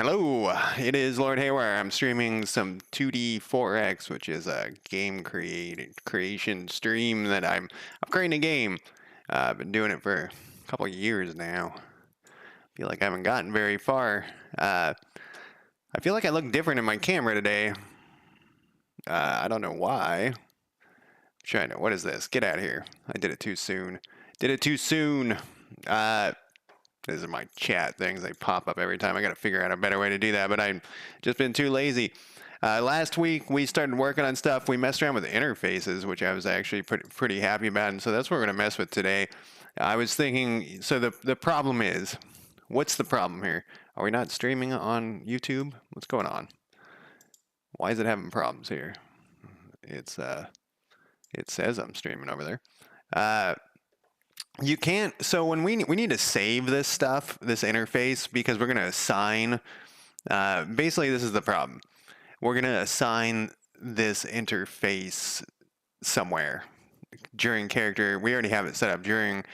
Hello, it is Lord Haywire. I'm streaming some 2D4X, which is a game creation stream that I'm creating a game. I've been doing it for a couple of years now. Feel like I haven't gotten very far. I feel like I look different in my camera today. I don't know why. What is this? Get out of here. I did it too soon. Did it too soon. These are my chat things. They pop up every time. I got to figure out a better way to do that, but I've just been too lazy. Last week, we started working on stuff. We messed around with interfaces, which I was actually pretty happy about, and so that's what we're going to mess with today. I was thinking, so the problem is, what's the problem here? Are we not streaming on YouTube? What's going on? Why is it having problems here? It says I'm streaming over there. You can't, so when we need to save this stuff, this interface, because we're going to assign, basically this is the problem. We're going to assign this interface somewhere during character. We already have it set up during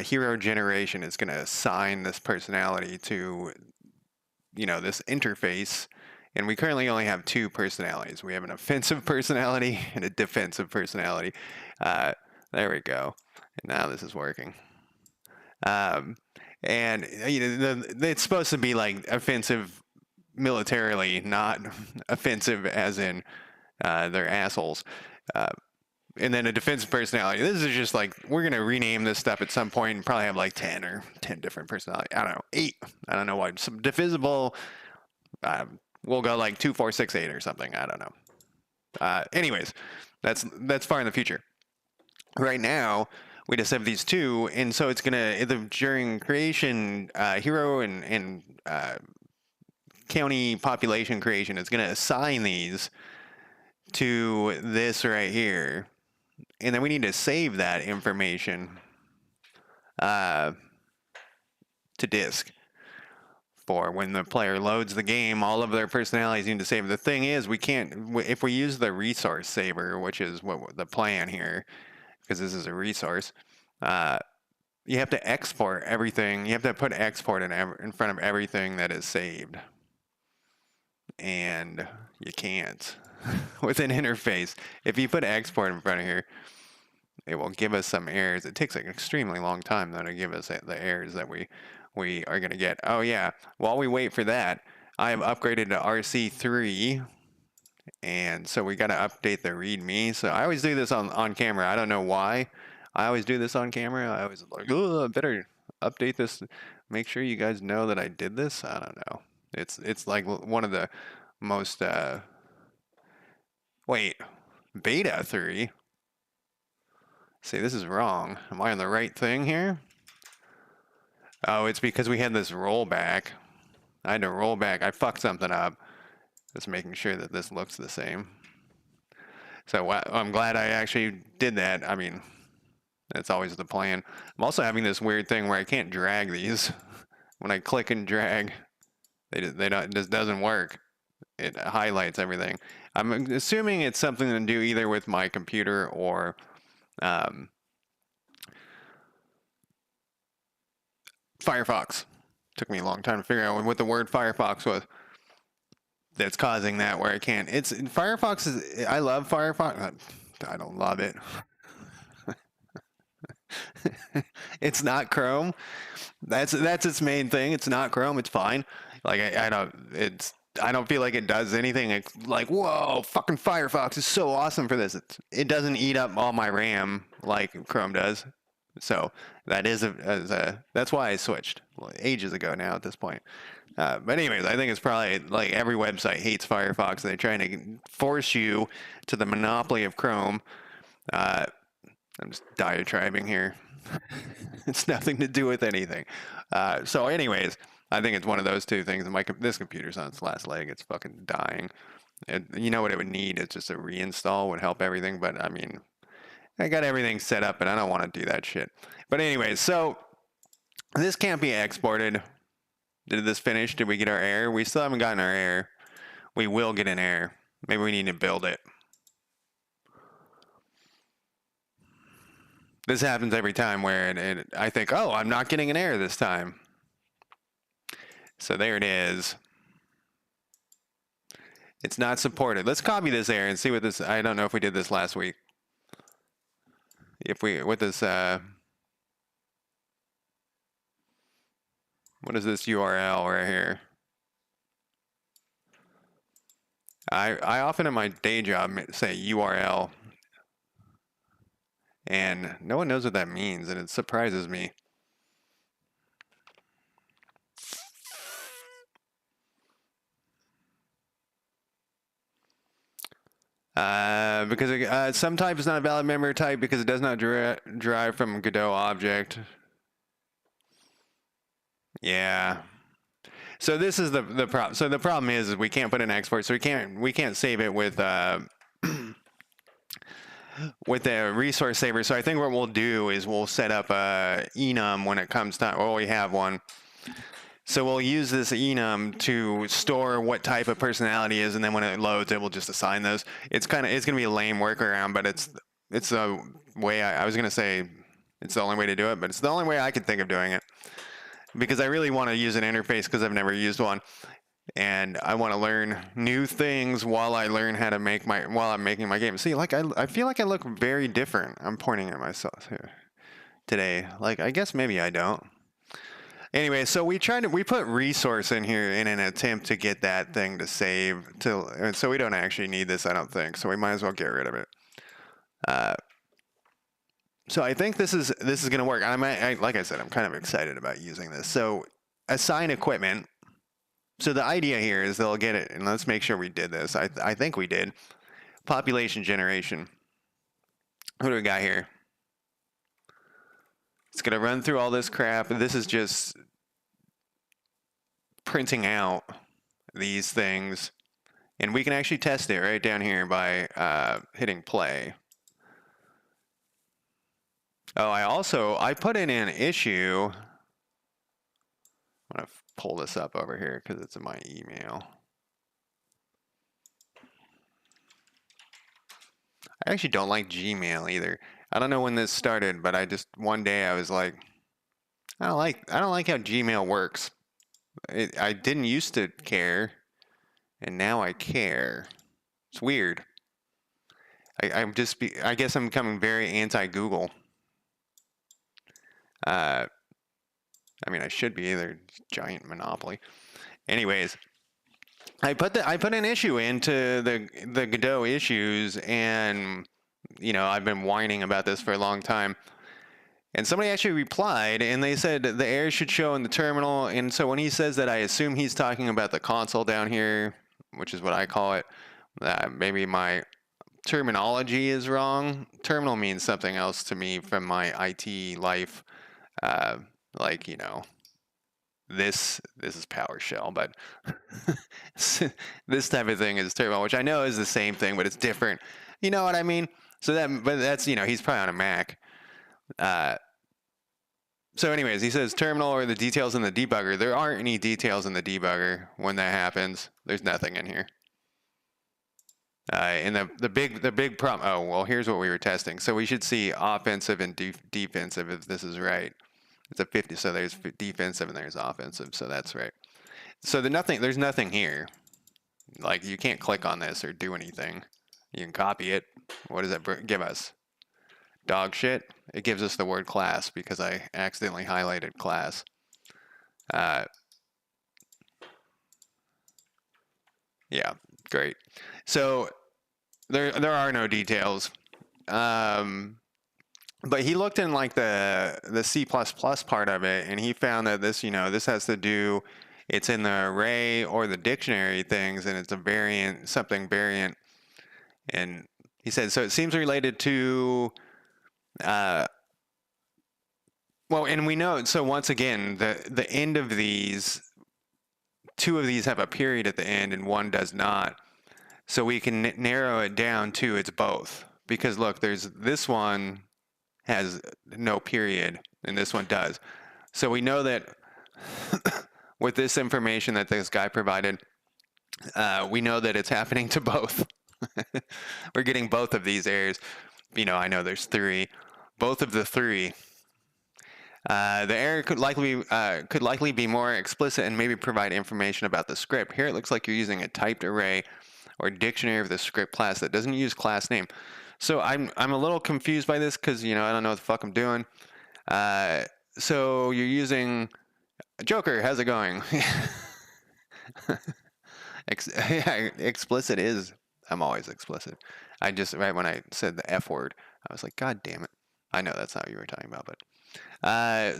hero generation. It's going to assign this personality to, this interface. And we currently only have two personalities. We have an offensive personality and a defensive personality. There we go. And now this is working. And it's supposed to be like offensive militarily, not offensive as in they're assholes. And then a defensive personality. This is just like, we're going to rename this stuff at some point and probably have like 10 different personalities. I don't know, 8. I don't know why. Some divisible. We'll go like 2, 4, 6, 8 or something. I don't know. Anyways, that's far in the future. Right now, we just have these two, and so it's gonna during creation, hero and county population creation, it's gonna assign these to this right here, and then we need to save that information to disk for when the player loads the game. All of their personalities need to save. The thing is, we can't if we use the resource saver, which is what the plan here. Because this is a resource, you have to export everything. You have to put export in front of everything that is saved. And you can't with an interface. If you put export in front of here, it will give us some errors. It takes an extremely long time, though, to give us the errors that we are going to get. Oh, yeah. While we wait for that, I have upgraded to RC3. And so we got to update the README. So I always do this on camera. I don't know why I always do this on camera. I always like, oh, I better update this. Make sure you guys know that I did this. I don't know. It's like one of the most, wait, beta 3. See, this is wrong. Am I on the right thing here? Oh, it's because we had this rollback. I had to roll back. I fucked something up. Just making sure that this looks the same. So I'm glad I actually did that. I mean, that's always the plan. I'm also having this weird thing where I can't drag these. When I click and drag, it just doesn't work. It highlights everything. I'm assuming it's something to do either with my computer or Firefox. Took me a long time to figure out what the word Firefox was. That's causing that where I can't. It's Firefox is. I love Firefox. I don't love it. It's not Chrome. That's its main thing. It's not Chrome. It's fine. Like I don't feel like it does anything. It's like, whoa, fucking Firefox is so awesome for this. It doesn't eat up all my RAM like Chrome does. So that is that's why I switched ages ago now at this point. But anyways, I think it's probably like every website hates Firefox. They're trying to force you to the monopoly of Chrome. I'm just diatribing here. It's nothing to do with anything. So anyways, I think it's one of those two things. This computer's on its last leg. It's fucking dying. You know what it would need? It's just a reinstall would help everything. But I mean, I got everything set up, and I don't want to do that shit. But anyways, so this can't be exported. Did this finish? Did we get our error? We still haven't gotten our error. We will get an error. Maybe we need to build it. This happens every time where I think, oh, I'm not getting an error this time. So there it is. It's not supported. Let's copy this error and see what this, I don't know if we did this last week. If we, with this, what is this URL right here? I often in my day job say URL, and no one knows what that means, and it surprises me. Because some type is not a valid memory type because it does not derive from a Godot object. Yeah. So this is the problem. So the problem is we can't put an export. So we can't save it with with the resource saver. So I think what we'll do is we'll set up a enum when it comes time. Well, we have one. So we'll use this enum to store what type of personality is, and then when it loads, it will just assign those. It's gonna be a lame workaround, but it's a way I was gonna say it's the only way to do it, but it's the only way I could think of doing it because I really want to use an interface because I've never used one, and I want to learn new things while I learn how to make while I'm making my game. See, like I feel like I look very different. I'm pointing at myself here today. Like I guess maybe I don't. Anyway, so we put resource in here in an attempt to get that thing to save so we don't actually need this, I don't think. So we might as well get rid of it. So I think this is going to work. Like I said, I'm kind of excited about using this. So assign equipment. So the idea here is they'll get it, and let's make sure we did this. I think we did. Population generation. What do we got here? It's going to run through all this crap. This is just printing out these things. And we can actually test it right down here by hitting play. Oh, I put in an issue. I'm going to pull this up over here because it's in my email. I actually don't like Gmail either. I don't know when this started, but one day I was like, I don't like how Gmail works. I didn't used to care, and now I care. It's weird. I guess I'm becoming very anti-Google. I mean, I should be. They're giant monopoly. Anyways, I put an issue into the Godot issues, and I've been whining about this for a long time. And somebody actually replied, and they said the error should show in the terminal. And so when he says that, I assume he's talking about the console down here, which is what I call it. Maybe my terminology is wrong. Terminal means something else to me from my IT life. Like, this is PowerShell, but this type of thing is terminal, which I know is the same thing, but it's different. You know what I mean? So that's, he's probably on a Mac. So anyways, he says terminal or the details in the debugger. There aren't any details in the debugger when that happens. There's nothing in here. And the big problem. Oh, well, here's what we were testing. So we should see offensive and defensive if this is right. It's a 50. So there's defensive and there's offensive. So that's right. So there's nothing here. Like you can't click on this or do anything. You can copy it. What does that give us? Dog shit. It gives us the word class because I accidentally highlighted class. Yeah, great. So there are no details. But he looked in like the C++ part of it, and he found that this has to do. It's in the array or the dictionary things, and it's a variant, something variant. And he said so. It seems related to. Well, and we know, so once again, the end of these, two of these have a period at the end and one does not. So we can narrow it down to it's both. Because look, this one has no period and this one does. So we know that with this information that this guy provided, we know that it's happening to both. We're getting both of these errors. I know there's three. Both of the three. The error could likely be more explicit and maybe provide information about the script. Here it looks like you're using a typed array or dictionary of the script class that doesn't use class name. So I'm a little confused by this because, I don't know what the fuck I'm doing. So you're using Joker. How's it going? Yeah, explicit is. I'm always explicit. I just right when I said the F word, I was like, God damn it. I know that's not what you were talking about, but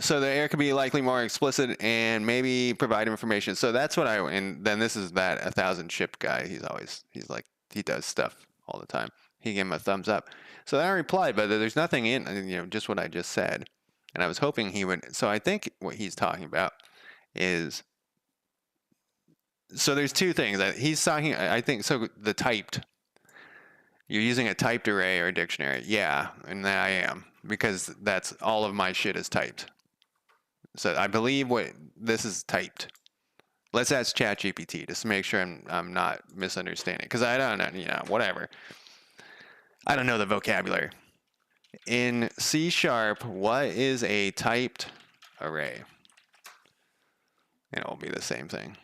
so the error could be likely more explicit and maybe provide information. So that's what and then this is that 1,000 shipped guy. He's like, he does stuff all the time. He gave him a thumbs up. So I replied, but there's nothing in, just what I just said. And I was hoping he would. So I think what he's talking about is, so there's two things that he's talking, I think, so the typed, you're using a typed array or dictionary. Yeah, and I am, because that's all of my shit is typed. So I believe what this is typed. Let's ask ChatGPT just to make sure I'm not misunderstanding, because I don't know, whatever. I don't know the vocabulary. In C#, what is a typed array? And it will be the same thing.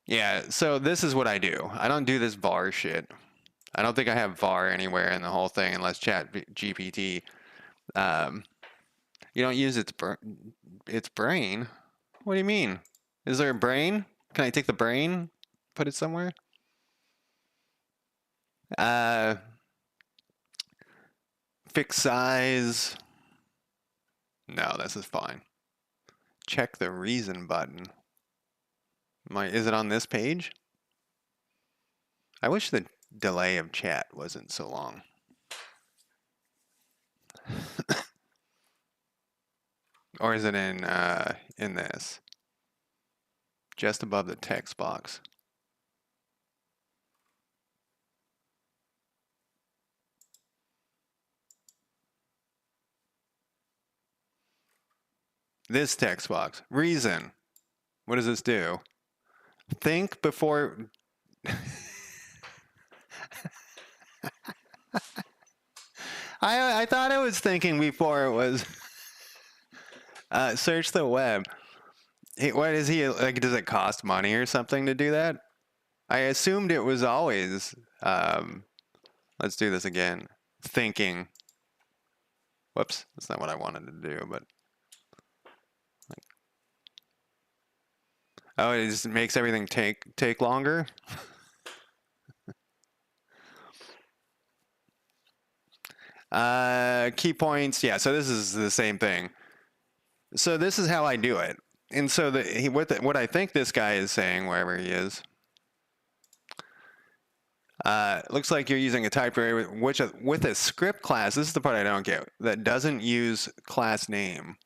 Yeah, so this is what I do. I don't do this var shit. I don't think I have var anywhere in the whole thing unless ChatGPT. You don't use its brain. What do you mean? Is there a brain? Can I take the brain, put it somewhere? Fix size. No, this is fine. Check the reason button. Is it on this page? I wish the delay of chat wasn't so long. Or is it in this? Just above the text box. This text box. Reason. What does this do? Think before. I thought I was thinking before it was. Search the web. What is he like? Does it cost money or something to do that? I assumed it was always. Let's do this again. Thinking. Whoops, that's not what I wanted to do, but. Oh, it just makes everything take longer. Key points. Yeah, so this is the same thing. So this is how I do it. And so what I think this guy is saying, wherever he is, looks like you're using a typed array with a script class. This is the part I don't get. That doesn't use class name.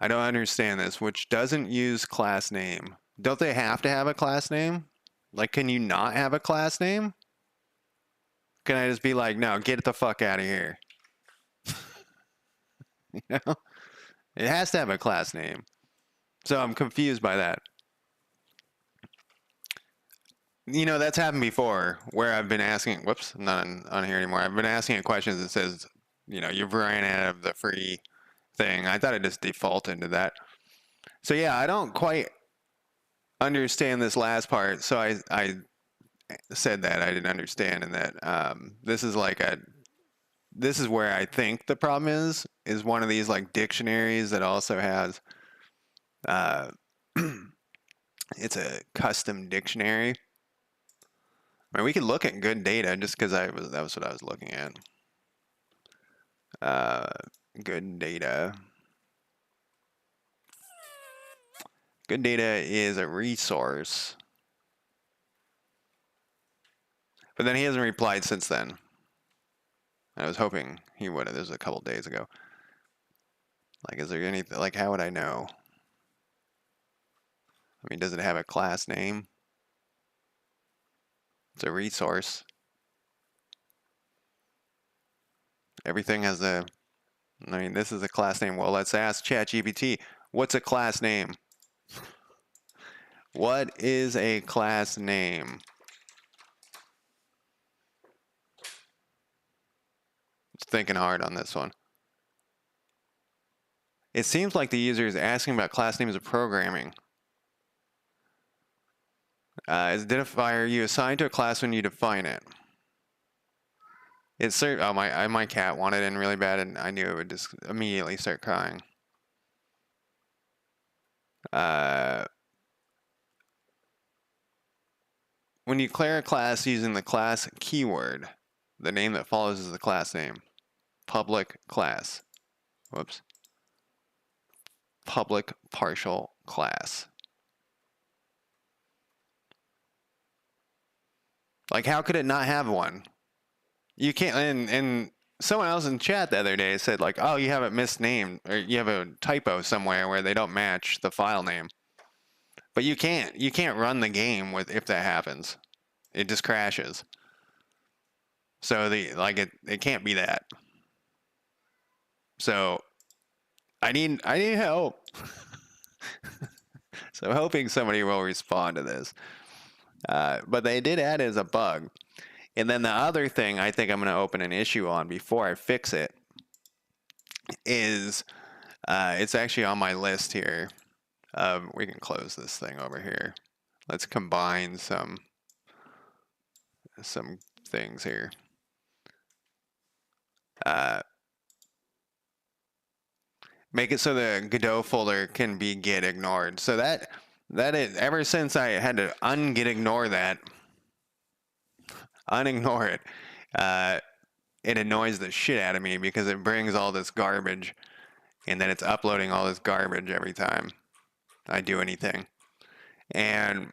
I don't understand this. Which doesn't use class name. Don't they have to have a class name? Like, can you not have a class name? Can I just be like, no, get the fuck out of here? You know? It has to have a class name. So I'm confused by that. That's happened before where I've been asking, whoops, I'm not on here anymore. I've been asking it questions that says, you've ran out of the free thing. I thought it just defaulted to that. So yeah, I don't quite understand this last part. So I said that I didn't understand, and that this is where I think the problem is one of these like dictionaries that also has it's a custom dictionary. I mean, we could look at good data just because that was what I was looking at. Good data. Good data is a resource. But then he hasn't replied since then. I was hoping he would have. This was a couple days ago. Like, is there anything, like, how would I know? I mean, does it have a class name? It's a resource. Everything has I mean, this is a class name. Well, let's ask ChatGPT. What's a class name? What is a class name? It's thinking hard on this one. It seems like the user is asking about class names of programming. Is identifier you assign to a class when you define it? It's oh, my cat wanted in really bad, and I knew it would just immediately start crying. When you declare a class using the class keyword, the name that follows is the class name. Public class. Whoops. Public partial class. Like, how could it not have one? You can't, and someone else in chat the other day said, like, oh, you have it misnamed, or you have a typo somewhere where they don't match the file name. But you can't run the game with if that happens. It just crashes. So it can't be that. So I need help. So I'm hoping somebody will respond to this. But they did add it as a bug. And then the other thing I think I'm going to open an issue on before I fix it is it's actually on my list here. We can close this thing over here. Let's combine some things here. Make it so the Godot folder can be git ignored. So that is, ever since I had to unignore it, it annoys the shit out of me because it brings all this garbage, and then it's uploading all this garbage every time I do anything. And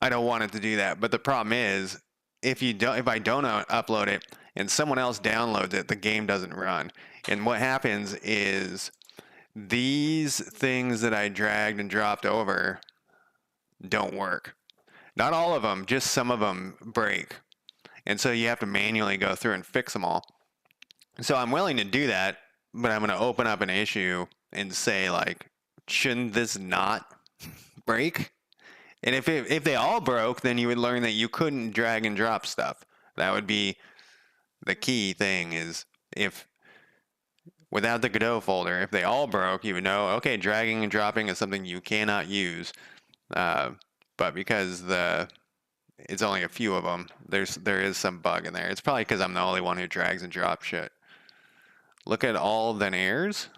I don't want it to do that. But the problem is, if I don't upload it and someone else downloads it, the game doesn't run. And what happens is these things that I dragged and dropped over don't work. Not all of them, just some of them break. And so you have to manually go through and fix them all. So I'm willing to do that, but I'm going to open up an issue and say, like, shouldn't this not break? And if they all broke, then you would learn that you couldn't drag and drop stuff. That would be the key thing, is if without the Godot folder, if they all broke, you would know, okay, dragging and dropping is something you cannot use. But because it's only a few of them, there is some bug in there. It's probably because I'm the only one who drags and drops shit. Look at all the errors.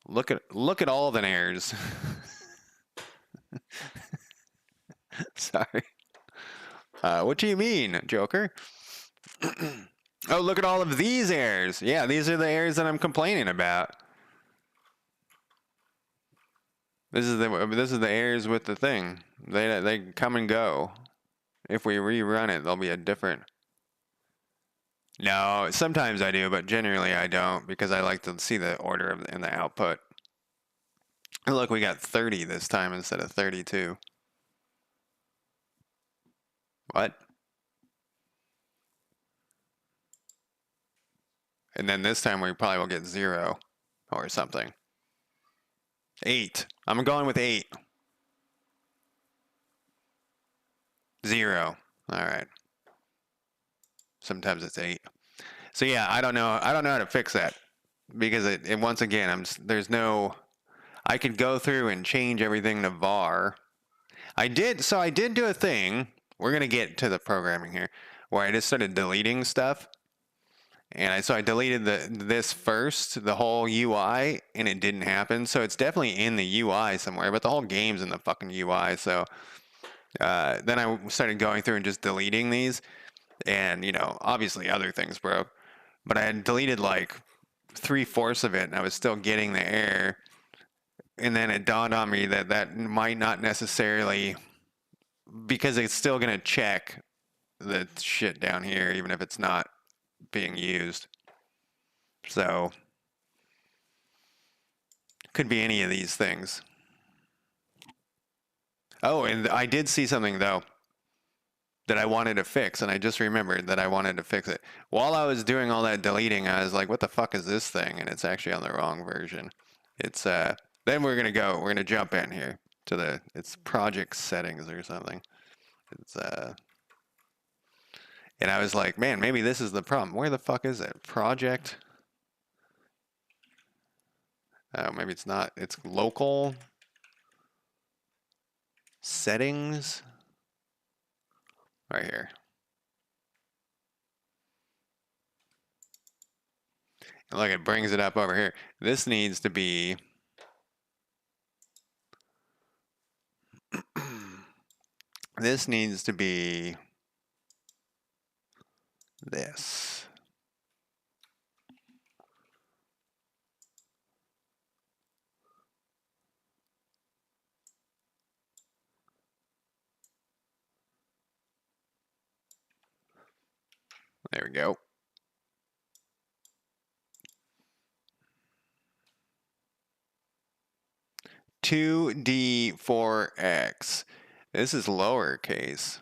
Look at all the errors. Sorry. What do you mean, Joker? Oh, look at all of these errors. Yeah, these are the errors that I'm complaining about. This is the errors with the thing. They come and go. If we rerun it, there'll be a different. No, sometimes I do, but generally I don't, because I like to see the order in the output. And look, we got 30 this time instead of 32. What? And then this time we probably will get 0 or something. 8. I'm going with 8. 0. All right. Sometimes it's 8. So yeah, I don't know how to fix that, because it once again, there's no. I could go through and change everything to var. I did do a thing. We're gonna get to the programming here, where I just started deleting stuff. And so I deleted this first, the whole UI, and it didn't happen. So it's definitely in the UI somewhere, but the whole game's in the fucking UI. So then I started going through and just deleting these, and obviously other things broke, but I had deleted like 3/4 of it, and I was still getting the error. And then it dawned on me that might not necessarily, because it's still gonna check the shit down here, even if it's not being used. So could be any of these things. Oh, and I did see something though that I wanted to fix, and I just remembered that I wanted to fix it. While I was doing all that deleting, I was like, what the fuck is this thing? And it's actually on the wrong version. It's then we're gonna jump in here to it's project settings or something. It's and I was like, man, maybe this is the problem. Where the fuck is it? Project. Oh, maybe it's not. It's local. Settings. Right here. And look, it brings it up over here. This needs to be... this needs to be... this. There we go. 2D4X. This is lowercase.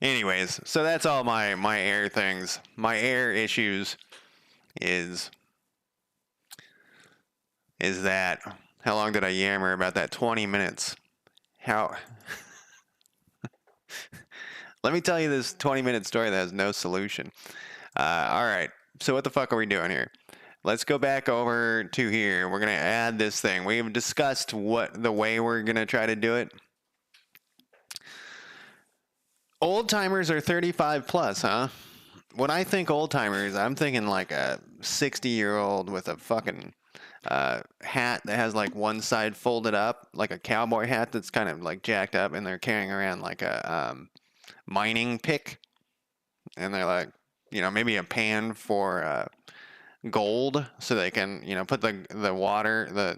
Anyways, so that's all my air things. My air issues is that, how long did I yammer about that? 20 minutes. How... Let me tell you this 20-minute story that has no solution. All right, so what the fuck are we doing here? Let's go back over to here. We're going to add this thing. We've discussed what the way we're going to try to do it. Old timers are 35 plus, huh? When I think old timers, I'm thinking like a 60-year-old with a fucking hat that has like one side folded up, like a cowboy hat that's kind of like jacked up, and they're carrying around like a mining pick, and they're like, you know, maybe a pan for gold, so they can, you know, put the water,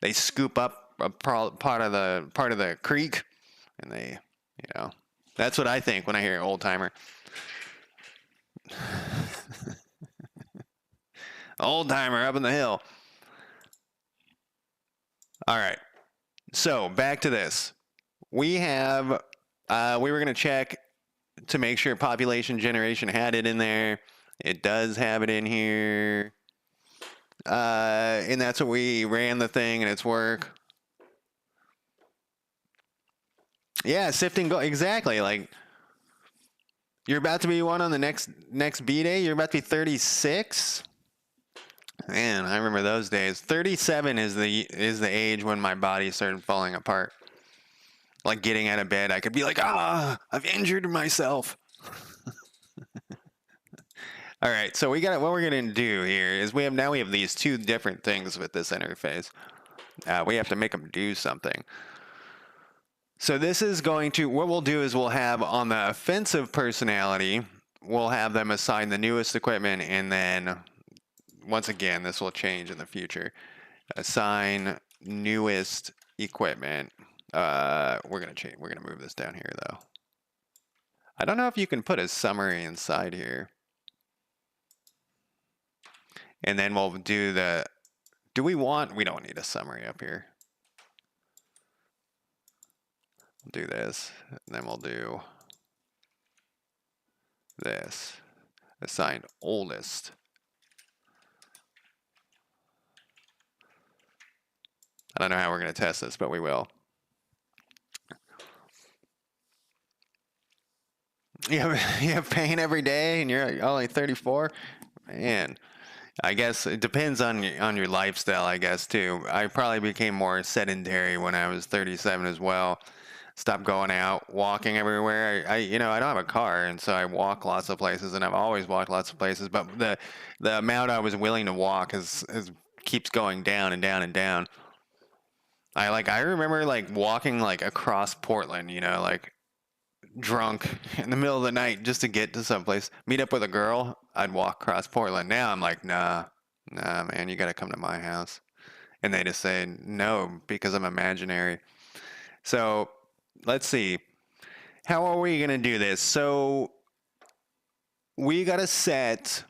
they scoop up a part of the creek, and they, you know, that's what I think when I hear old timer. Old timer up in the hill. All right, so back to this. We have we were going to check to make sure population generation had it in there. It does have it in here. And that's what we ran the thing, and it's work. Yeah, sifting gold. Exactly. Like, you're about to be one on the next B-Day. You're about to be 36. Man, I remember those days. 37 is the age when my body started falling apart. Like, getting out of bed, I could be like, I've injured myself. All right, so what we're gonna do here is we have these two different things with this interface. We have to make them do something. So this is going to, what we'll do is we'll have on the offensive personality, we'll have them assign the newest equipment, and then once again, this will change in the future. Assign newest equipment. We're gonna move this down here though. I don't know if you can put a summary inside here. And then we'll do we don't need a summary up here. We'll do this, and then we'll do this. Assign oldest. I don't know how we're gonna test this, but we will. You have pain every day, and you're only 34. Man, I guess it depends on your lifestyle, I guess, too. I probably became more sedentary when I was 37 as well. Stopped going out, walking everywhere. I don't have a car, and so I walk lots of places, and I've always walked lots of places. But the amount I was willing to walk keeps going down and down and down. I remember like walking like across Portland, like drunk in the middle of the night just to get to someplace, meet up with a girl. I'd walk across Portland. Now I'm like, nah, man, you got to come to my house. And they just say no because I'm imaginary. So let's see. How are we going to do this? So we got to set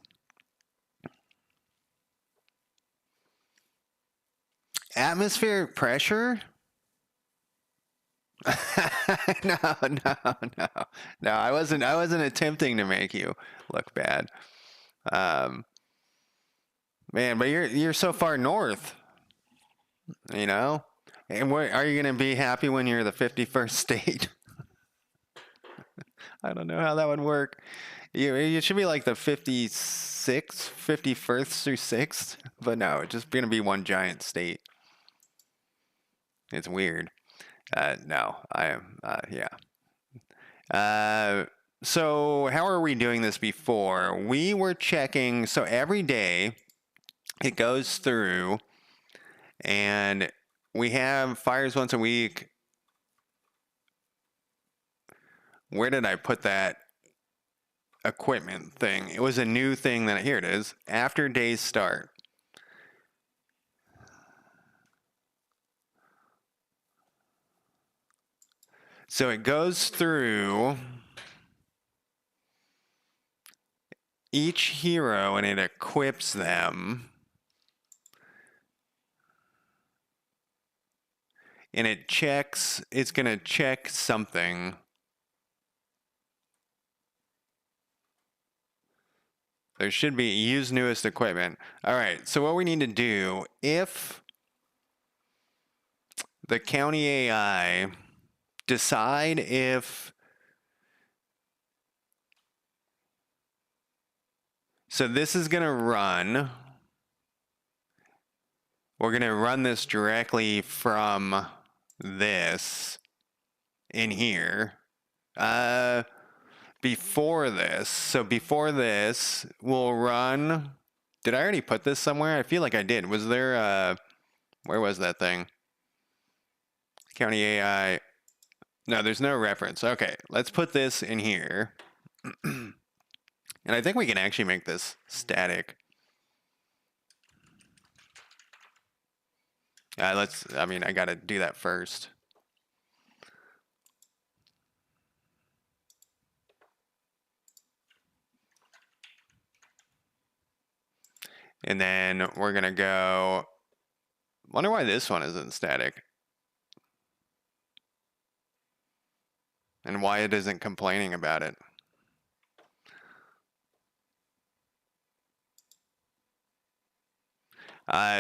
atmospheric pressure. No. I wasn't attempting to make you look bad. Man, but you're so far north, And where are you going to be happy when you're the 51st state? I don't know how that would work. It should be like the 56th, 51st through 6th, but no, it's just going to be one giant state. It's weird. No, I am, yeah. So how are we doing this before? We were checking, so every day it goes through and we have fires once a week. Where did I put that equipment thing? It was a new thing that, here it is, after days start. So it goes through each hero and it equips them. And it checks, it's going to check something. There should be use newest equipment. All right, so what we need to do, if the county AI decide if, so this is going to run, we're going to run this directly from this in here. Before this, so before this, we'll run, did I already put this somewhere? I feel like I did. Was there, where was that thing? County AI. No, there's no reference. Okay, let's put this in here. And I think we can actually make this static. I mean, I gotta do that first. And then we're gonna go, wonder why this one isn't static. And why it isn't complaining about it.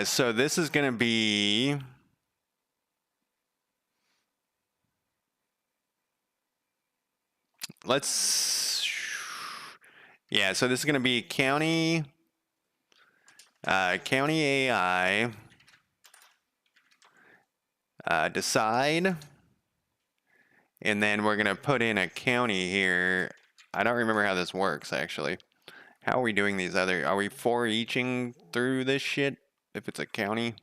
So this is gonna be, yeah, so this is gonna be county AI decide, and then we're gonna put in a county here. I don't remember how this works actually. How are we doing these other? Are we for eaching through this shit if it's a county?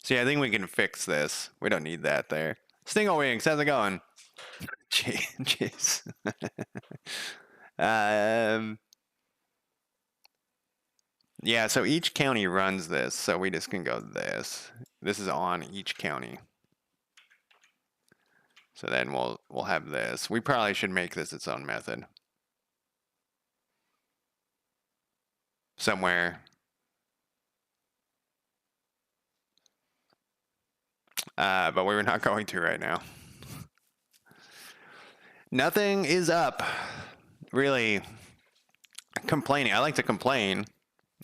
See, I think we can fix this. We don't need that there. Stingle Wings, how's it going? Jeez. Yeah, so each county runs this, so we just can go this. This is on each county. So then we'll have this. We probably should make this its own method. Somewhere. But we're not going to right now. Nothing is up. Really complaining. I like to complain,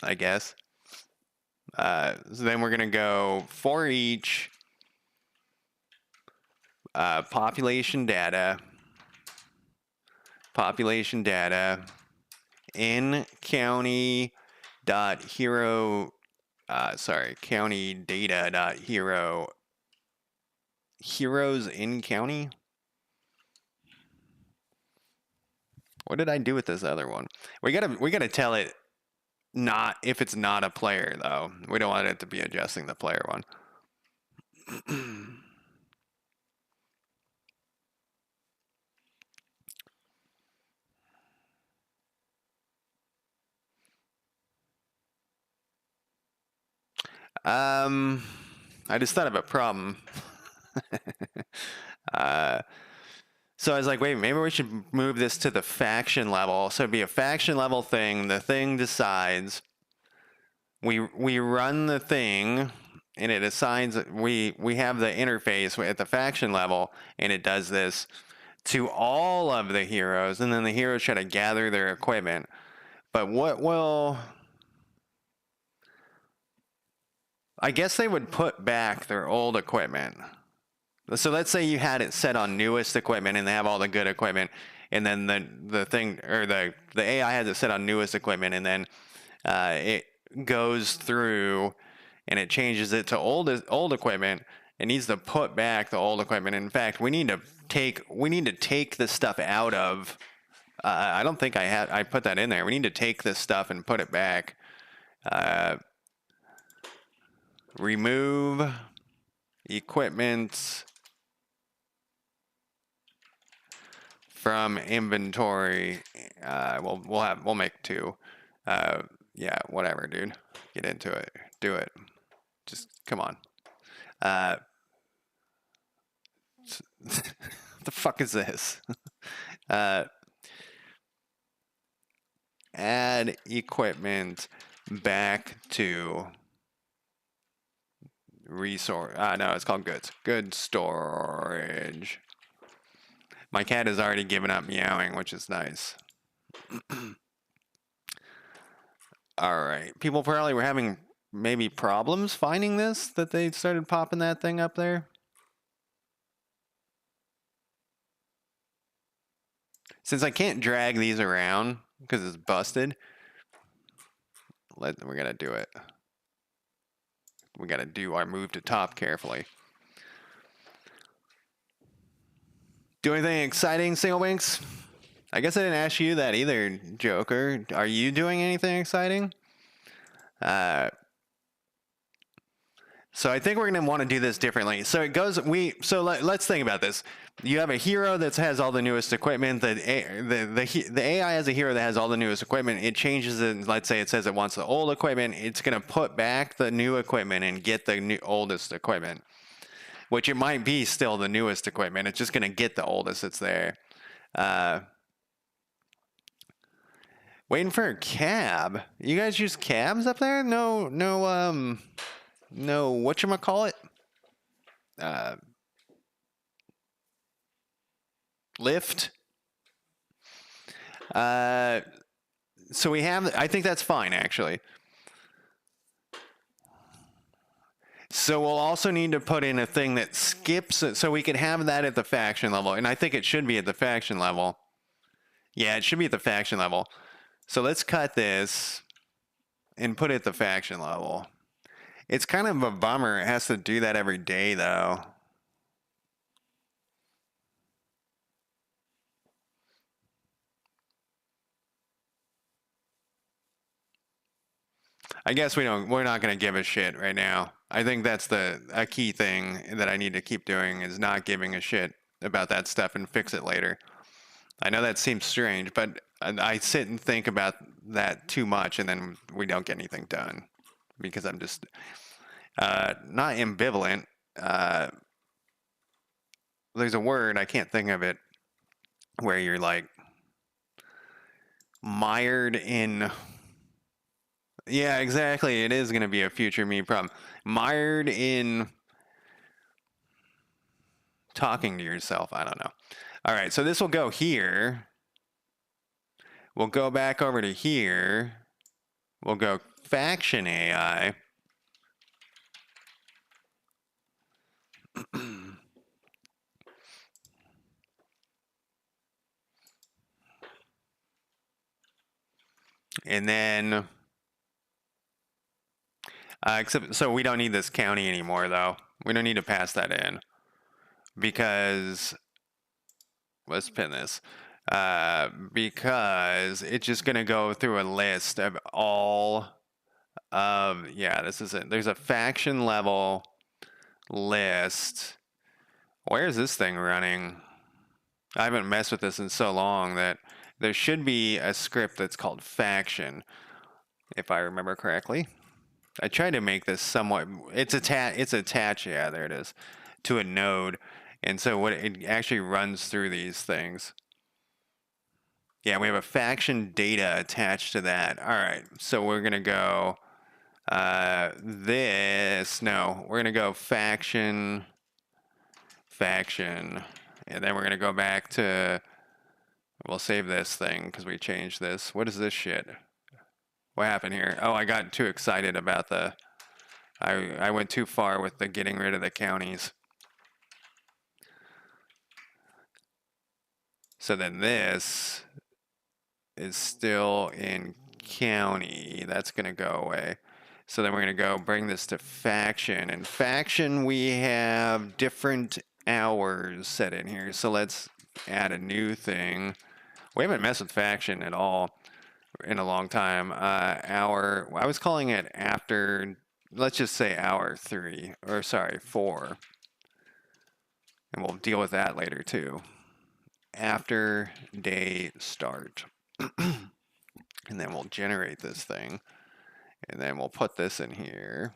I guess. So then we're gonna go for each population data in county dot hero county data dot hero heroes in county. What did I do with this other one? We gotta tell it not if it's not a player though. We don't want it to be adjusting the player one. I just thought of a problem. So I was like, wait, maybe we should move this to the faction level. So it'd be a faction level thing. The thing decides. We run the thing, and it assigns. We have the interface at the faction level, and it does this to all of the heroes, and then the heroes try to gather their equipment. But what will? I guess they would put back their old equipment. So let's say you had it set on newest equipment and they have all the good equipment, and then the thing or the AI has it set on newest equipment, and then it goes through and it changes it to old equipment. It needs to put back the old equipment. In fact, we need to take the stuff out of. I don't think I put that in there. We need to take this stuff and put it back. Remove equipment from inventory. We'll make 2. Yeah, whatever, dude. Get into it. Do it. Just come on. The fuck is this? Add equipment back to resource. No, it's called goods. Good storage. My cat has already given up meowing, which is nice. All right. People probably were having maybe problems finding this, that they started popping that thing up there. Since I can't drag these around because it's busted, we're going to do it. We got to do our move to top carefully. Do anything exciting, Single Winks? I guess I didn't ask you that either, Joker. Are you doing anything exciting? So I think we're going to want to do this differently. So it goes, let's think about this. You have a hero that has all the newest equipment. The AI has a hero that has all the newest equipment. It changes it. Let's say it says it wants the old equipment. It's going to put back the new equipment and get the oldest equipment, which it might be still the newest equipment. It's just going to get the oldest that's there. Waiting for a cab. You guys use cabs up there? No, whatchamacallit? Lift. So we have, I think that's fine, actually. So we'll also need to put in a thing that skips it, so we can have that at the faction level. And I think it should be at the faction level. Yeah, it should be at the faction level. So let's cut this and put it at the faction level. It's kind of a bummer. It has to do that every day, though. I guess we're not going to give a shit right now. I think that's a key thing that I need to keep doing, is not giving a shit about that stuff and fix it later. I know that seems strange, but I sit and think about that too much, and then we don't get anything done because I'm just not ambivalent. There's a word, I can't think of it, where you're like mired in. Yeah, exactly. It is going to be a future me problem. Mired in talking to yourself. I don't know. All right, so this will go here. We'll go back over to here. We'll go faction AI. And then, so we don't need this county anymore, though. We don't need to pass that in because, let's pin this, because it's just going to go through a list of all of, yeah, this is it. There's a faction level list. Where is this thing running? I haven't messed with this in so long that there should be a script that's called faction, if I remember correctly. I tried to make this somewhat, it's attached, yeah, there it is, to a node. And so what it actually runs through these things. Yeah, we have a faction data attached to that. All right, so we're going to go we're going to go faction, and then we're going to go back to, we'll save this thing because we changed this. What is this shit? What happened here? Oh, I got too excited about I went too far with the getting rid of the counties. So then this is still in county. That's going to go away. So then we're going to go bring this to faction. And faction, we have different hours set in here. So let's add a new thing. We haven't messed with faction at all in a long time. Hour, I was calling it after, let's just say hour 3, or sorry, 4. And we'll deal with that later too. After day start. And then we'll generate this thing. And then we'll put this in here.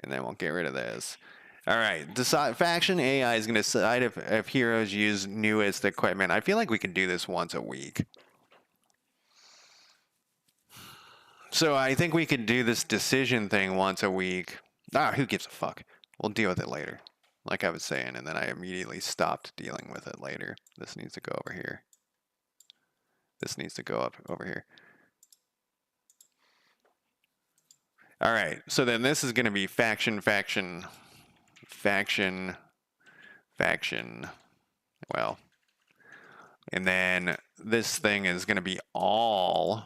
And then we'll get rid of this. All right, decide, faction AI is going to decide if heroes use newest equipment. I feel like we can do this once a week. So I think we could do this decision thing once a week. Who gives a fuck? We'll deal with it later, like I was saying, and then I immediately stopped dealing with it later. This needs to go over here. This needs to go up over here. All right, so then this is going to be faction. Well, and then this thing is going to be all.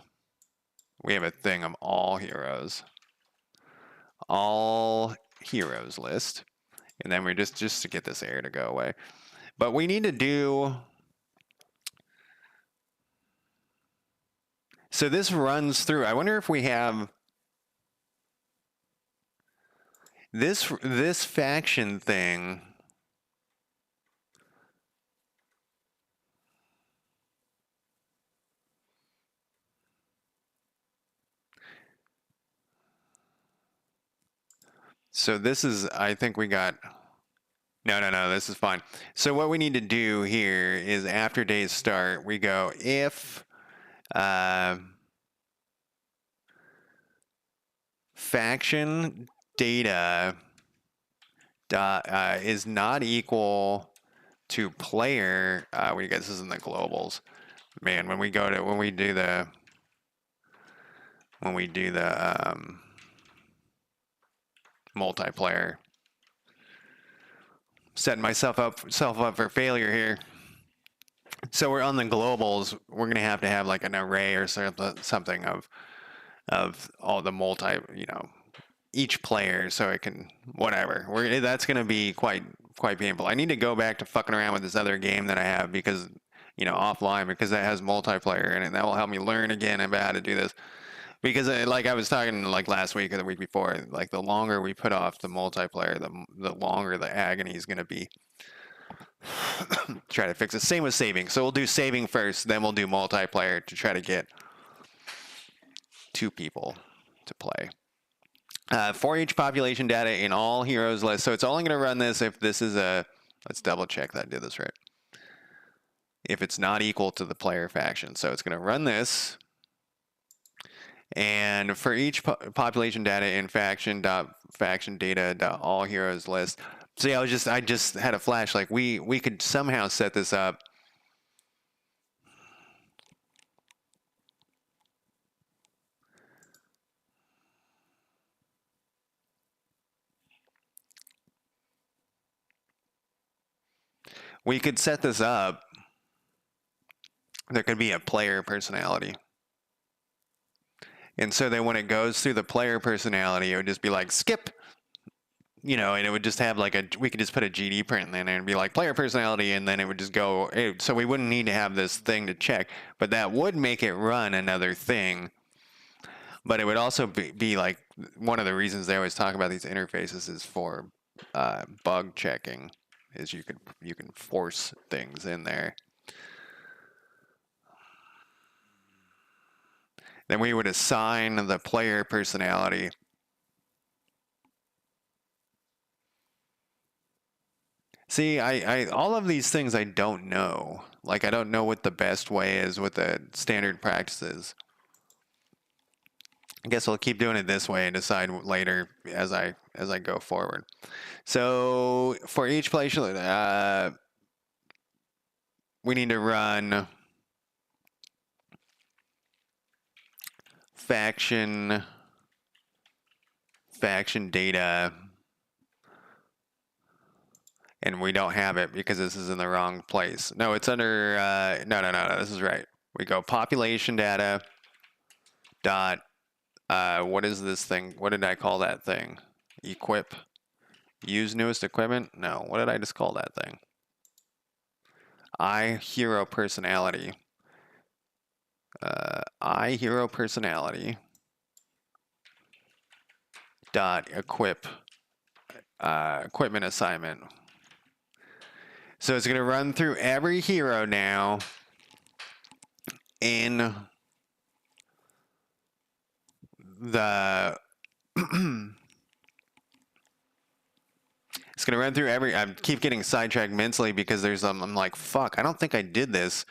We have a thing of all heroes. All heroes list. And then we're just to get this error to go away. But we need to do. So this runs through. I wonder if we have this faction thing. So this is, I think we got, no, this is fine. So what we need to do here is after days start, we go if faction data is not equal to player, we guess this is in the globals. Man, when we do the multiplayer, setting myself up for failure here. So we're on the globals. We're gonna have to have like an array or something of all the each player, so it can whatever. That's gonna be quite painful. I need to go back to fucking around with this other game that I have because offline, because that has multiplayer in it. That will help me learn again about how to do this. Because like I was talking like last week or the week before, like the longer we put off the multiplayer, the longer the agony is going to be. Try to fix it. Same with saving. So we'll do saving first, then we'll do multiplayer to try to get 2 people to play. For each population data in all heroes list. So it's only going to run this if this is let's double check that I did this right. If it's not equal to the player faction. So it's going to run this. And for each population data in faction data all heroes list. See, I just had a flash. Like we could somehow set this up. We could set this up. There could be a player personality. And so then when it goes through the player personality, it would just be like skip, and it would just have we could just put a GD print in there and be like player personality, and then it would just go. So we wouldn't need to have this thing to check, but that would make it run another thing. But it would also be like one of the reasons they always talk about these interfaces is for bug checking, is you can force things in there. Then we would assign the player personality. See, I all of these things I don't know. Like I don't know what the best way is with the standard practices. I guess we'll keep doing it this way and decide later as I go forward. So for each place, we need to run faction data And we don't have it because this is in the wrong place. No, it's under, no, this is right. We go population data dot, what is this thing? What did I call that thing? Equip. Use newest equipment? No, what did I just call that thing? Hero personality. Hero personality dot equip equipment assignment. So it's going to run through every hero now in the it's going to run through every, I keep getting sidetracked mentally because there's I'm like, fuck, I don't think I did this.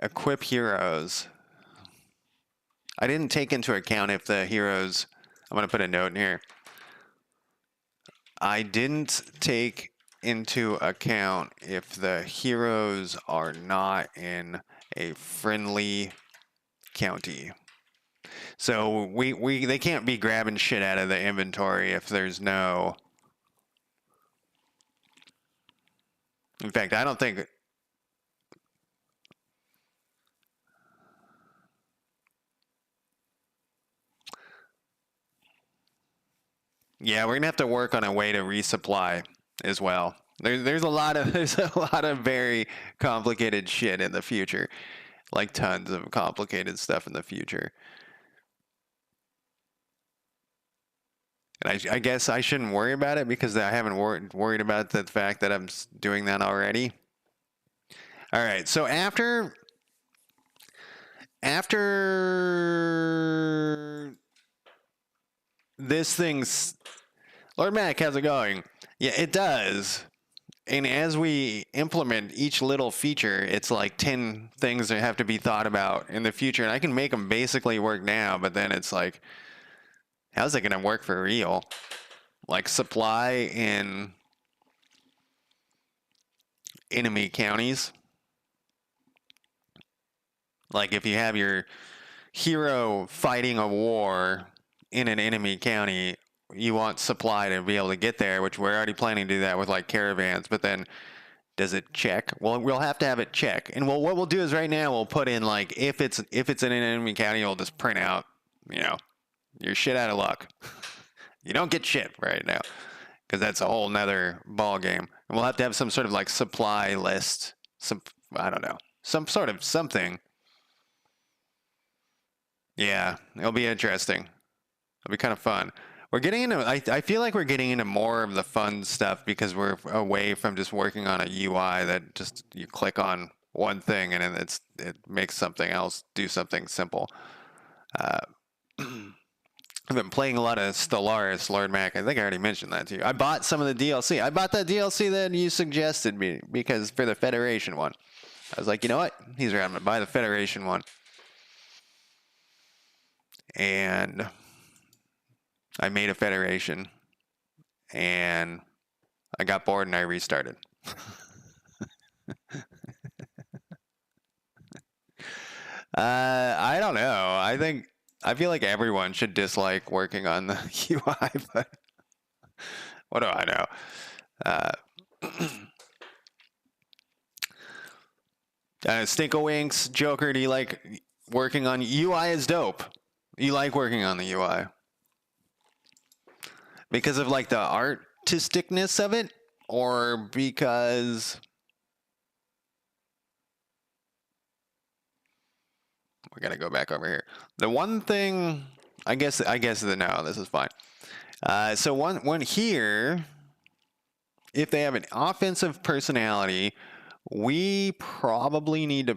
Equip heroes. I didn't take into account if the heroes, I'm going to put a note in here. I didn't take into account if the heroes are not in a friendly county. So they can't be grabbing shit out of the inventory if there's no. In fact, I don't think. Yeah, we're gonna have to work on a way to resupply as well. There's a lot of very complicated shit in the future, like tons of complicated stuff in the future. And I guess I shouldn't worry about it because I haven't worried about the fact that I'm doing that already. All right, so after this thing's Lord Mac, how's it going? Yeah, it does. And as we implement each little feature, it's like 10 things that have to be thought about in the future. And I can make them basically work now, but then it's like, how's it going to work for real? Like supply in enemy counties. Like if you have your hero fighting a war in an enemy county, you want supply to be able to get there, which we're already planning to do that with like caravans, but then does it check? Well, we'll have to have it check. And what we'll do is right now we'll put in like if it's in an enemy county, we'll just print out, you're shit out of luck. You don't get shit right now because that's a whole nother ball game. And we'll have to have some sort of like supply list, I don't know, some sort of something. Yeah, it'll be interesting. It'll be kind of fun. We're getting into, I feel like we're getting into more of the fun stuff because we're away from just working on a UI that just you click on one thing and then it makes something else do something simple. I've been playing a lot of Stellaris, Lord Mac. I think I already mentioned that to you. I bought some of the DLC. I bought that DLC that you suggested me because for the Federation one. I was like, you know what? He's right. I'm going to buy the Federation one. And I made a Federation. And I got bored and I restarted. I don't know. I feel like everyone should dislike working on the UI, but what do I know? Stinkawinks, Joker, do you like working on UI? Is dope. You like working on the UI because of like the artisticness of it, or because we gotta go back over here. The one thing, I guess no, this is fine. So one here, if they have an offensive personality, we probably need to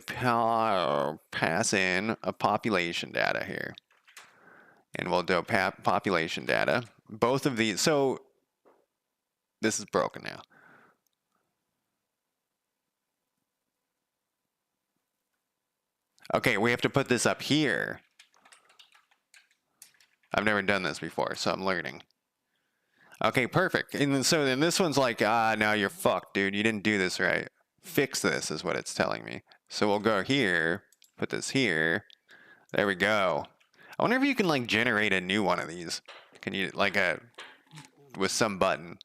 pass in a population data here. And we'll do population data. Both of these, so this is broken now. Okay, we have to put this up here. I've never done this before, so I'm learning. Okay, perfect. And so then this one's like, no, you're fucked, dude. You didn't do this right. Fix this is what it's telling me. So we'll go here, put this here. There we go. I wonder if you can like generate a new one of these. Can you like with some button.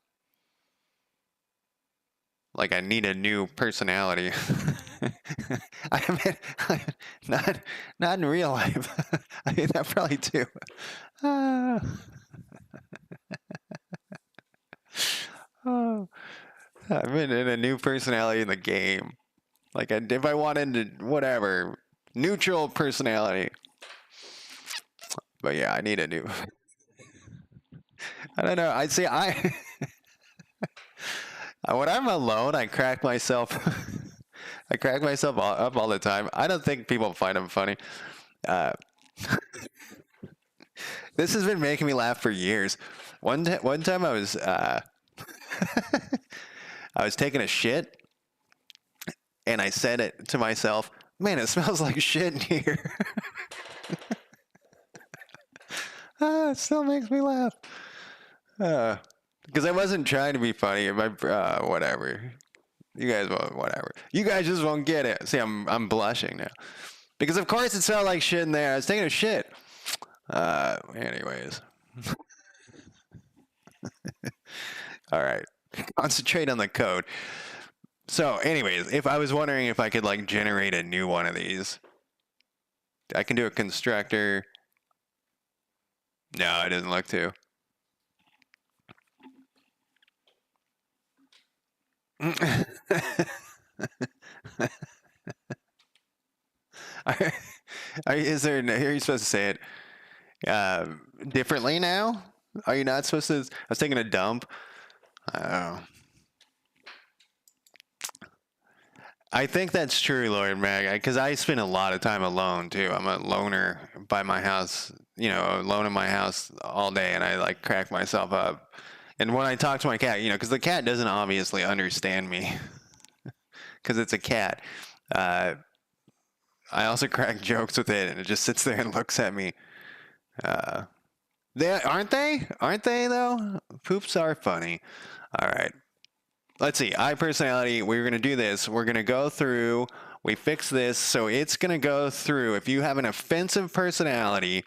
Like I need a new personality. I mean, not not in real life. I mean that probably too. Uh, oh, I've been in a new personality in the game. Like if I wanted to, whatever, neutral personality. But yeah, I need a new. I don't know. I see. I when I'm alone, I crack myself. I crack myself up all the time. I don't think people find them funny. Uh, this has been making me laugh for years. One time I was I was taking a shit and I said it to myself, "Man, it smells like shit in here." It still makes me laugh. Because I wasn't trying to be funny. Whatever. You guys won't. Whatever. You guys just won't get it. See, I'm blushing now because of course it smelled like shit in there. I was taking a shit. Anyways. All right. Concentrate on the code. So, anyways, if I was wondering if I could like generate a new one of these, I can do a constructor. No, it doesn't look to. Is there? Are you supposed to say it differently now? Are you not supposed to? I was taking a dump. Oh. I think that's true, Lord Mag, because I spend a lot of time alone too. I'm a loner by my house, alone in my house all day, and I like crack myself up. And when I talk to my cat, because the cat doesn't obviously understand me, because it's a cat. I also crack jokes with it, and it just sits there and looks at me. They aren't they? Aren't they though? Poops are funny. All right. Let's see. I personality. We're gonna do this. We're gonna go through. We fix this, so it's gonna go through. If you have an offensive personality,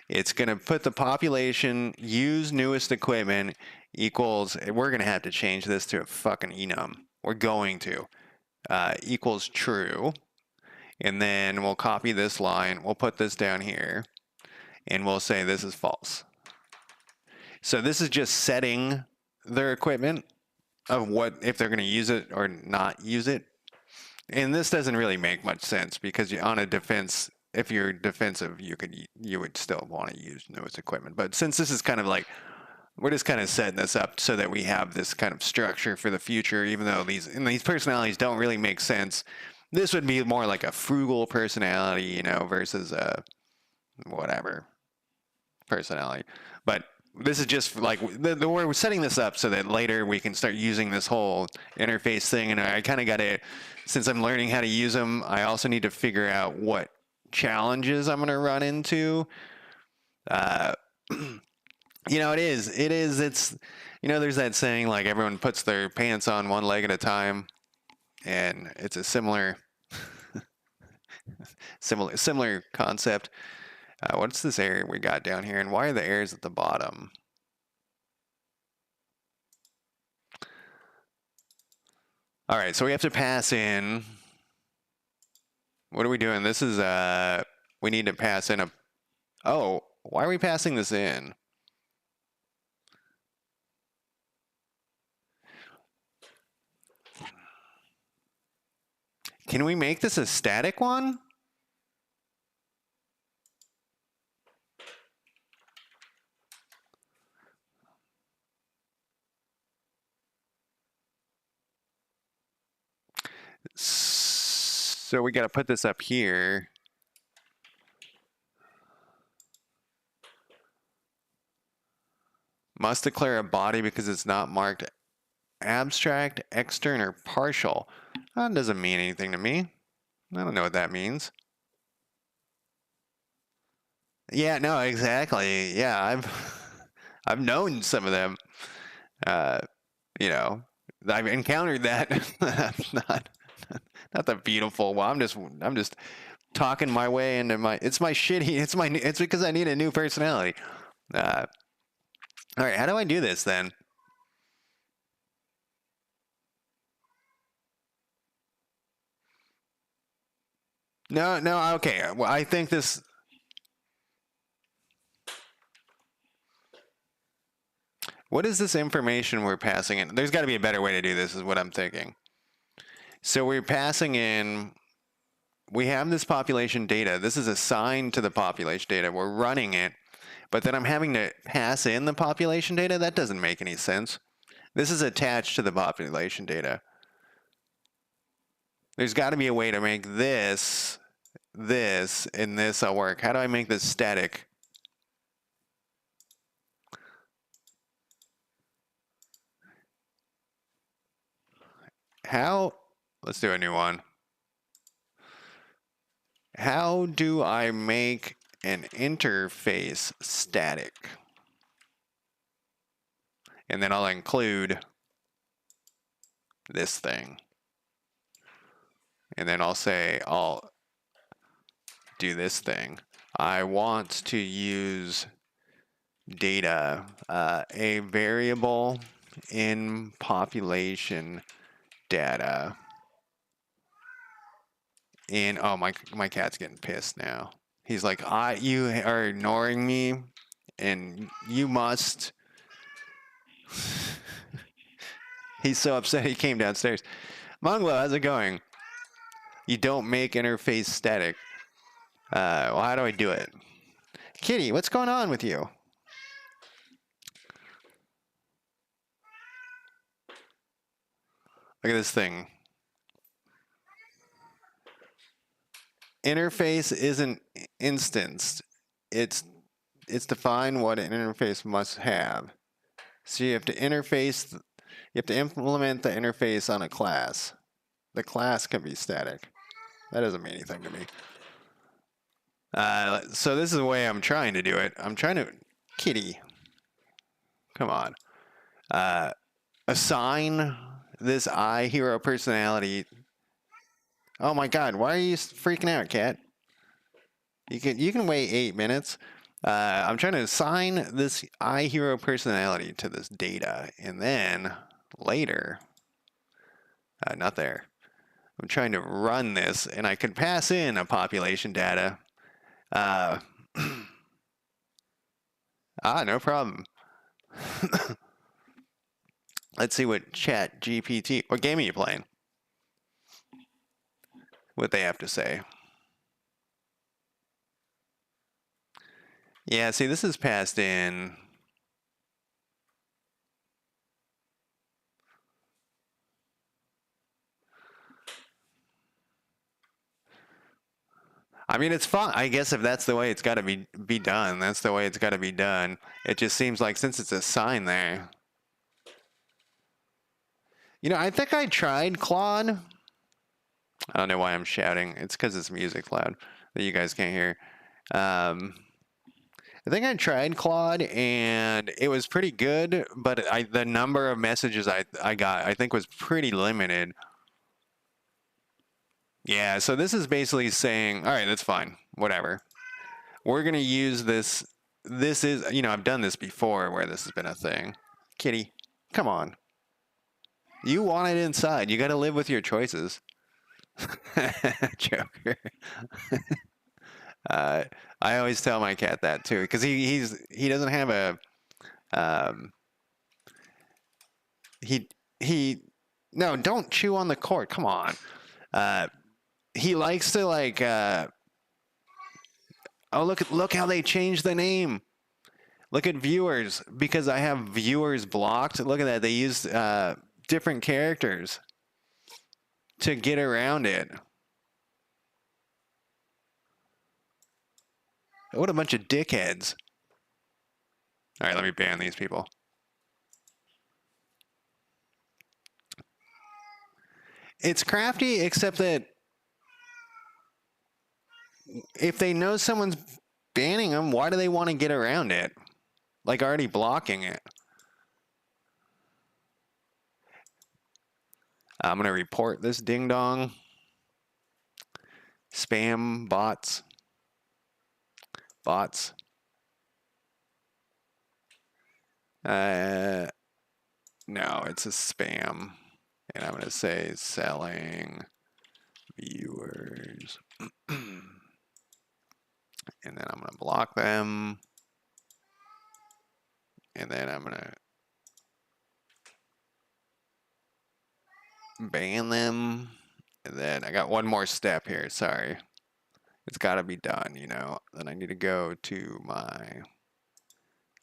it's gonna put the population use newest equipment equals. We're gonna have to change this to a fucking enum. We're going to equals true, and then we'll copy this line. We'll put this down here, and we'll say this is false. So this is just setting their equipment of what if they're going to use it or not use it. And this doesn't really make much sense because on a defense, if you're defensive, you would still want to use newest equipment. But since this is kind of like we're just kind of setting this up so that we have this kind of structure for the future, even though these personalities don't really make sense. This would be more like a frugal personality, versus a whatever personality. But this is just like we're setting this up so that later we can start using this whole interface thing. And I kind of got to, since I'm learning how to use them, I also need to figure out what challenges I'm going to run into. It's, there's that saying like everyone puts their pants on one leg at a time, and it's a similar concept. What's this area we got down here, and why are the errors at the bottom? All right, so we have to pass in. What are we doing? This is, we need to pass in oh, why are we passing this in? Can we make this a static one? So we got to put this up here. Must declare a body because it's not marked abstract, extern, or partial. That doesn't mean anything to me. I don't know what that means. Yeah, no, exactly. Yeah, I've known some of them. I've encountered that. Not the beautiful. Well, I'm just talking my way into my. It's because I need a new personality. All right, how do I do this then? No, no, okay. Well, I think this. What is this information we're passing in? There's got to be a better way to do this, is what I'm thinking. So we're passing in. We have this population data. This is assigned to the population data. We're running it, but then I'm having to pass in the population data. That doesn't make any sense. This is attached to the population data. There's got to be a way to make this, and this all work. How do I make this static? How? Let's do a new one. How do I make an interface static? And then I'll include this thing. And then I'll say, I'll do this thing. I want to use data, a variable in population data. And oh, my cat's getting pissed now. He's like, you are ignoring me, and you must. He's so upset he came downstairs. Monglo, how's it going? You don't make interface static. Well, how do I do it? Kitty, what's going on with you? Look at this thing. Interface isn't instanced. It's defined what an interface must have. So you have to interface, you have to implement the interface on a class. The class can be static. That doesn't mean anything to me. So this is the way I'm trying to do it. I'm trying to, Kitty, come on. Assign this hero personality. Oh my God, why are you freaking out, cat? You can wait 8 minutes. I'm trying to assign this hero personality to this data, and then later, not there. I'm trying to run this, and I could pass in a population data. No problem. Let's see what Chat GPT. What game are you playing? What they have to say. Yeah, see, this is passed in. I mean, it's fun. I guess if that's the way it's got to be done, that's the way it's got to be done. It just seems like since it's a sign there. You know, I think I tried Claude. I don't know why I'm shouting. It's because it's music loud that you guys can't hear. I think I tried Claude and it was pretty good, but the number of messages I got, I think, was pretty limited. Yeah, so this is basically saying, all right, that's fine, whatever. We're going to use this. This is, I've done this before where this has been a thing. Kitty, come on. You want it inside. You got to live with your choices. Joker. I always tell my cat that too, because he doesn't have a no, don't chew on the cord. Come on. He likes to oh, look how they changed the name. Look at viewers, because I have viewers blocked. Look at that. They used different characters to get around it. What a bunch of dickheads. All right, let me ban these people. It's crafty, except that if they know someone's banning them, why do they want to get around it? Like already blocking it. I'm going to report this ding dong. Spam bots. Uh, no, it's a spam. And I'm going to say selling viewers. And then I'm going to block them. And then I'm going to ban them. And then I got one more step here. Sorry. It's got to be done, you know. Then I need to go to my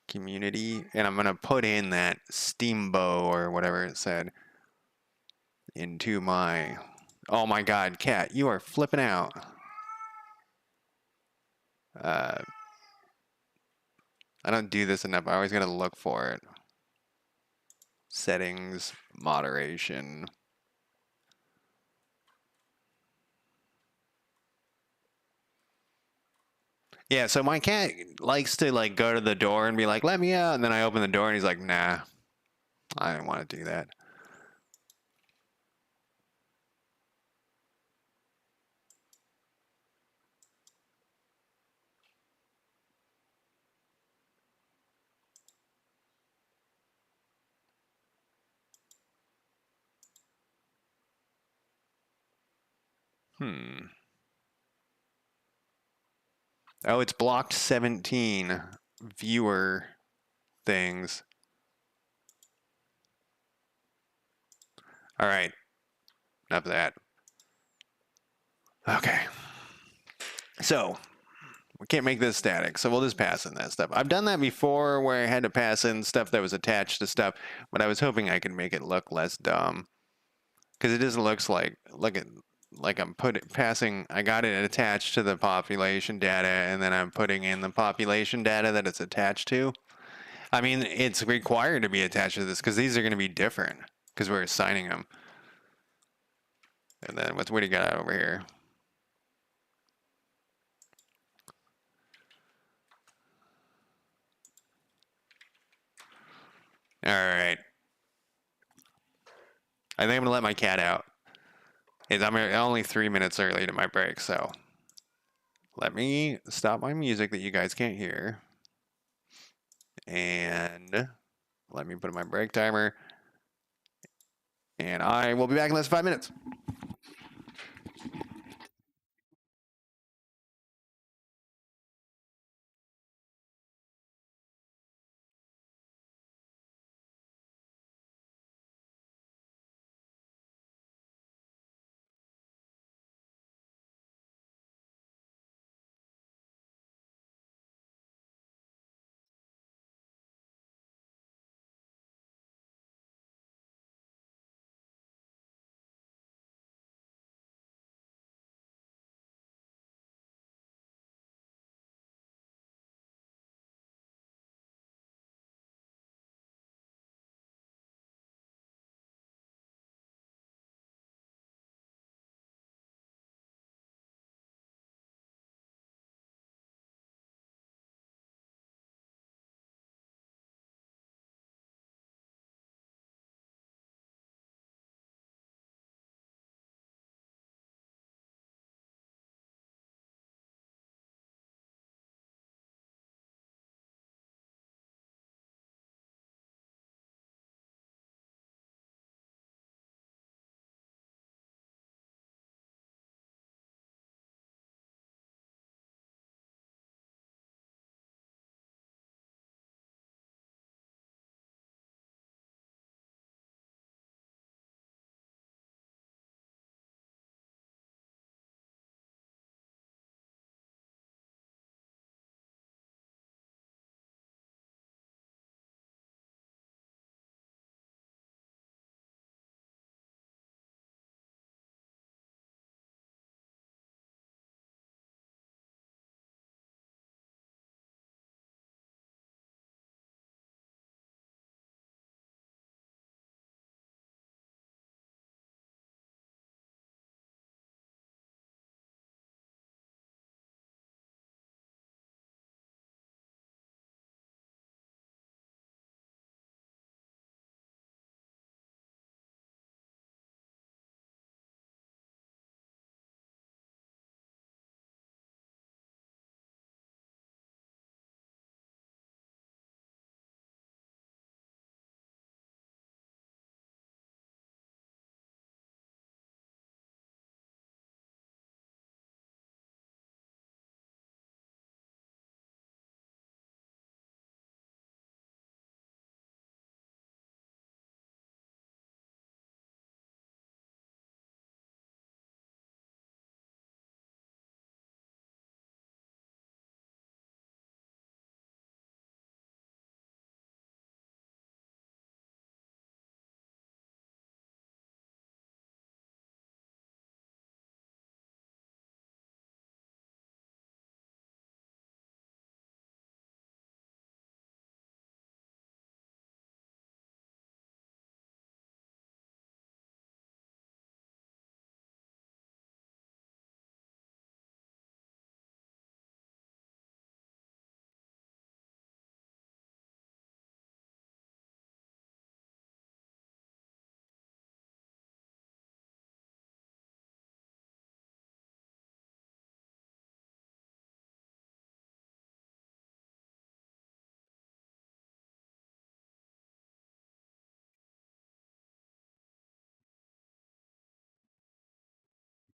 community. And I'm going to put in that Steambow or whatever it said into my... Oh my god, cat, you are flipping out. I don't do this enough. I always got to look for it. Settings, moderation. Yeah, so my cat likes to like go to the door and be like, "Let me out," and then I open the door and he's like, "Nah, I didn't want to do that." Hmm. Oh, it's blocked 17 viewer things. All right, enough of that. Okay. So we can't make this static, so we'll just pass in that stuff. I've done that before where I had to pass in stuff that was attached to stuff, but I was hoping I could make it look less dumb. Because it just looks like I'm passing. I got it attached to the population data, and then I'm putting in the population data that it's attached to. I mean, it's required to be attached to this because these are going to be different because we're assigning them. And then what do you got over here? All right. I think I'm gonna let my cat out. I'm only 3 minutes early to my break, so let me stop my music that you guys can't hear, and let me put in my break timer, and I will be back in less than 5 minutes.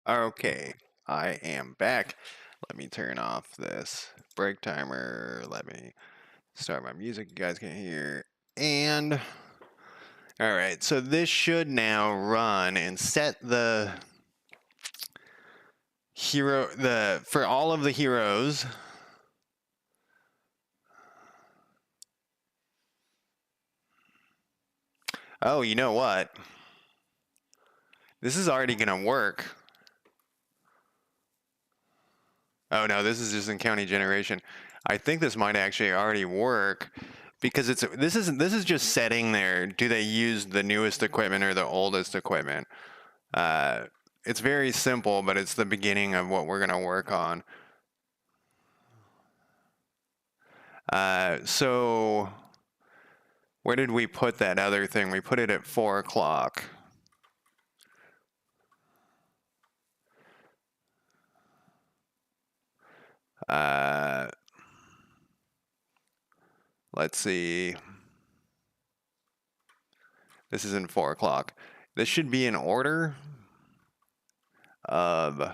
Okay, I am back. Let me turn off this break timer. Let me start my music you guys can hear. And all right, so this should now run and set the hero for all of the heroes. Oh, you know what? This is already gonna work. Oh no, this is just in county generation. I think this might actually already work because this is just setting there. Do they use the newest equipment or the oldest equipment? Uh, it's very simple, but it's the beginning of what we're gonna work on. So where did we put that other thing? We put it at 4 o'clock. Let's see. This is in 4 o'clock. This should be in order of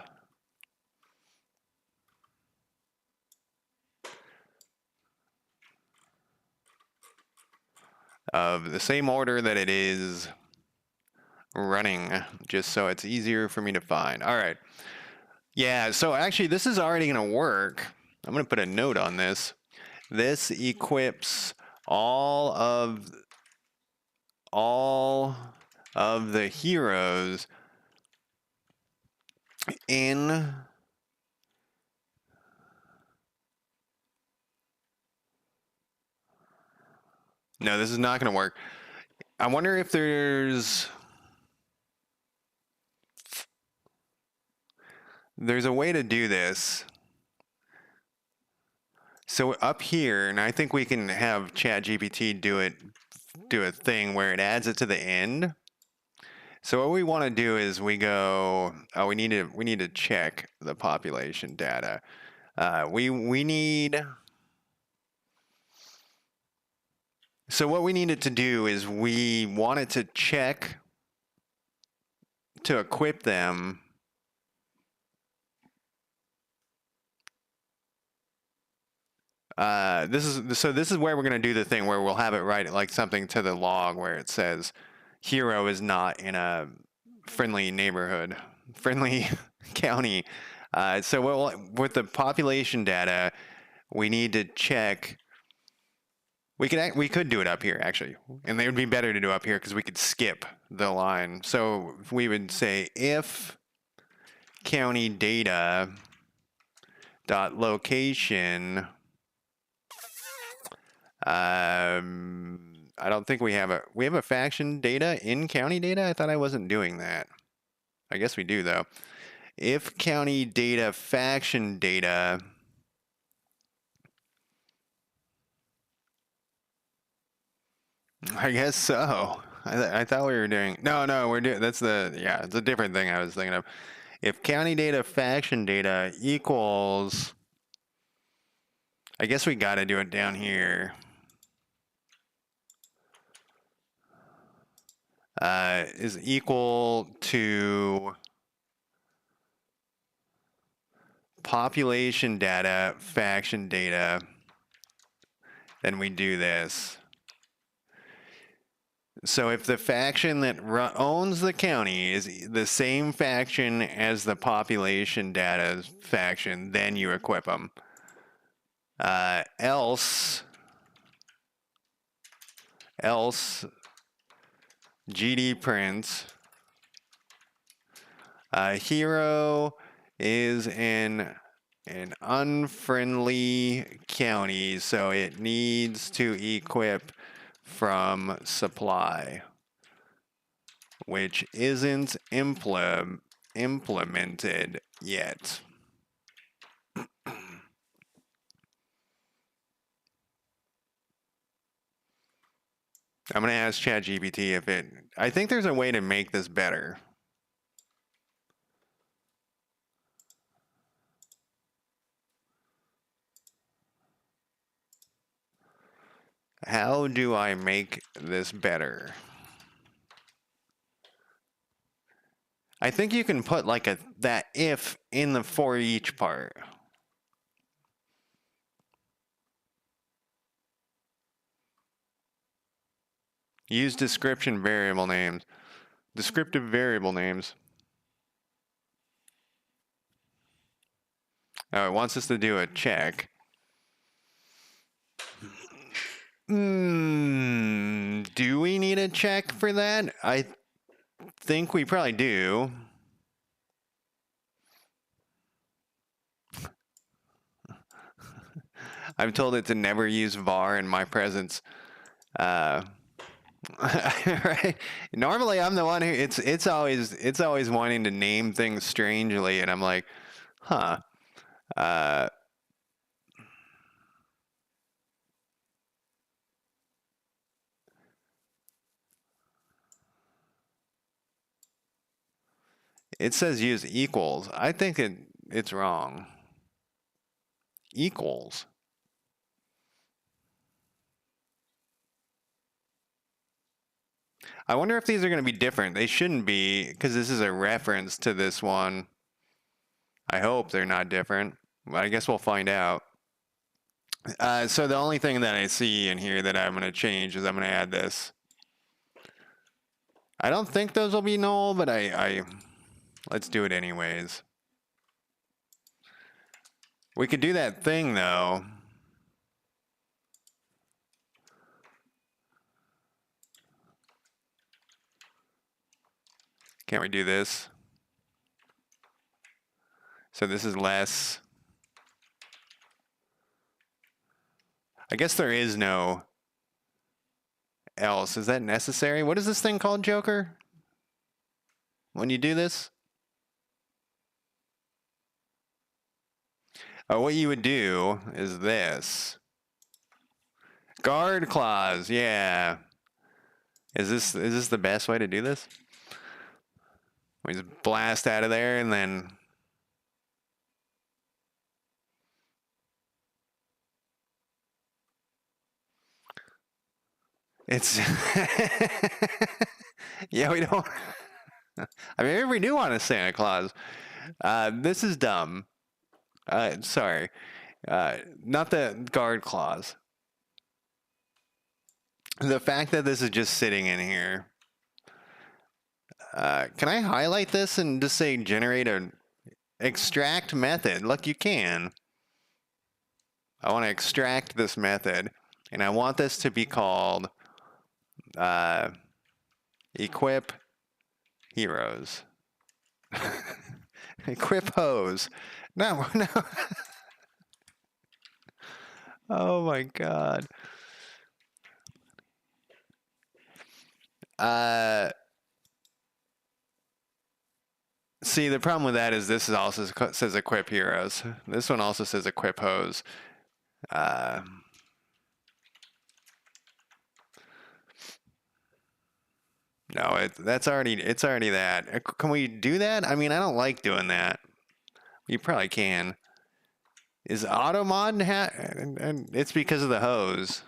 the same order that it is running, just so it's easier for me to find. All right. Yeah, so actually this is already going to work. I'm going to put a note on this. This equips all of the heroes in No, this is not going to work. I wonder if there's a way to do this. So up here, and I think we can have ChatGPT do a thing where it adds it to the end. So what we want to do is we go, oh, we need to check the population data. We need, so what we need it to do is we want it to check to equip them. This is where we're going to do the thing where we'll have it write like something to the log where it says hero is not in a friendly neighborhood, friendly county. So with the population data, we need to check. We could do it up here actually, and it would be better to do up here because we could skip the line. So we would say if county data dot location. I don't think we have a faction data in county data. I thought I wasn't doing that. I guess we do though. If county data faction data I guess so. I thought we were doing no we're doing it's a different thing I was thinking of. If county data faction data equals, I guess we got to do it down here. Is equal to population data, faction data, then we do this. So if the faction that owns the county is the same faction as the population data faction, then you equip them. Else GD prints hero is in an unfriendly county, so it needs to equip from supply, which isn't implemented yet. I'm going to ask ChatGPT if I think there's a way to make this better. How do I make this better? I think you can put like that if in the for each part. Use description variable names. Descriptive variable names. Oh, it wants us to do a check. Do we need a check for that? I think we probably do. I'm told it to never use var in my presence. Right? Normally, I'm the one who it's always wanting to name things strangely, and I'm like, huh. It says use equals. I think it's wrong. Equals. I wonder if these are going to be different. They shouldn't be, because this is a reference to this one. I hope they're not different. I guess we'll find out. So the only thing that I see in here that I'm going to change is I'm going to add this. I don't think those will be null, but let's do it anyways. We could do that thing though. Can't we do this? So this is less. I guess there is no else. Is that necessary? What is this thing called, Joker? When you do this? Oh, what you would do is this. Guard clause, yeah. Is this the best way to do this? We just blast out of there and then it's yeah, we don't I mean, maybe we do want a Santa Claus. This is dumb. Sorry. Not the guard clause. The fact that this is just sitting in here. Can I highlight this and just say generate an extract method? Look, you can. I want to extract this method, and I want this to be called equip heroes. Equip hose. No, no. Oh my god. See, the problem with that is this is also says equip heroes. This one also says equip hose. No, it's already that. Can we do that? I mean, I don't like doing that. You probably can. Is automod and it's because of the hose.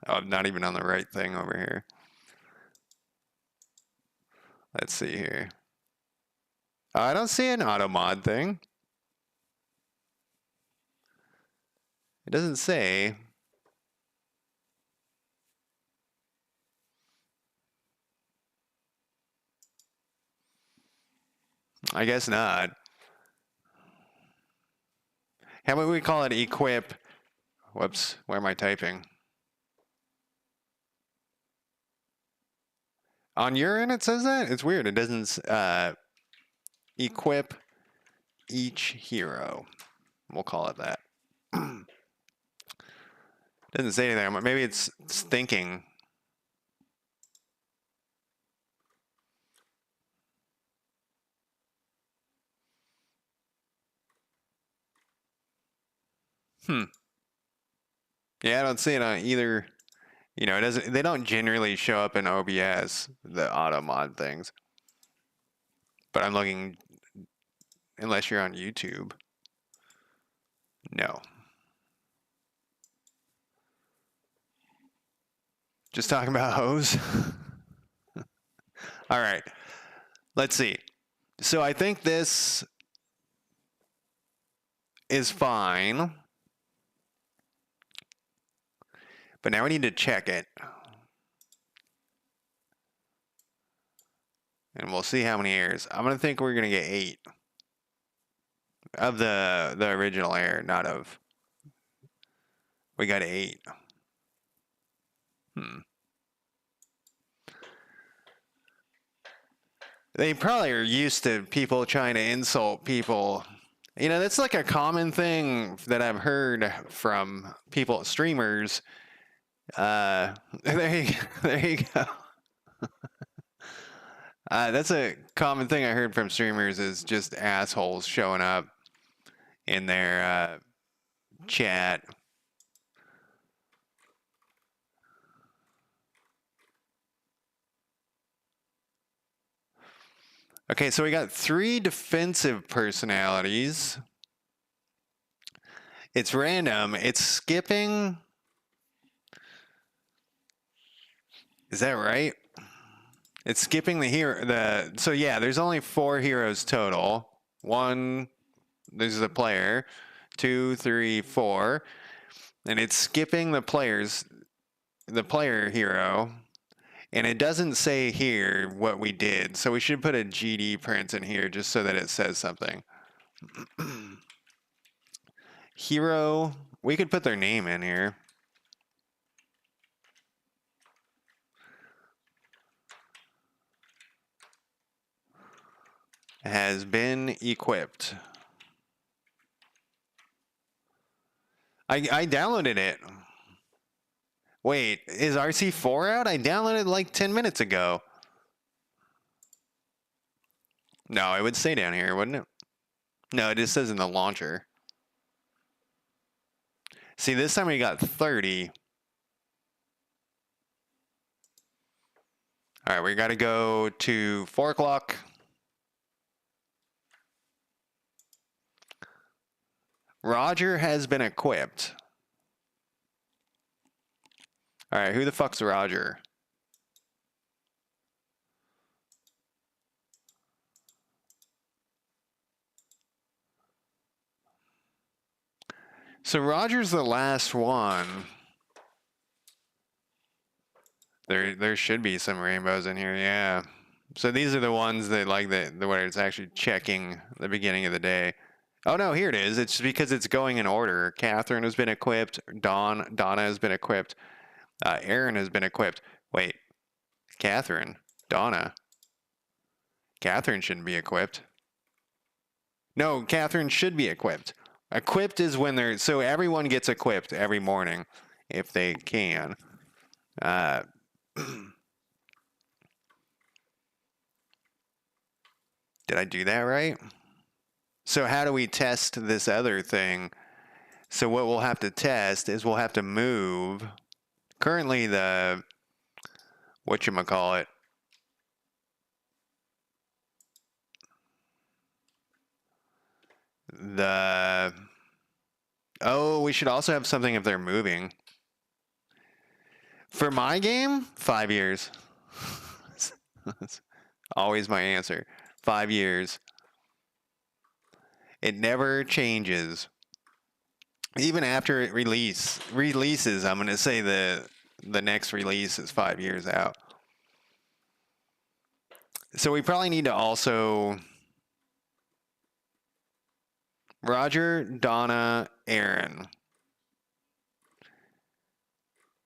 Oh, I'm not even on the right thing over here. Let's see here. Oh, I don't see an automod thing. It doesn't say. I guess not. How about we call it equip? Whoops, where am I typing? On your end it says that? It's weird. It doesn't equip each hero. We'll call it that. Doesn't say anything. Maybe it's thinking. Yeah, I don't see it on either. You know, it doesn't. They don't generally show up in OBS, the auto mod things. But I'm looking. Unless you're on YouTube. No. Just talking about hose. All right. Let's see. So I think this is fine. But now we need to check it. And we'll see how many errors. I'm going to think we're going to get 8. Of the original error, not of... We got 8. They probably are used to people trying to insult people. You know, that's like a common thing that I've heard from people, streamers. There you go. That's a common thing I heard from streamers is just assholes showing up in their chat. Okay, so we got 3 defensive personalities. It's random. It's skipping. Is that right? It's skipping the hero. So yeah, there's only 4 heroes total. 1, this is a player. 2, 3, 4, and it's skipping the player hero. And it doesn't say here what we did, so we should put a GD print in here just so that it says something. Hero, we could put their name in here. Has been equipped. I downloaded it. Wait, is RC4 out? I downloaded it like 10 minutes ago. No, it would stay down here, wouldn't it? No, it just says in the launcher. See, this time we got 30. All right, we got to go to 4 o'clock. Roger has been equipped. All right, who the fuck's Roger? So Roger's the last one. There should be some rainbows in here, yeah. So these are the ones that like the where it's actually checking the beginning of the day. Oh no, here it is. It's because it's going in order. Catherine has been equipped. Donna has been equipped. Aaron has been equipped. Wait, Catherine, Donna. Catherine shouldn't be equipped. No, Catherine should be equipped. Equipped is when they're... So everyone gets equipped every morning, if they can. Did I do that right? So how do we test this other thing? So what we'll have to test is we'll have to move... Currently the... Whatchamacallit? Oh, we should also have something if they're moving. For my game, 5 years. That's always my answer. 5 years. It never changes. Even after it releases, I'm going to say the next release is 5 years out. So we probably need to also... Roger, Donna, Aaron.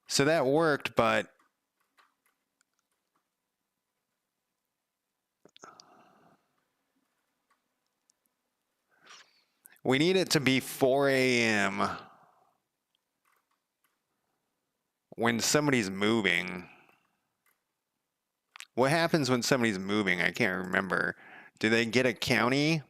So that worked, but... We need it to be 4 a.m. when somebody's moving. What happens when somebody's moving? I can't remember. Do they get a county?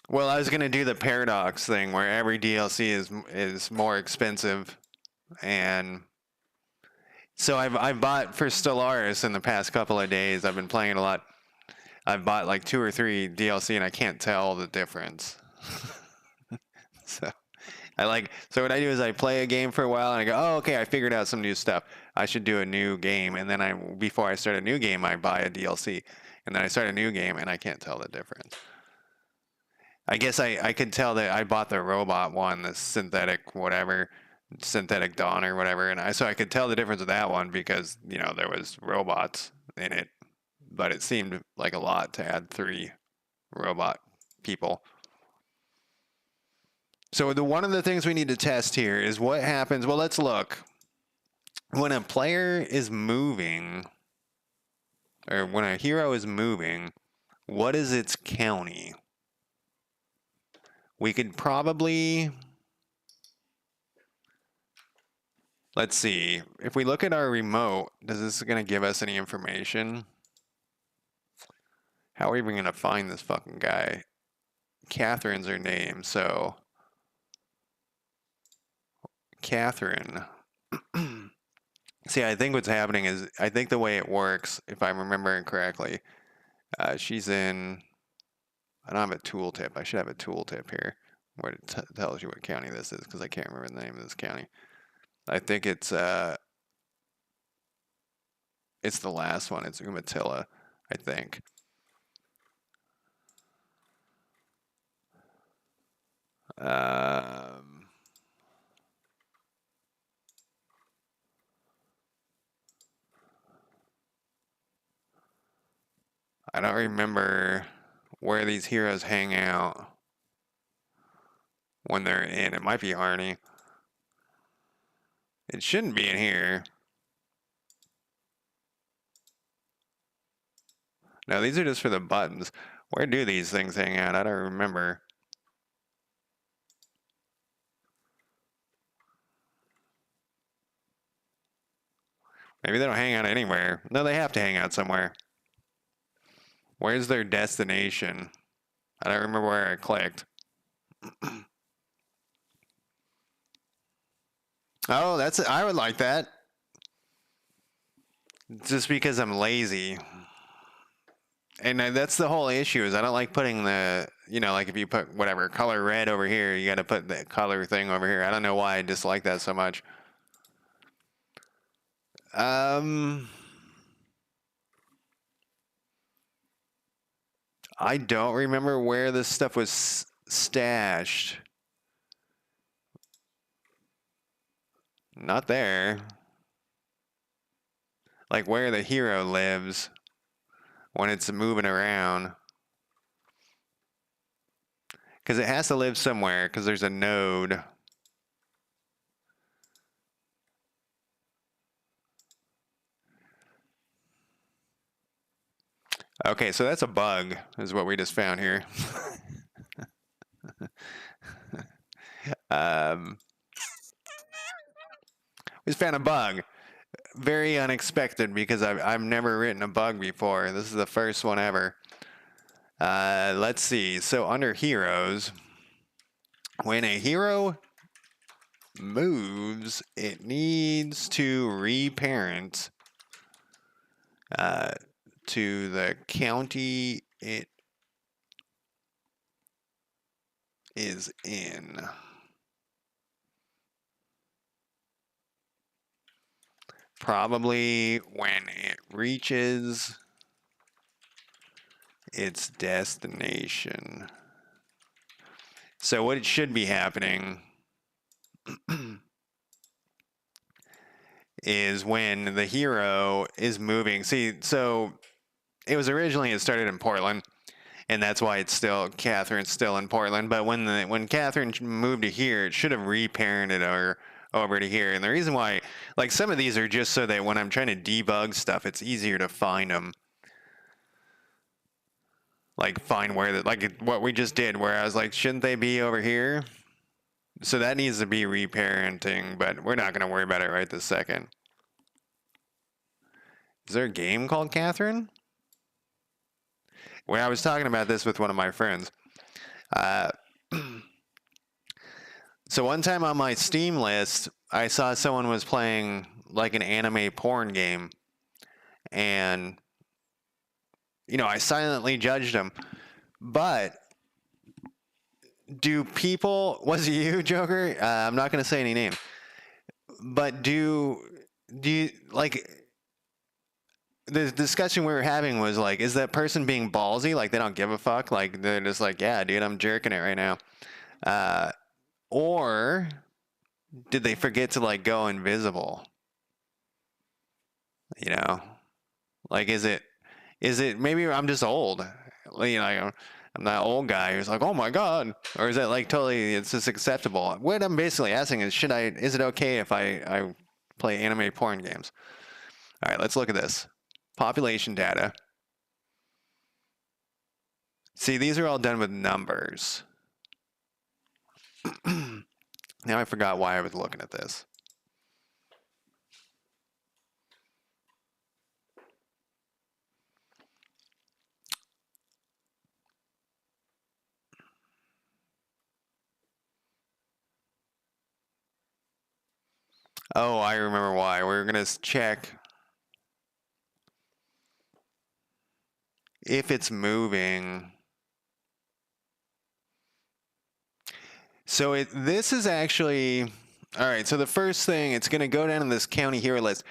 Well, I was going to do the paradox thing where every DLC is more expensive. And so I've bought for Stellaris in the past couple of days. I've been playing a lot. I've bought like 2 or 3 DLC and I can't tell the difference. So So what I do is I play a game for a while and I go, oh, okay, I figured out some new stuff. I should do a new game. And then before I start a new game, I buy a DLC. And then I start a new game and I can't tell the difference. I guess I could tell that I bought the robot one, the synthetic dawn or whatever. And so I could tell the difference with that one because, there was robots in it, but it seemed like a lot to add 3 robot people. So one of the things we need to test here is what happens. Well, let's look. When a player is moving, or when a hero is moving, what is its county? We could probably, let's see. If we look at our remote, is this going to give us any information? How are we even going to find this fucking guy? Catherine's her name, so Catherine. See, I think what's happening is, I think the way it works, if I'm remembering correctly, she's in, I don't have a tooltip. I should have a tooltip here where it tells you what county this is, because I can't remember the name of this county. I think it's the last one. It's Umatilla, I think. I don't remember where these heroes hang out when they're in. It might be Arnie. It shouldn't be in here. No, these are just for the buttons. Where do these things hang out? I don't remember. Maybe they don't hang out anywhere. No, they have to hang out somewhere. Where's their destination? I don't remember where I clicked. Oh, I would like that. Just because I'm lazy. And that's the whole issue, is I don't like putting the, like if you put whatever, color red over here, you got to put the color thing over here. I don't know why I dislike that so much. I don't remember where this stuff was stashed. Not there. Like where the hero lives when it's moving around. Because it has to live somewhere, because there's a node. Okay, so that's a bug, is what we just found here. We just found a bug. Very unexpected, because I've never written a bug before. This is the first one ever. Let's see. So under heroes, when a hero moves, it needs to reparent to the county it is in. Probably when it reaches its destination. So what it should be happening is when the hero is moving. See, so it started in Portland, and that's why Catherine's still in Portland. But when Catherine moved to here, it should have reparented her over to here. And the reason why, like, some of these are just so that when I'm trying to debug stuff, it's easier to find them. Like, find like what we just did, where I was like, shouldn't they be over here? So that needs to be reparenting, but we're not going to worry about it right this second. Is there a game called Catherine? When I was talking about this with one of my friends. So one time on my Steam list, I saw someone was playing like an anime porn game. And, I silently judged them. But do people, was it you, Joker? I'm not going to say any name, but do you, like, the discussion we were having was like, is that person being ballsy? Like, they don't give a fuck? Like, they're just like, yeah, dude, I'm jerking it right now. Uh, or did they forget to, like, go invisible? You know? Like, is it maybe I'm just old? You know, I'm that old guy who's like, oh my God. Or is it like totally, it's just acceptable? What I'm basically asking is, is it okay if I play anime porn games? All right, let's look at this. Population data. See, these are all done with numbers. Now I forgot why I was looking at this. Oh, I remember why. We're going to check if it's moving. So this is actually, all right, so the first thing, it's going to go down in this county hero list.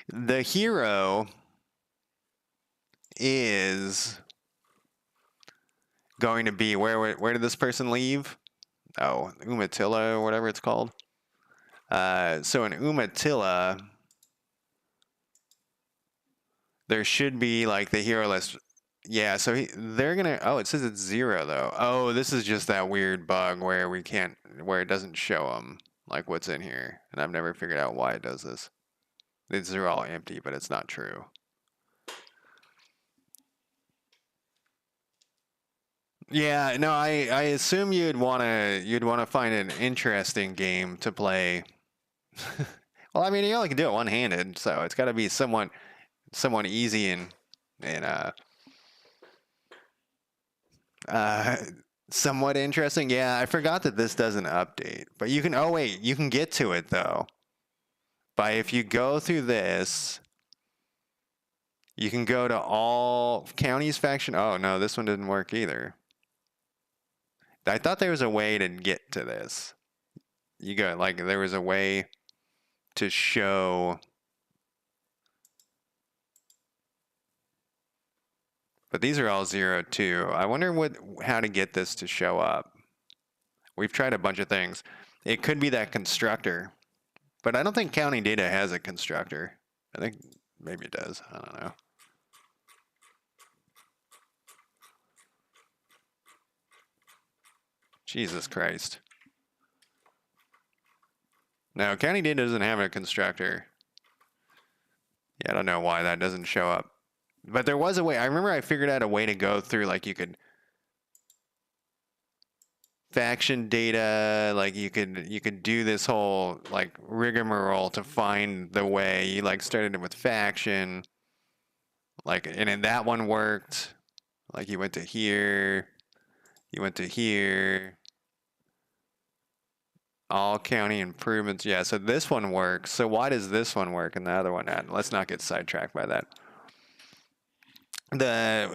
The hero is going to be, where did this person leave? Oh, Umatilla or whatever it's called. So in Umatilla, there should be like the hero list. Yeah, so they're gonna. Oh, it says it's 0 though. Oh, this is just that weird bug where where it doesn't show them like what's in here, and I've never figured out why it does this. They're all empty, but it's not true. Yeah, no, I assume you'd wanna find an interesting game to play. Well, I mean, you only can do it one-handed, so it's got to be somewhat easy and uh somewhat interesting. Yeah, I forgot that this doesn't update, but you can. Oh wait, you can get to it though. By if you go through this, you can go to all counties faction. Oh no, this one didn't work either. I thought there was a way to get to this. You go like there was a way to show, but these are all 0 too. I wonder how to get this to show up. We've tried a bunch of things. It could be that constructor, but I don't think county data has a constructor. I think maybe it does. I don't know. Jesus Christ. No, county data doesn't have a constructor. Yeah, I don't know why that doesn't show up. But there was a way. I remember I figured out a way to go through, like you could faction data, like you could do this whole like rigmarole to find the way. You like started it with faction, like, and then that one worked. Like you went to here, you went to here, all county improvements. Yeah, so this one works. So why does this one work and the other one not? Let's not get sidetracked by that.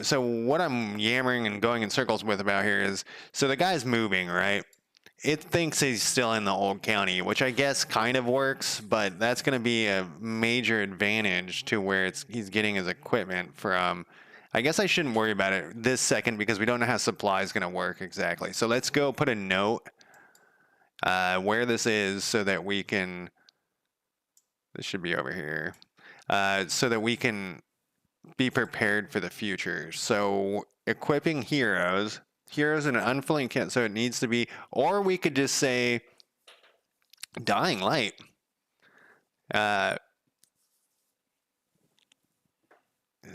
So what I'm yammering and going in circles with about here is, so the guy's moving, right? It thinks he's still in the old county, which I guess kind of works, but that's going to be a major advantage to where he's getting his equipment from. I guess I shouldn't worry about it this second because we don't know how supply is going to work exactly. So let's go put a note where this is so that we can. This should be over here, so that we can be prepared for the future. So equipping heroes in an unfilling kit. So it needs to be, or we could just say dying light. Am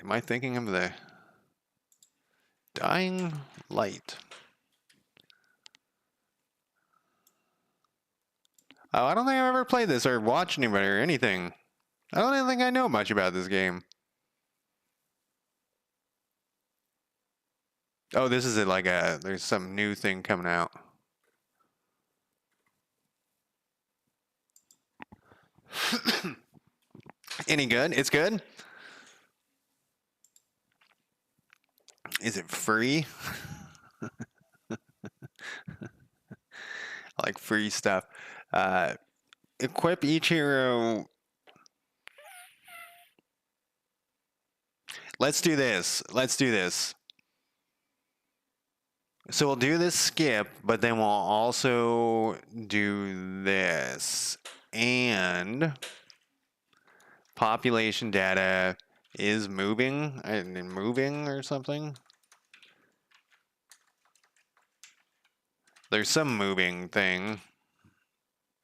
I thinking of the dying light? Oh, I don't think I've ever played this or watched anybody or anything. I don't even think I know much about this game. Oh, this is like there's some new thing coming out. Any good? It's good? Is it free? like free stuff. Equip each hero. Let's do this. Let's do this. So we'll do this skip, but then we'll also do this. And population data is moving, moving or something. There's some moving thing,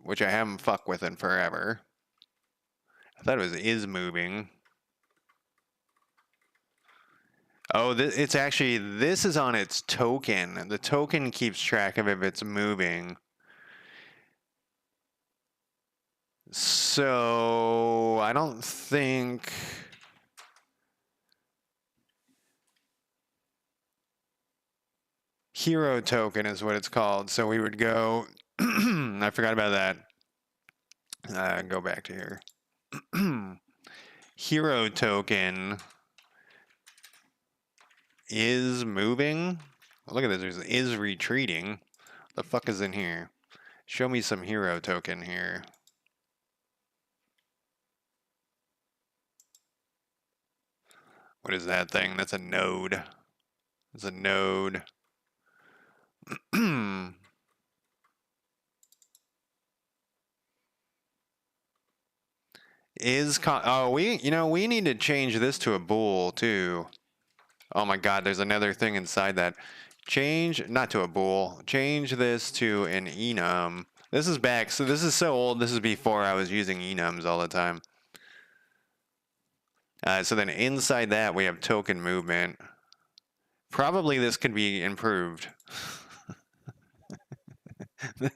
which I haven't fucked with in forever. I thought it was is moving. Oh, it's actually, this is on its token. The token keeps track of if it's moving. So I don't think hero token is what it's called. So we would go, I forgot about that. Go back to here. Hero token is moving. Look at this. There's is retreating. The fuck is in here? Show me some hero token here. What is that thing? That's a node. It's a node. Oh, we need to change this to a bool too. Oh my god, there's another thing inside that. Not to a bool. Change this to an enum. This is back, so this is so old. This is before I was using enums all the time. So then inside that we have token movement. Probably this could be improved.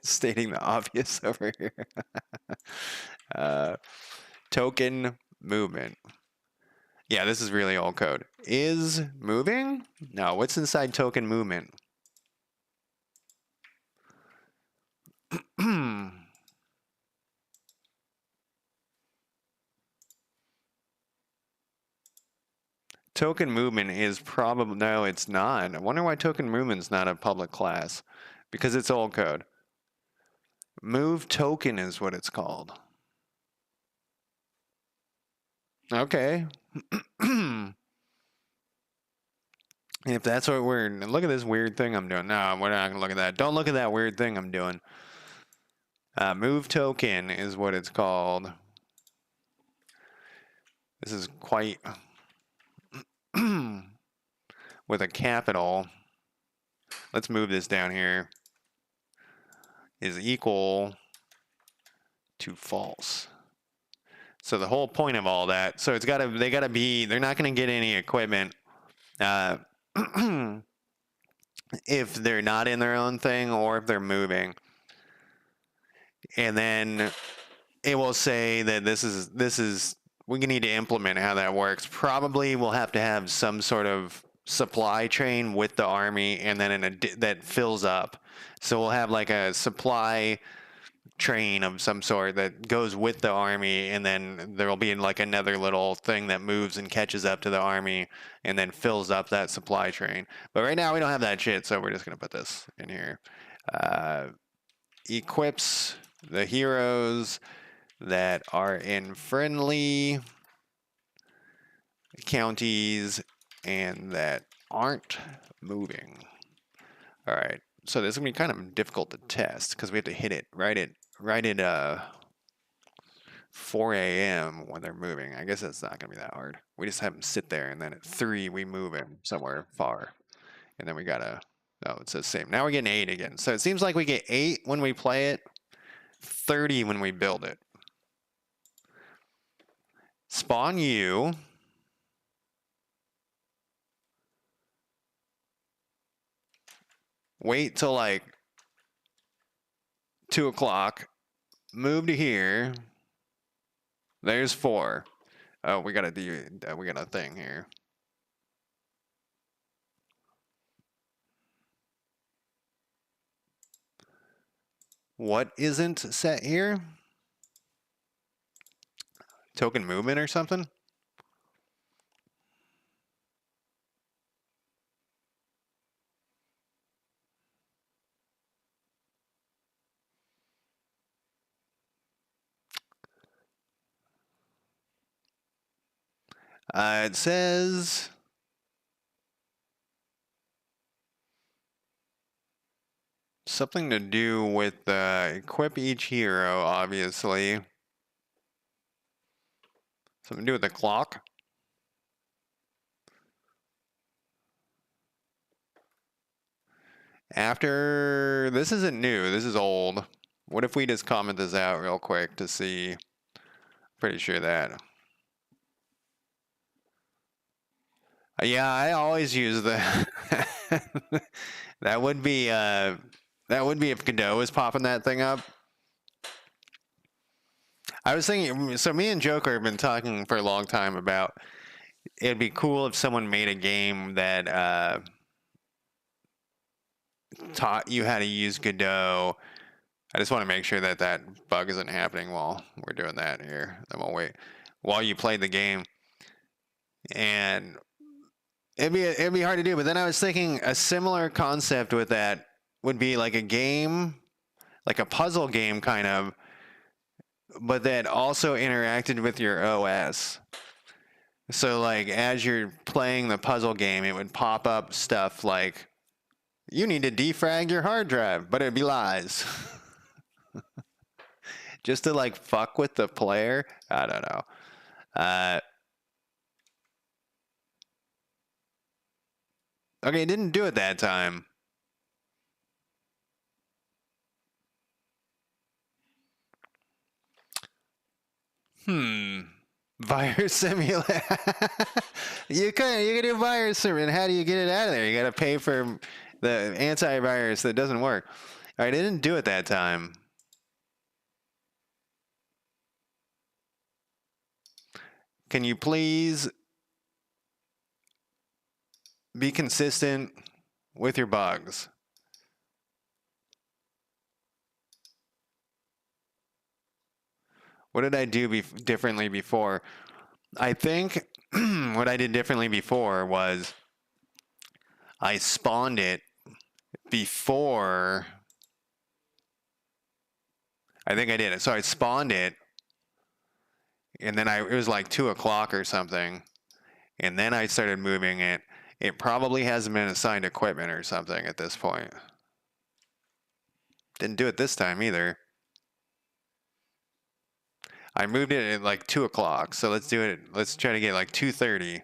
Stating the obvious over here. Token movement. Yeah, this is really old code. Is moving? No, what's inside token movement? Token movement is probably, no, it's not. I wonder why token movement's not a public class. Because it's old code. Move token is what it's called. Okay. If that's what look at this weird thing I'm doing. No, we're not gonna look at that. Don't look at that weird thing I'm doing. Move token is what it's called. This is quite with a capital. Let's move this down here. Is equal to false. So the whole point of all that. So it's they gotta be. They're not gonna get any equipment. If they're not in their own thing or if they're moving. And then it will say that this is we need to implement how that works. Probably we'll have to have some sort of supply train with the army and then that fills up. So we'll have like a supply train of some sort that goes with the army, and then there will be like another little thing that moves and catches up to the army and then fills up that supply train. But right now we don't have that shit, so we're just gonna put this in here. Equips the heroes that are in friendly counties and that aren't moving. All right, so this is gonna be kind of difficult to test because we have to hit it right at 4 a.m. when they're moving. I guess that's not gonna be that hard. We just have them sit there, and then at 3 we move him somewhere far, and then we gotta. Oh, it says same. Now we're getting 8 again. So it seems like we get 8 when we play it, 30 when we build it. Spawn you. Wait till like 2 o'clock. Move to here. There's 4. Oh, we got a thing here. What isn't set here? Token movement or something? It says something to do with equip each hero, obviously. Something to do with the clock. After, this isn't new, this is old. What if we just comment this out real quick to see? Pretty sure that. Yeah, I always use the. That would be if Godot was popping that thing up. I was thinking, so me and Joker have been talking for a long time about it'd be cool if someone made a game that taught you how to use Godot. I just want to make sure that that bug isn't happening while we're doing that here. Then we'll wait while you play the game, and it'd be hard to do. But then I was thinking a similar concept with that would be like a game, like a puzzle game kind of, but that also interacted with your OS. So like as you're playing the puzzle game, it would pop up stuff like you need to defrag your hard drive, but it'd be lies. Just to like fuck with the player. I don't know. Okay, it didn't do it that time. Virus simulator. You can do virus simulator. How do you get it out of there? You got to pay for the antivirus that doesn't work. All right, it didn't do it that time. Can you please be consistent with your bugs? What did I do differently before? I think what I did differently before was I spawned it before. I think I did it. So I spawned it, and then it was like 2 o'clock or something, and then I started moving it. It probably hasn't been assigned equipment or something at this point. Didn't do it this time either. I moved it at like 2 o'clock, so let's do it. Let's try to get like 2:30.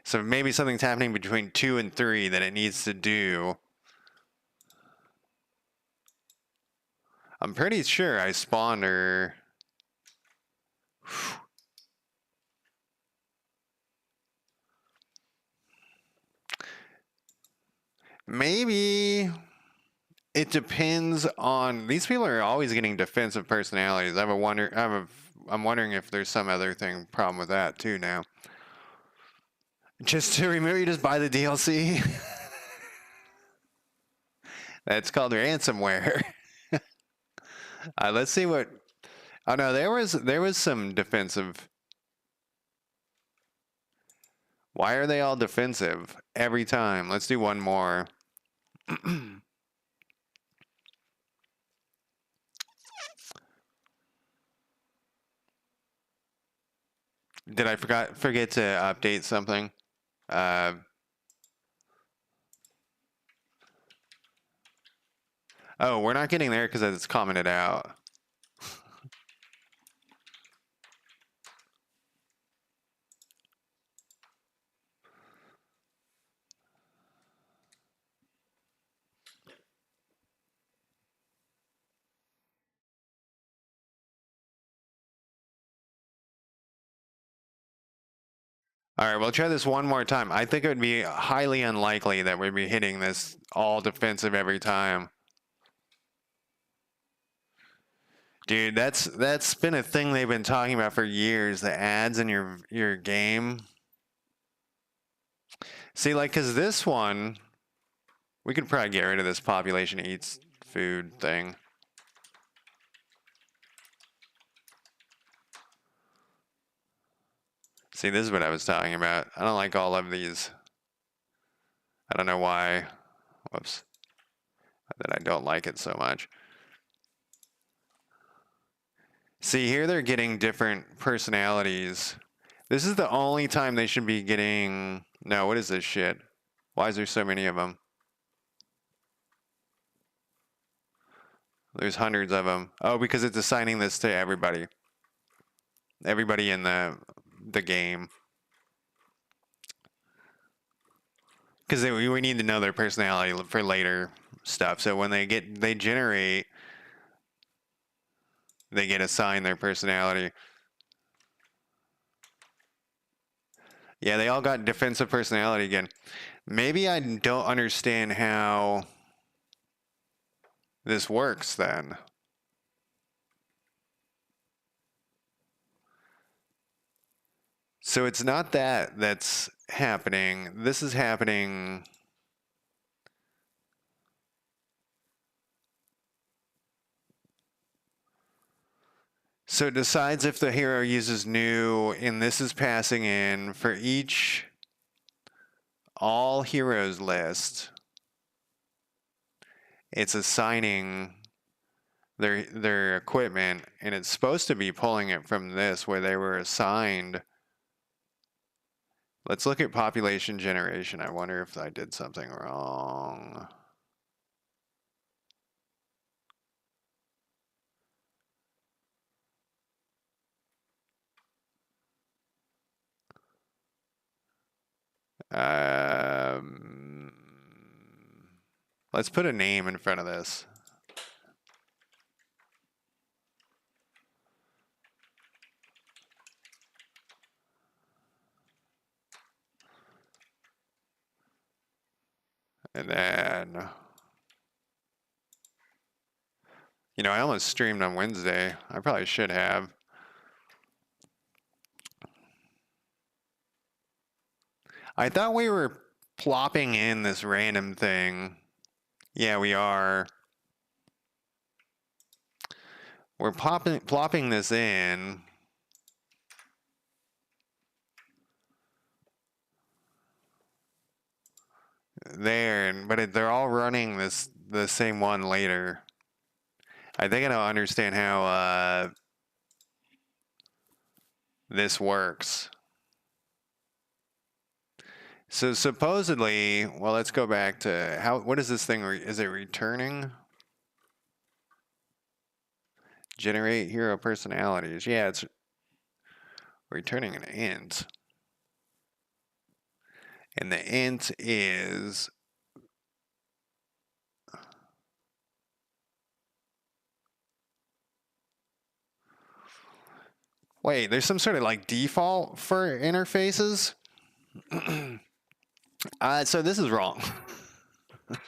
So maybe something's happening between 2 and 3 that it needs to do. I'm pretty sure I spawned her. Maybe it depends on, these people are always getting defensive personalities. I'm wondering if there's some other problem with that too now. Just to remember, you just buy the DLC. That's called ransomware. Let's see what. Oh no, there was some defensive. Why are they all defensive every time? Let's do one more. Did I forget to update something? Oh, we're not getting there because it's commented out. All right, we'll try this one more time. I think it would be highly unlikely that we'd be hitting this all defensive every time. Dude, that's been a thing they've been talking about for years, the ads in your game. See, like, because this one, we could probably get rid of this population eats food thing. See, this is what I was talking about. I don't like all of these. I don't know why. Whoops. That I don't like it so much. See, here they're getting different personalities. This is the only time they should be getting... No, what is this shit? Why is there so many of them? There's hundreds of them. Oh, because it's assigning this to everybody. Everybody in the game. Because we need to know their personality for later stuff. So when they generate, they get assigned their personality. Yeah, they all got defensive personality again. Maybe I don't understand how this works then. So it's not that that's happening. This is happening. So it decides if the hero uses new, and this is passing in for each all heroes list. It's assigning their equipment, and it's supposed to be pulling it from this where they were assigned. Let's look at population generation. I wonder if I did something wrong. Let's put a name in front of this. And then, you know, I almost streamed on Wednesday. I probably should have. I thought we were plopping in this random thing. Yeah, we are. We're plopping this in. There, but they're all running the same one later. I think I don't understand how this works. So supposedly, well, let's go back to how. What is this thing? Is it returning? Generate hero personalities. Yeah, it's returning an int. And the int is wait, there's some sort of like default for interfaces. So this is wrong. The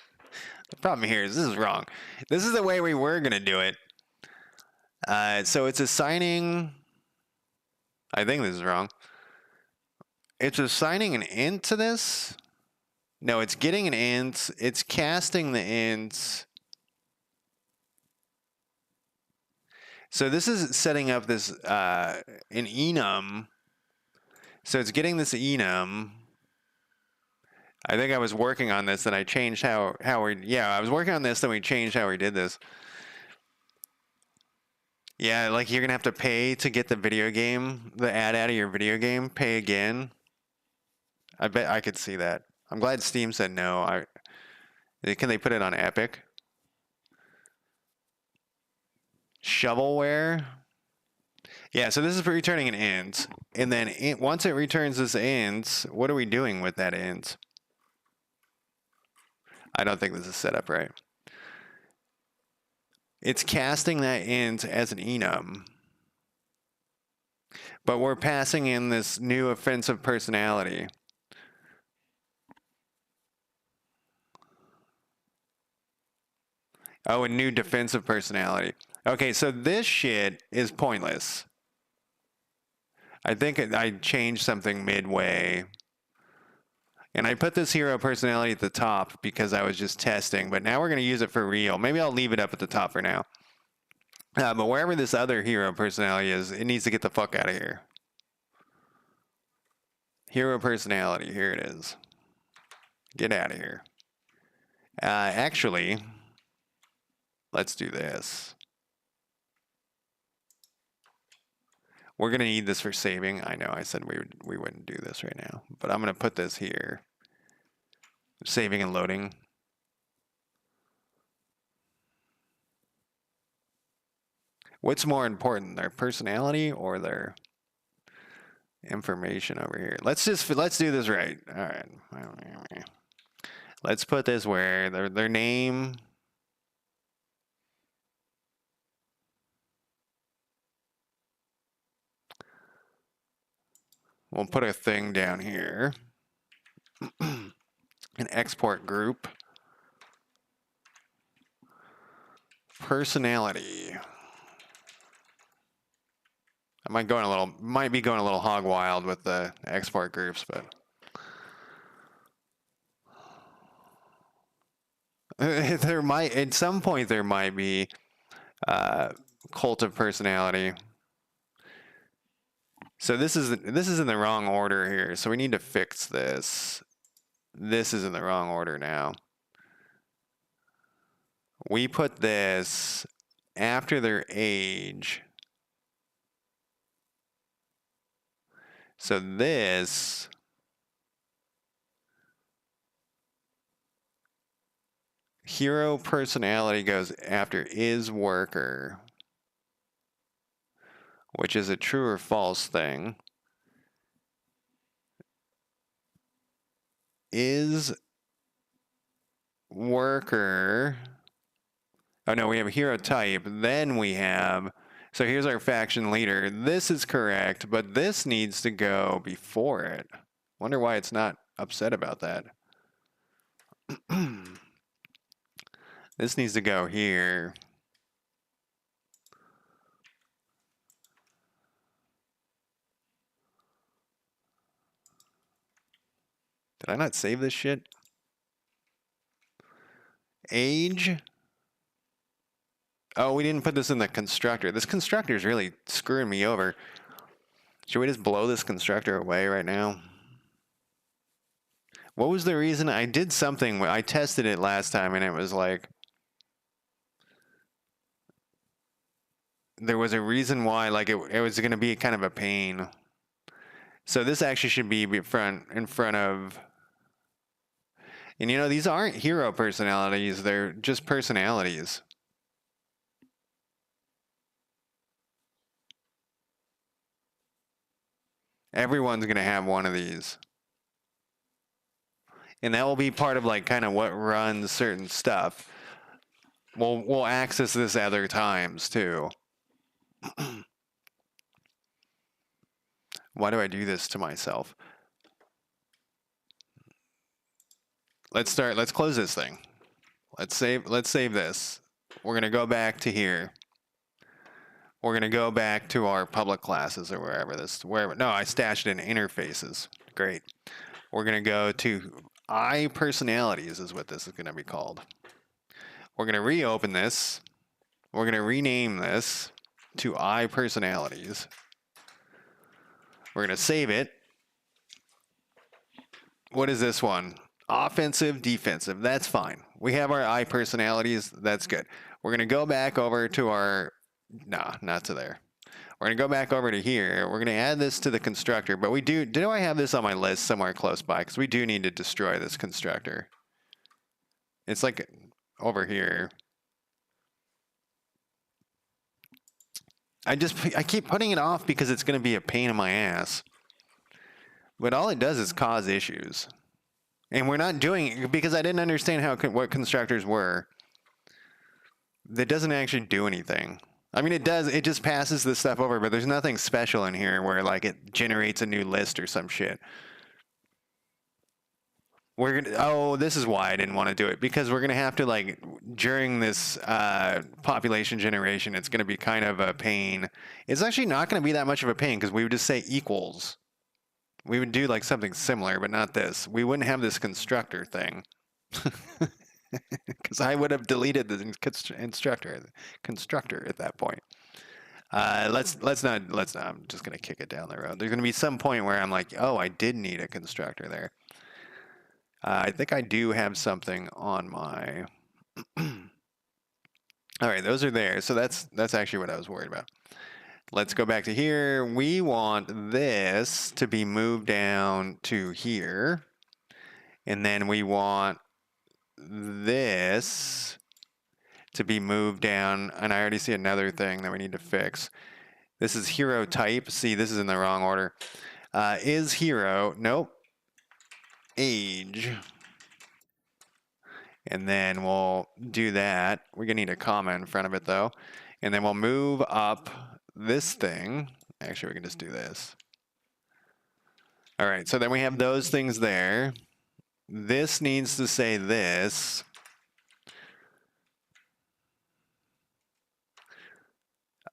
problem here is this is wrong. This is the way we were gonna do it. So it's assigning. I think this is wrong. It's assigning an int to this. No, it's getting an int. It's casting the int. So this is setting up this an enum. So it's getting this enum. I think I was working on this and I changed how we, yeah, I was working on this and we changed how we did this. Yeah, like you're gonna have to pay to get the video game, the ad out of your video game, pay again. I bet I could see that. I'm glad Steam said no. Can they put it on Epic? Shovelware? Yeah, so this is for returning an int. And then once it returns this int, what are we doing with that int? I don't think this is set up right. It's casting that int as an enum. But we're passing in this new offensive personality. Oh, a new defensive personality. Okay, so this shit is pointless. I think I changed something midway. And I put this hero personality at the top because I was just testing, but now we're going to use it for real. Maybe I'll leave it up at the top for now. But wherever this other hero personality is, it needs to get the fuck out of here. Hero personality, here it is. Get out of here. Actually, let's do this. We're going to need this for saving. I know I said we wouldn't do this right now, but I'm going to put this here. Saving and loading. What's more important, their personality or their information over here? Let's do this right. All right. Let's put this where their name. We'll put a thing down here. An export group. Personality. I might be going a little hog wild with the export groups, but there might, at some point, there might be cult of personality. So this is in the wrong order here. So we need to fix this. This is in the wrong order now. We put this after their age. So this hero personality goes after is worker, which is a true or false thing. Is worker. Oh no, we have a hero type. Then we have, so here's our faction leader. This is correct, but this needs to go before it. Wonder why it's not upset about that. This needs to go here. Did I not save this shit? Age. Oh, we didn't put this in the constructor. This constructor is really screwing me over. Should we just blow this constructor away right now? What was the reason? I did something. I tested it last time and it was like, there was a reason why, like it was going to be kind of a pain. So this actually should be in front of, and you know, these aren't hero personalities. They're just personalities. Everyone's going to have one of these. And that will be part of like kind of what runs certain stuff. We'll access this other times too. Why do I do this to myself? Let's close this thing. Let's save this. We're going to go back to here. We're going to go back to our public classes or wherever. No, I stashed it in interfaces. Great. We're going to go to iPersonalities is what this is going to be called. We're going to reopen this. We're going to rename this to iPersonalities. We're going to save it. What is this one? Offensive, defensive. That's fine. We have our iPersonalities. That's good. We're going to go back over to our... Nah, not to there. We're going to go back over to here. We're going to add this to the constructor, but we do I have this on my list somewhere close by? Because we do need to destroy this constructor. It's like over here. I keep putting it off because it's going to be a pain in my ass. But all it does is cause issues. And we're not doing it because I didn't understand what constructors were. That doesn't actually do anything. I mean, it does. It just passes this stuff over, but there's nothing special in here where like it generates a new list or some shit. Oh, this is why I didn't want to do it, because we're gonna have to, like, during this population generation, it's gonna be kind of a pain. It's actually not gonna be that much of a pain because we would just say equals. We would do like something similar, but not this. We wouldn't have this constructor thing. Because I would have deleted the constructor at that point. Let's not. I'm just gonna kick it down the road. There's gonna be some point where I'm like, oh, I did need a constructor there. I think I do have something on my. All right, those are there. So that's actually what I was worried about. Let's go back to here. We want this to be moved down to here. And then we want this to be moved down. And I already see another thing that we need to fix. This is hero type. See, this is in the wrong order. Is hero. Nope. Age. And then we'll do that. We're going to need a comma in front of it, though. And then we'll move up this thing. Actually, we can just do this. All right, so then we have those things there. This needs to say this.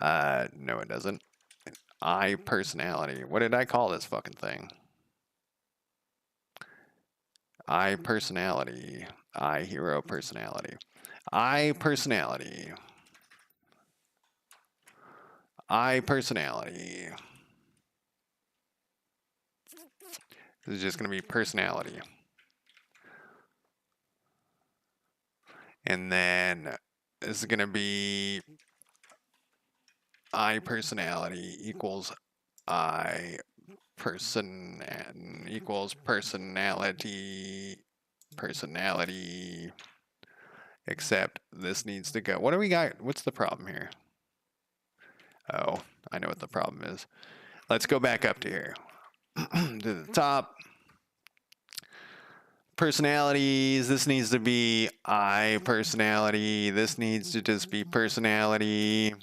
No, it doesn't. I personality. What did I call this fucking thing? I personality. I hero personality. I personality. I personality. This is just going to be personality. And then this is going to be I personality equals I person equals personality. Except this needs to go. What do we got? What's the problem here? Oh, I know what the problem is. Let's go back up to here. To the top. Personalities. This needs to be I personality. This needs to just be personality.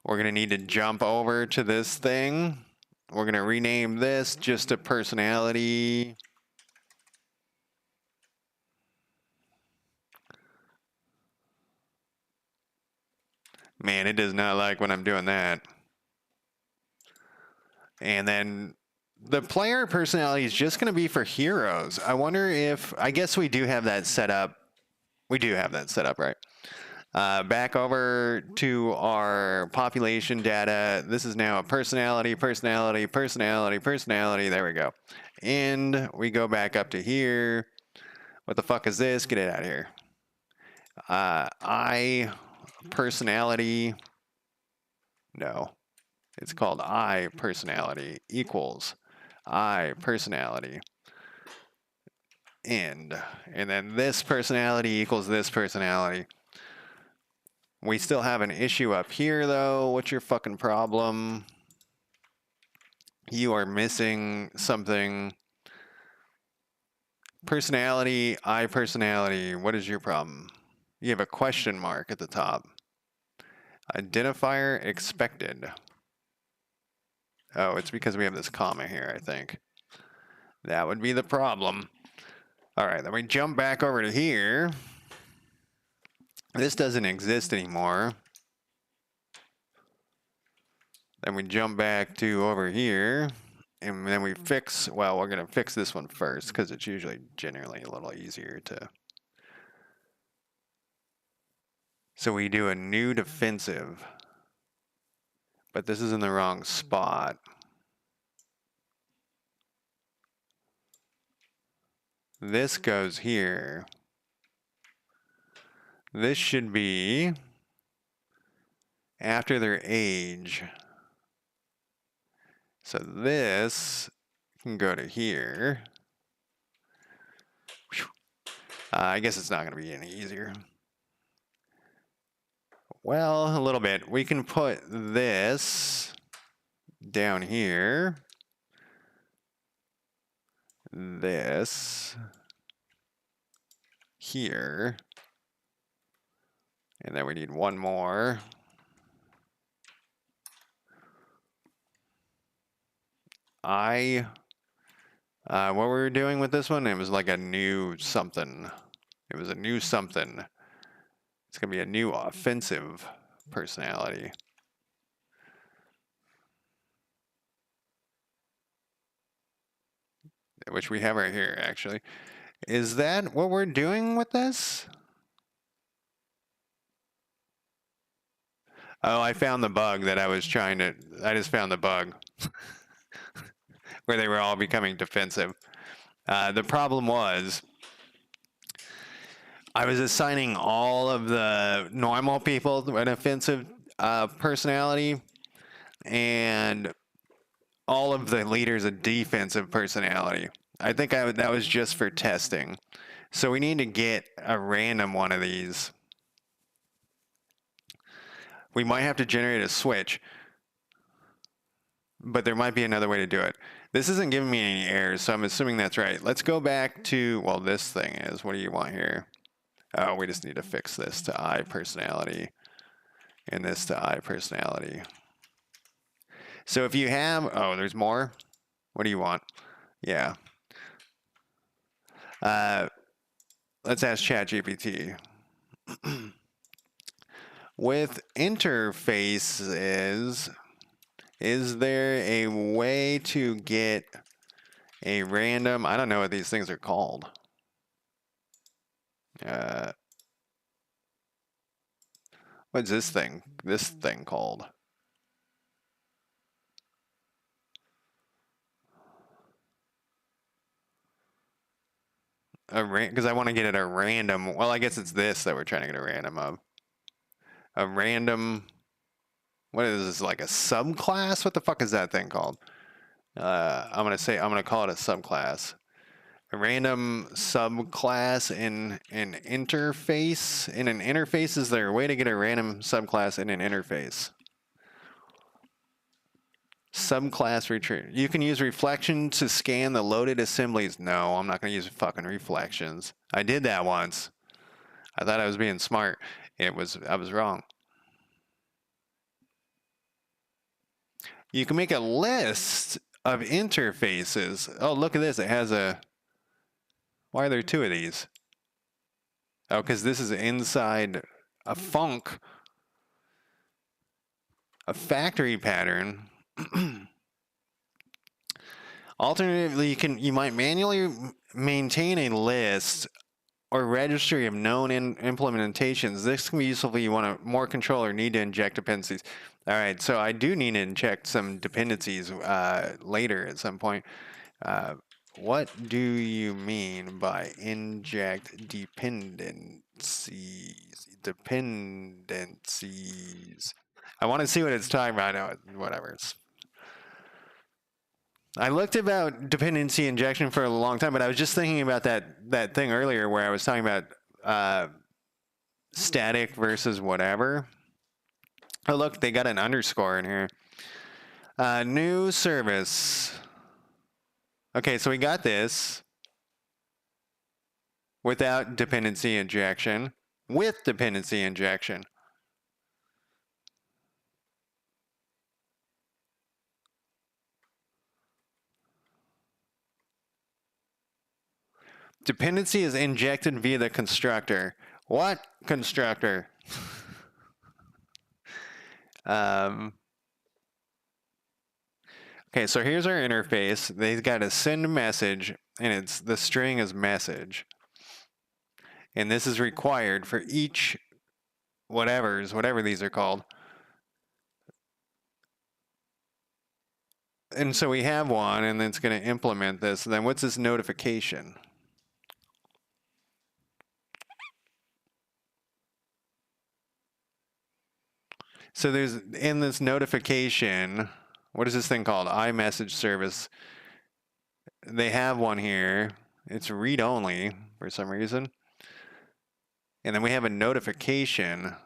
We're going to need to jump over to this thing. We're going to rename this just to personality. Man, it does not like when I'm doing that. And then the player personality is just going to be for heroes. I wonder if, I guess we do have that set up. We do have that set up, right? Back over to our population data. This is now a personality. There we go. And we go back up to here. What the fuck is this? Get it out of here. I personality. No. It's called I personality equals I personality. And then this personality equals this personality. We still have an issue up here, though. What's your fucking problem? You are missing something. Personality, I personality. What is your problem? You have a question mark at the top. Identifier expected. Oh, it's because we have this comma here, I think. That would be the problem. All right, then we jump back over to here. This doesn't exist anymore. Then we jump back to over here. And then we fix, well, we're going to fix this one first because it's usually generally a little easier to. So we do a new defensive. But this is in the wrong spot. This goes here. This should be after their age. So this can go to here. I guess it's not going to be any easier. Well, a little bit. We can put this down here. This here. And then we need one more. What we were doing with this one, it was like a new something. It was a new something. It's going to be a new offensive personality. Which we have right here, actually. Is that what we're doing with this? Oh, I found the bug that I was trying to... I just found the bug. Where they were all becoming defensive. The problem was... I was assigning all of the normal people an offensive personality. and all of the leaders a defensive personality. I think that was just for testing. So we need to get a random one of these. We might have to generate a switch, but there might be another way to do it. This isn't giving me any errors, so I'm assuming that's right. Let's go back to, well, this thing is, what do you want here? Oh, we just need to fix this to I personality and this to I personality. So if you have, oh, there's more? What do you want? Yeah. Let's ask ChatGPT. With interfaces, is there a way to get a random, I don't know what these things are called. What's this thing called? Because I want to get it a random, well, I guess it's this that we're trying to get a random of. A random, what is this, like a subclass? What the fuck is that thing called? I'm going to call it a subclass. A random subclass in an interface. In an interface, is there a way to get a random subclass in an interface? Subclass retrieve. You can use reflection to scan the loaded assemblies. No, I'm not going to use fucking reflections. I did that once. I thought I was being smart. I was wrong. You can make a list of interfaces. Oh, look at this. It has a... Why are there two of these? Oh, because this is inside a func. A factory pattern. Alternatively, you might manually maintain a list or registry of known implementations. This can be useful if you want more control or need to inject dependencies. All right, so I do need to inject some dependencies later at some point. What do you mean by inject dependencies? Dependencies. I want to see what it's talking about. No, whatever. I looked about dependency injection for a long time, but I was just thinking about that thing earlier where I was talking about static versus whatever. Oh, look, they got an underscore in here. New service. Okay, so we got this without dependency injection, with dependency injection. Dependency is injected via the constructor. What constructor? Okay, so here's our interface. They've got to send a message, and the string is message. And this is required for each whatever these are called. And so we have one, and it's going to implement this. Then what's this notification? So there's, in this notification, what is this thing called? iMessage service. They have one here. It's read-only for some reason. And then we have a notification.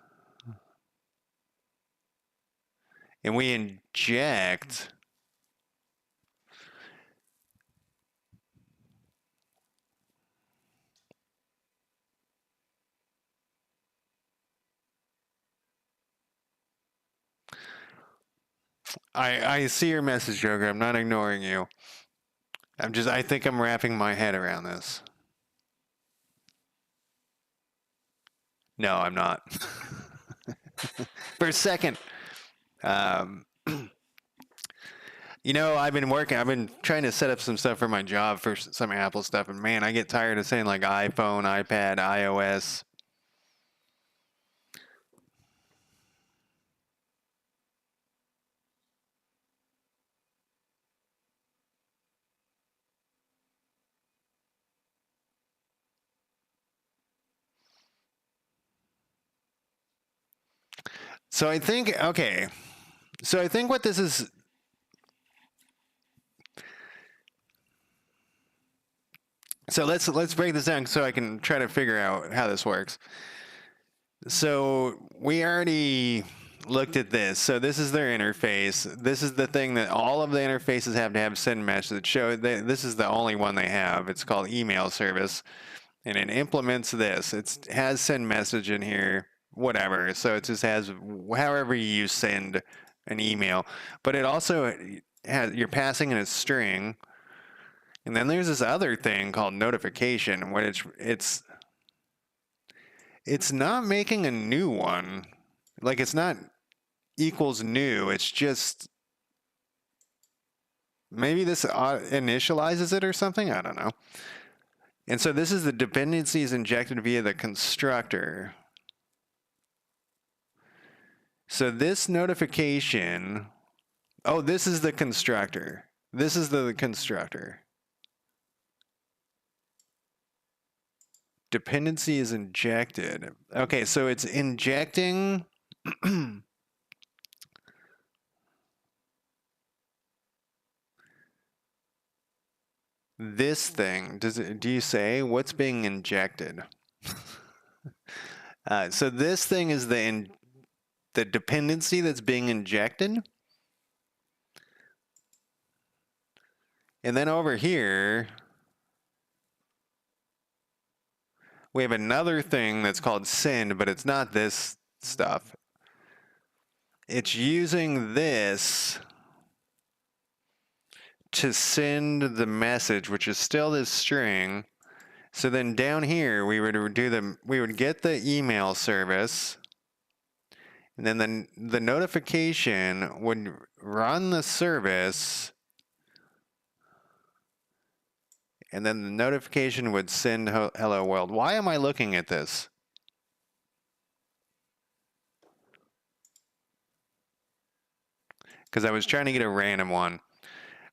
And we inject... I see your message, Joker. I'm not ignoring you. I think I'm wrapping my head around this. No, I'm not. For a second. You know, I've been trying to set up some stuff for my job for some Apple stuff, and man, I get tired of saying like iPhone, iPad, iOS. So I think, okay, So I think what this is. So let's break this down so I can try to figure out how this works. So we already looked at this. So this is their interface. This is the thing that all of the interfaces have to have send message. Show this is the only one they have. It's called email service, and it implements this. It has send message in here, whatever. So it just has however you send an email, but it also has you're passing in a string. And then there's this other thing called notification, which it's not making a new one. Like it's not equals new. It's just maybe this initializes it or something. I don't know. And so this is the dependencies injected via the constructor. So this notification, oh, this is the constructor. This is the constructor. Dependency is injected. Okay, so it's injecting this thing. Do you say what's being injected? So this thing is the dependency that's being injected. And then over here, we have another thing that's called send, but it's not this stuff. It's using this to send the message, which is still this string. So then down here, we would get the email service, and then the notification would run the service, and then the notification would send hello world. Why am I looking at this? Because I was trying to get a random one.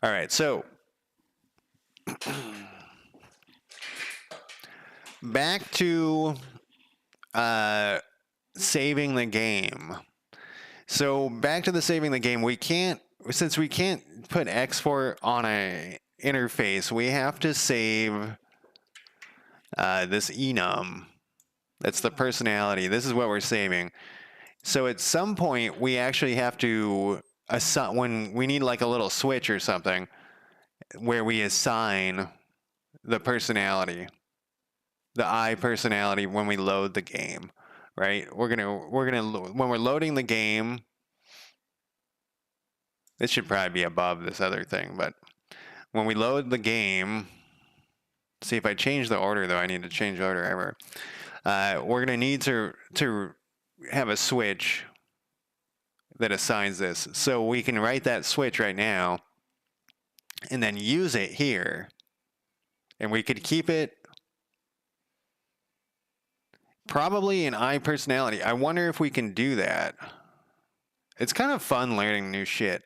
All right, so back to saving the game. So back to the saving the game, since we can't put export on a interface, we have to save this enum. That's the personality. This is what we're saving. So at some point, we actually have to assign, when we need like a little switch or something, where we assign the personality, the I personality when we load the game, right? We're gonna when we're loading the game, this should probably be above this other thing, but when we load the game, see if I change the order though, I need to change the order ever. We're gonna need to have a switch that assigns this, so we can write that switch right now, and then use it here, and we could keep it probably an I personality. I wonder if we can do that. It's kind of fun learning new shit.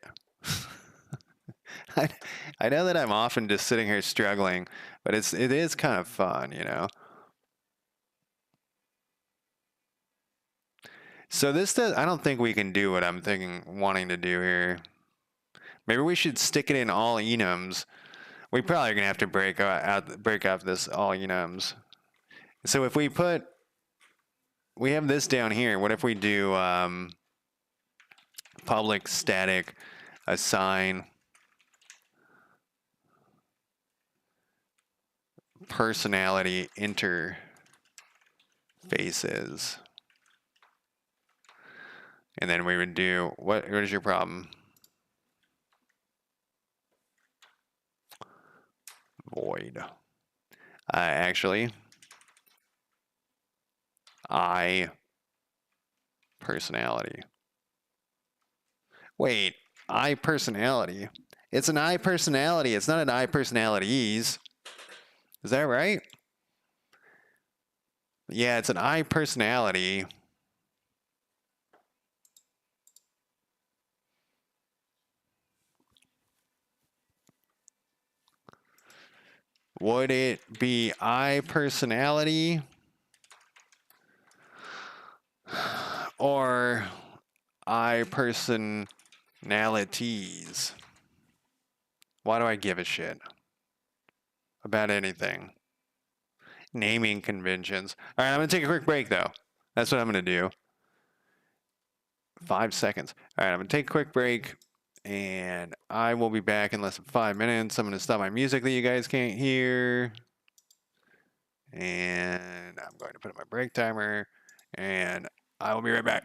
I know that I'm often just sitting here struggling, but it is kind of fun, you know. So I don't think we can do what I'm wanting to do here. Maybe we should stick it in all enums. We probably are gonna have to break off this all enums. So if we have this down here. What if we do public static assign personality interfaces? And then we would do, what is your problem? Void. Actually, I personality. Wait, I personality. It's an I personality. It's not an I personalities. Is that right? Yeah, it's an I personality. Would it be I personality or I personality? Personalities. Why do I give a shit about anything? Naming conventions. All right, I'm going to take a quick break, though. That's what I'm going to do. 5 seconds. All right, I'm going to take a quick break, and I will be back in less than 5 minutes. I'm going to stop my music that you guys can't hear. And I'm going to put up my break timer, and I will be right back.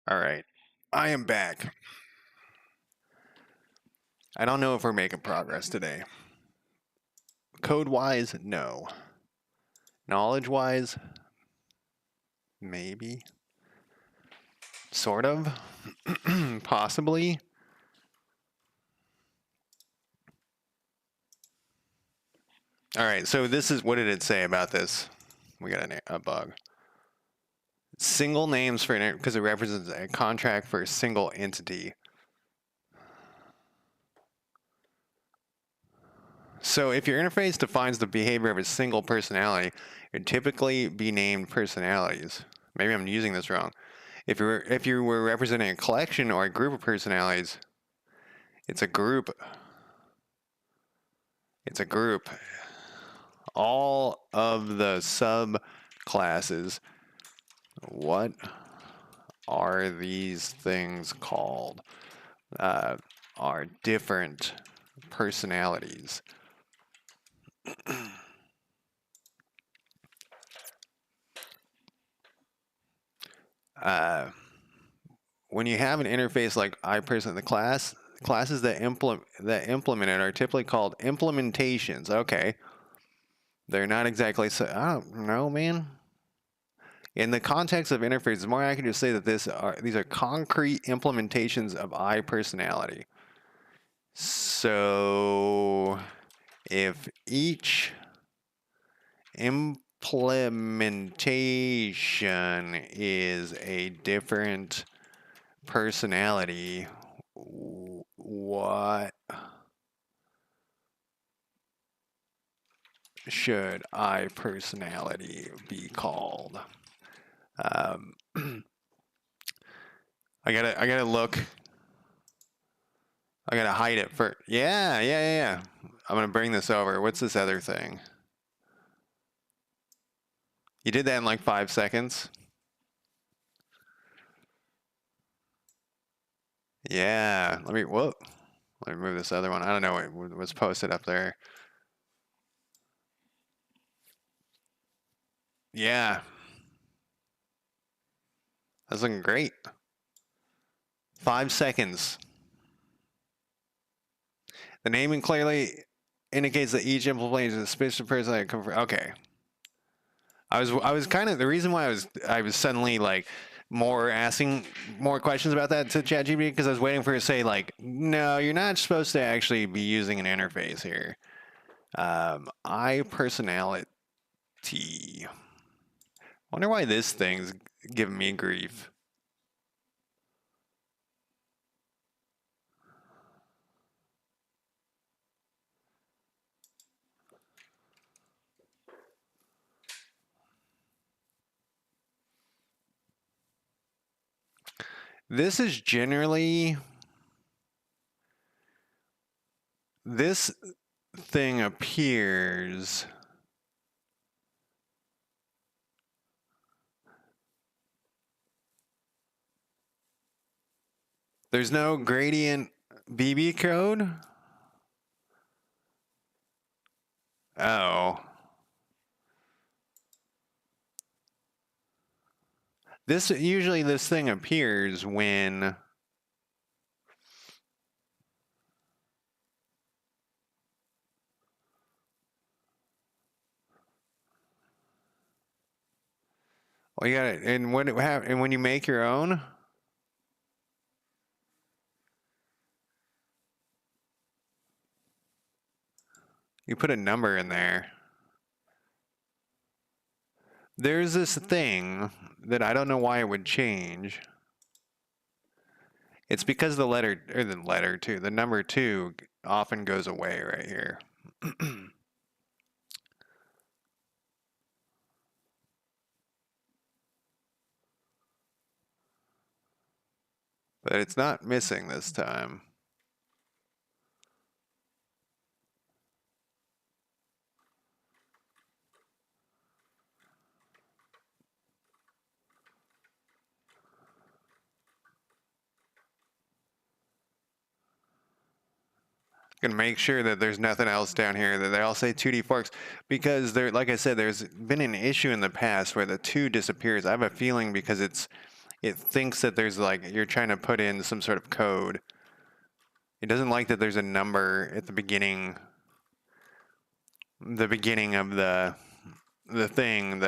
All right, I am back. I don't know if we're making progress today. Code-wise, no. Knowledge-wise, maybe. Sort of. Possibly. All right, so this is, what did it say about this? We got a bug. Single names for an, because it represents a contract for a single entity. So if your interface defines the behavior of a single personality, it would typically be named personalities. Maybe I'm using this wrong. If you were representing a collection or a group of personalities, it's a group. It's a group. All of the subclasses. What are these things called? Are different personalities. uh, when you have an interface like iPerson, the classes that implement it are typically called implementations. Okay, they're not exactly so. I don't know, man. In the context of interface, it's more accurate to say that these are concrete implementations of iPersonality. So if each implementation is a different personality, what should iPersonality be called? Um, I gotta look. I gotta hide it for. Yeah. I'm gonna bring this over. What's this other thing? You did that in like 5 seconds. Yeah. Whoa. Let me move this other one. I don't know what was posted up there. Yeah. That's looking great. 5 seconds. The naming clearly indicates that each implementation is a special person that come from. Okay. I was kind of the reason why I was suddenly like more asking more questions about that to ChatGPT because I was waiting for it to say like, no, you're not supposed to actually be using an interface here. iPersonality. Wonder why this thing's giving me grief. This is generally this thing appears. There's no gradient BB code. Oh. This thing appears when well you got it and when you make your own you put a number in there. There's this thing that I don't know why it would change. It's because the number 2 often goes away right here. But it's not missing this time. Gonna make sure that there's nothing else down here that they all say 2D forks because like I said, there's been an issue in the past where the 2 disappears. I have a feeling because it thinks that there's like you're trying to put in some sort of code. It doesn't like that there's a number at the beginning of the thing.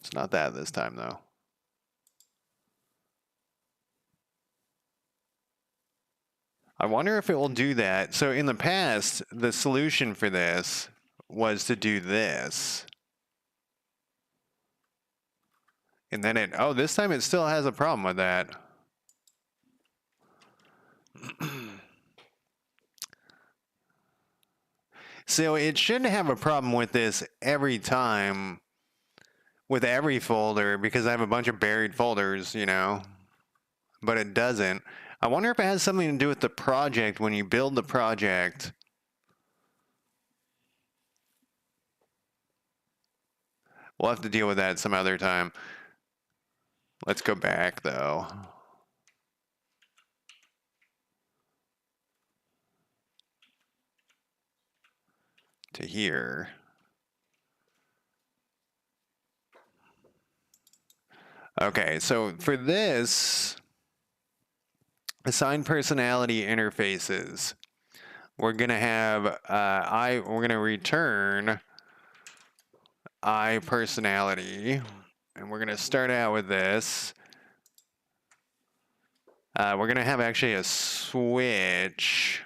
It's not that this time though. I wonder if it will do that. So in the past, the solution for this was to do this. And then this time it still has a problem with that. So it shouldn't have a problem with this every time with every folder because I have a bunch of buried folders, but it doesn't. I wonder if it has something to do with the project when you build the project. We'll have to deal with that some other time. Let's go back though. To here. Okay, so for this, assign personality interfaces. We're gonna have we're gonna return I personality, and we're gonna start out with this. We're gonna have actually a switch,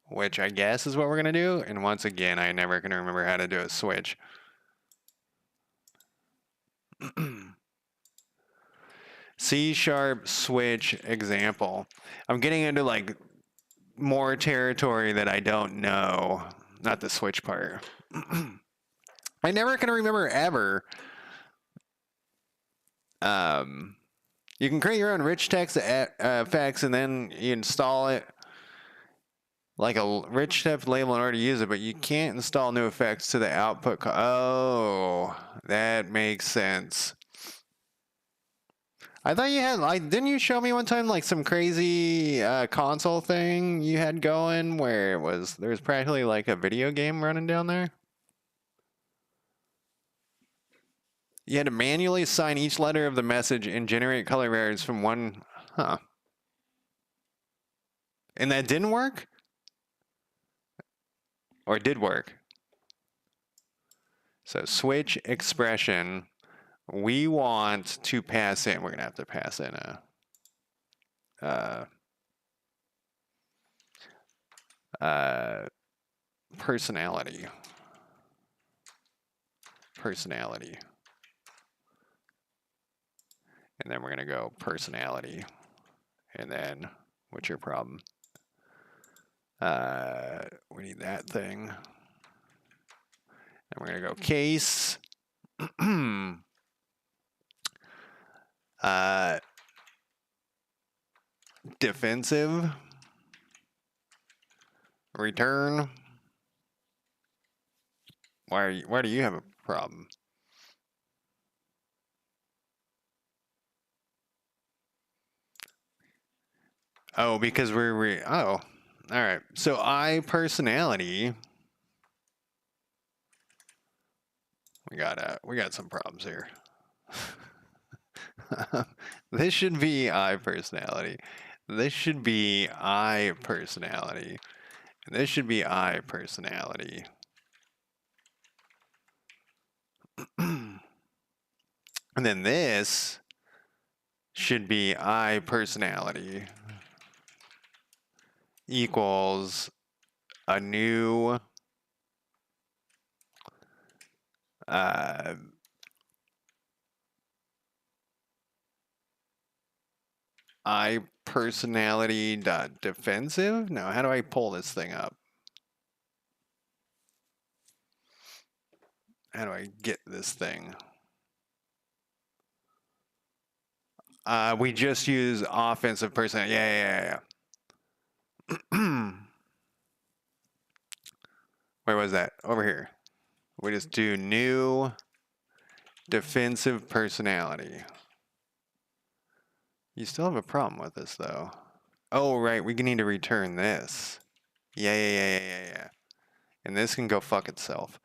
which I guess is what we're gonna do. And once again, I never can remember how to do a switch. C# switch example. I'm getting into like more territory that I don't know. Not the switch part. I never can remember ever. You can create your own rich text effects and then you install it like a rich text label in order to use it, but you can't install new effects to the output. Oh, that makes sense. I thought you had, like, didn't you show me one time like some crazy console thing you had going where there was practically like a video game running down there? You had to manually assign each letter of the message and generate color variants from one. Huh. And that didn't work? Or it did work? So switch expression. We want to pass in. We're going to have to pass in personality. Personality. And then we're going to go personality. And then, what's your problem? We need that thing. And we're going to go case. Defensive. Return. Why do you have a problem? Oh, because oh, all right. So I personality. We got some problems here. This should be I personality. This should be I personality. And this should be I personality. And then this should be I personality equals a new I personality dot defensive. No, how do I pull this thing up? How do I get this thing? We just use offensive personality. Yeah. Where was that? Over here. We just do new defensive personality. You still have a problem with this, though. Oh, right. We need to return this. Yeah. And this can go fuck itself.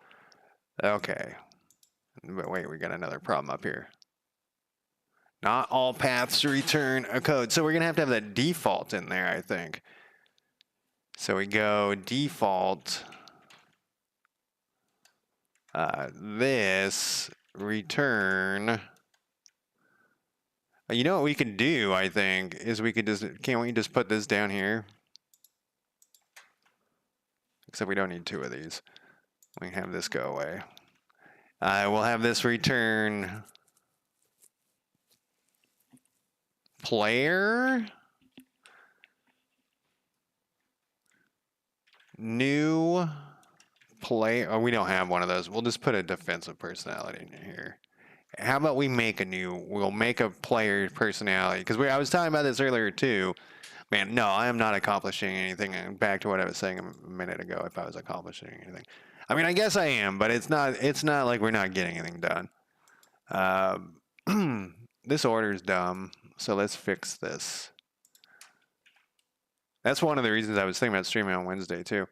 Okay. But wait, we got another problem up here. Not all paths return a code. So we're going to have that default in there, I think. So we go default. This return. You know what we can do, I think, is we could can't we just put this down here? Except we don't need two of these. We can have this go away. We'll have this return player. New player. Oh, we don't have one of those. We'll just put a defensive personality in here. How about we'll make a player personality. Because I was talking about this earlier too. Man, no, I am not accomplishing anything. Back to what I was saying a minute ago, if I was accomplishing anything. I mean, I guess I am, but it's not like we're not getting anything done. This order is dumb, so let's fix this. That's one of the reasons I was thinking about streaming on Wednesday too.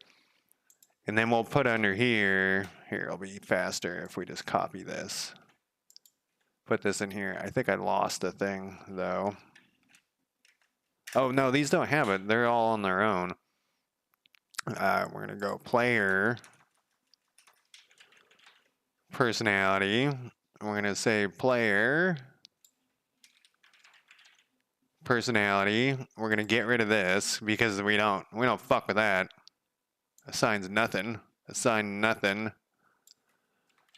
And then we'll put under here, it'll be faster if we just copy this. put this in here. I think I lost a thing though. Oh no, these don't have it. They're all on their own. We're gonna go player personality. We're gonna say player personality. We're gonna get rid of this because we don't fuck with that. Assigns nothing. Assign nothing.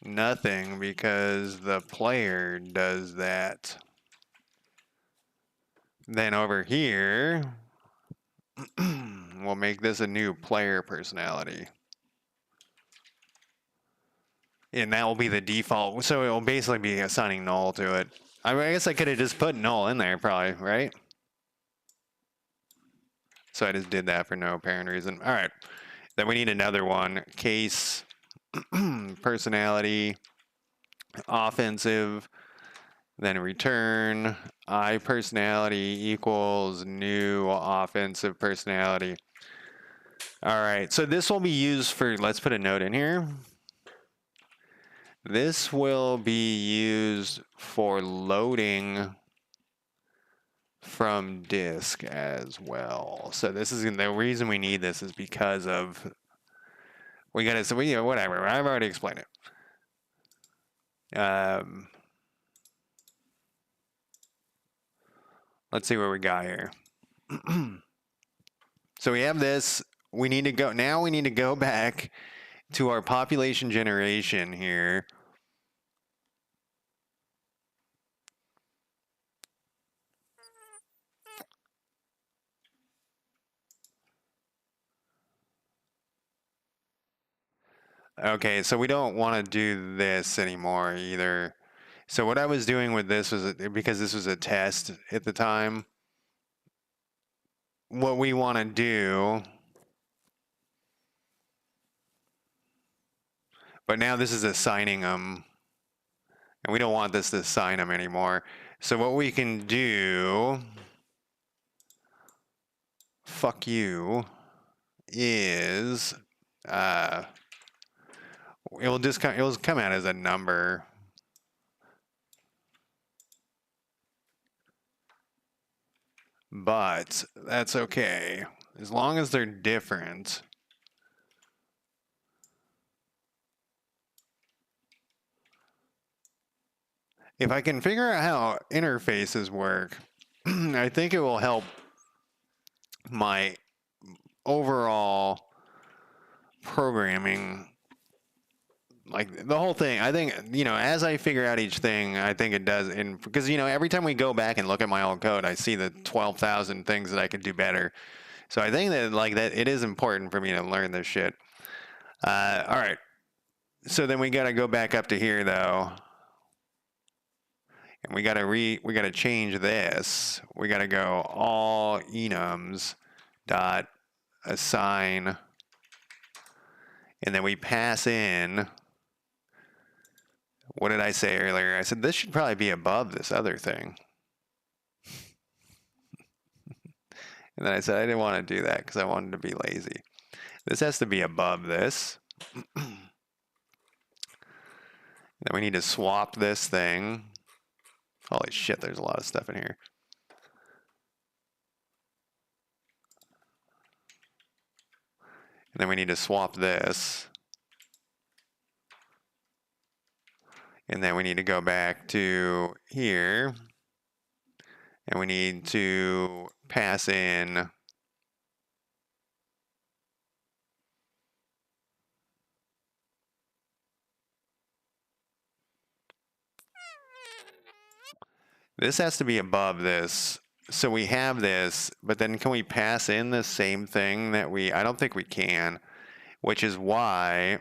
Nothing because the player does that. Then over here, we'll make this a new player personality. And that will be the default. So it will basically be assigning null to it. I guess I could have just put null in there probably, right? So I just did that for no apparent reason. All right. Then we need another one. Case personality offensive. Then return I personality equals new offensive personality. All right. So this will be used for, let's put a note in here. This will be used for loading from disk as well. So this is the reason we need this is because of whatever. I've already explained it. Let's see what we got here. So we have this. We need to go now. We need to go back to our population generation here. Okay, so we don't want to do this anymore either. So what I was doing with this was, because this was a test at the time, what we want to do, but now this is assigning them, and we don't want this to assign them anymore. So what we can do, fuck you, is, it'll come out as a number. But that's okay, as long as they're different. If I can figure out how interfaces work, I think it will help my overall programming, like the whole thing. I think, as I figure out each thing, I think it does. And because, every time we go back and look at my old code, I see the 12,000 things that I could do better. So I think that it is important for me to learn this shit. All right. So then we got to go back up to here though. And we got to change this. We got to go all enums dot assign, and then we pass in, what did I say earlier? I said this should probably be above this other thing. And then I said I didn't want to do that because I wanted to be lazy. This has to be above this. Then we need to swap this thing. Holy shit, there's a lot of stuff in here. And then we need to swap this. And then we need to go back to here. And we need to pass in this has to be above this. So we have this, but then can we pass in the same thing that I don't think we can, which is why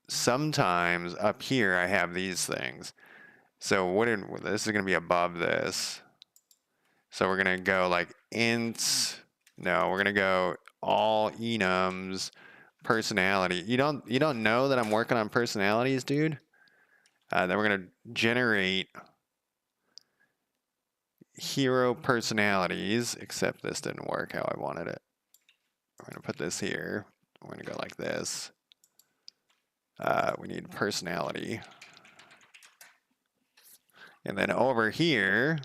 sometimes up here I have these things. So this is going to be above this. So we're going to go like int, no, we're going to go all enums personality. You don't know that I'm working on personalities, dude? Then we're going to generate hero personalities, except this didn't work how I wanted it. We're going to put this here. We're going to go like this. We need personality. And then over here,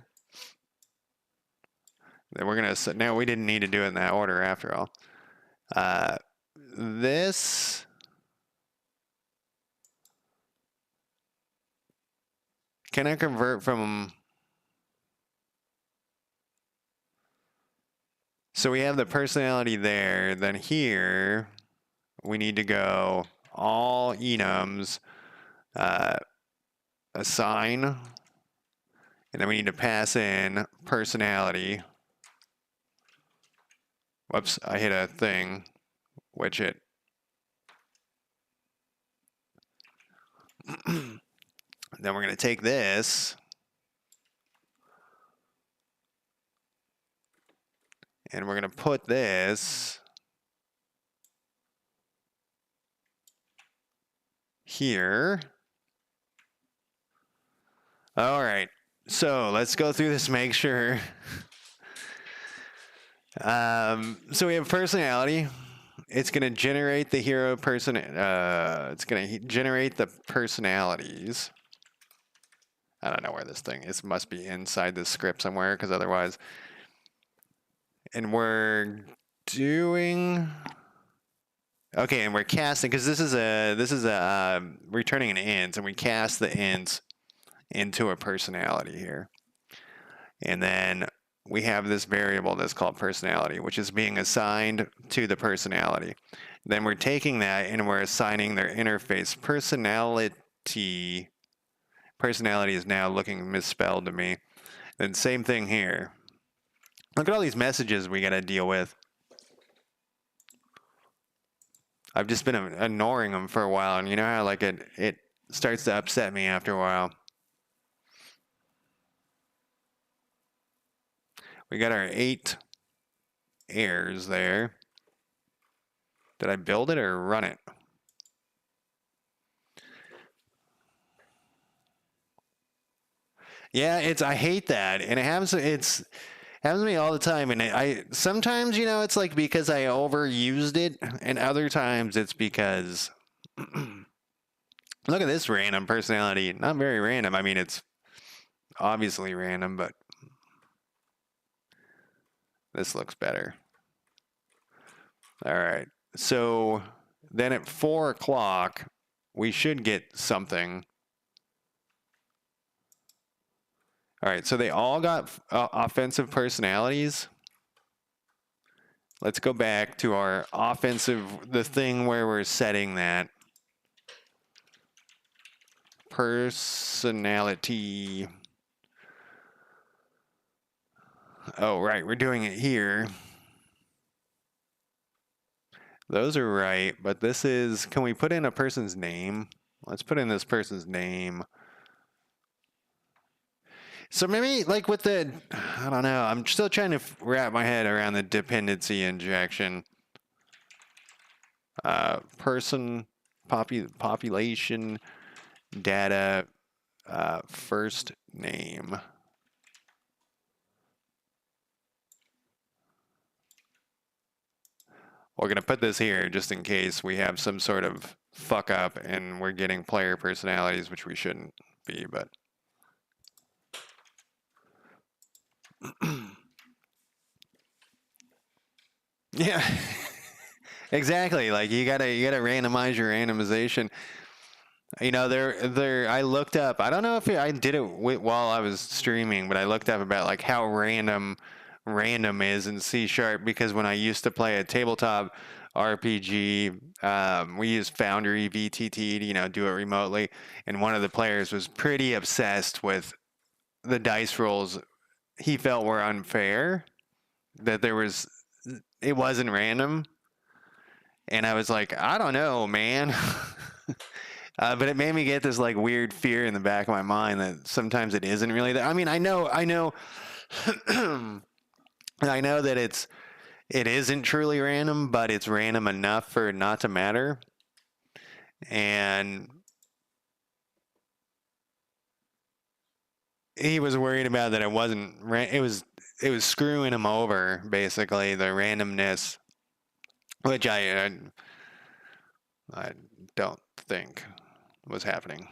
then we're going to, now we didn't need to do it in that order after all. This, can I convert from, so we have the personality there, then here, we need to go all enums, assign, and then we need to pass in personality. Whoops, I hit a thing, which it, then we're going to take this, and we're going to put this here. All right, so let's go through this, make sure. So we have personality. It's going to generate the hero person. It's going to generate the personalities. I don't know where this thing is. It must be inside the script somewhere, because otherwise. And we're doing. Okay, and we're casting, because this is a returning an int, and we cast the int into a personality here. And then we have this variable that's called personality, which is being assigned to the personality. Then we're taking that and we're assigning their interface. Personality is now looking misspelled to me. Then same thing here. Look at all these messages we got to deal with. I've just been ignoring them for a while, and you know how like it starts to upset me after a while. We got our 8 heirs there. Did I build it or run it? Yeah, I hate that, and it happens to me all the time. And I sometimes, you know, it's like because I overused it, and other times it's because look at this random personality. Not very random. I mean, it's obviously random, but this looks better. All right. So then at 4 o'clock, we should get something. All right. So they all got offensive personalities. Let's go back to our offensive, the thing where we're setting that. Personality. Oh, right. We're doing it here. Those are right, but this is, can we put in a person's name? Let's put in this person's name. So maybe like with the, I don't know, I'm still trying to wrap my head around the dependency injection. Population, data, first name. We're going to put this here just in case we have some sort of fuck up and we're getting player personalities, which we shouldn't be, but. Yeah, exactly. Like you gotta randomize your randomization. You know, I looked up. I don't know if I did it while I was streaming, but I looked up about like how random is in C# because when I used to play a tabletop RPG, we used Foundry VTT to do it remotely, and one of the players was pretty obsessed with the dice rolls he felt were unfair, that it wasn't random, and I was like, I don't know, man. But it made me get this like weird fear in the back of my mind that sometimes it isn't really that. I mean, I know I know that it isn't truly random, but it's random enough for it not to matter. And he was worried about that it wasn't it was screwing him over, basically, the randomness, which I don't think was happening.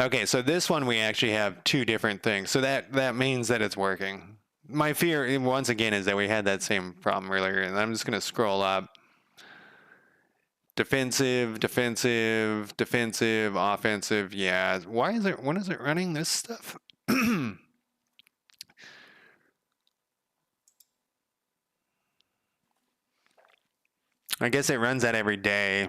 Okay, so this one we actually have two different things. So that means that it's working. My fear, once again, is that we had that same problem earlier, and I'm just going to scroll up. Defensive, defensive, defensive, offensive. Yeah. Why is it, when is it running this stuff? I guess it runs that every day.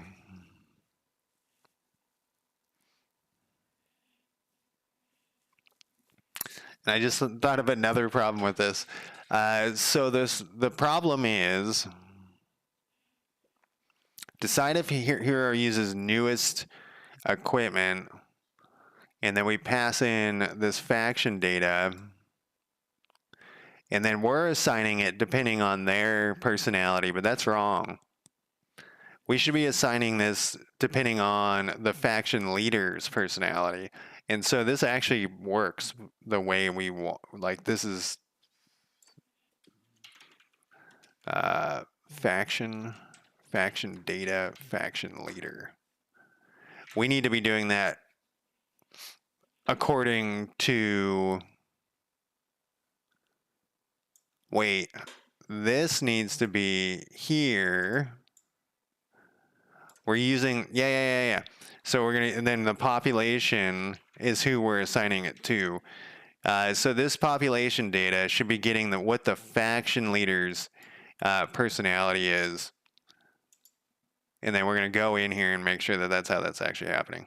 And I just thought of another problem with this. The problem is decide if hero uses newest equipment, and then we pass in this faction data, and then we're assigning it depending on their personality, but that's wrong. We should be assigning this depending on the faction leader's personality. And so this actually works the way we want. Like, this is faction data, faction leader. We need to be doing that according to, wait, this needs to be here. We're using, yeah. So we're going to, and then the population is who we're assigning it to. So this population data should be getting what the faction leader's personality is. And then we're going to go in here and make sure that that's how that's actually happening.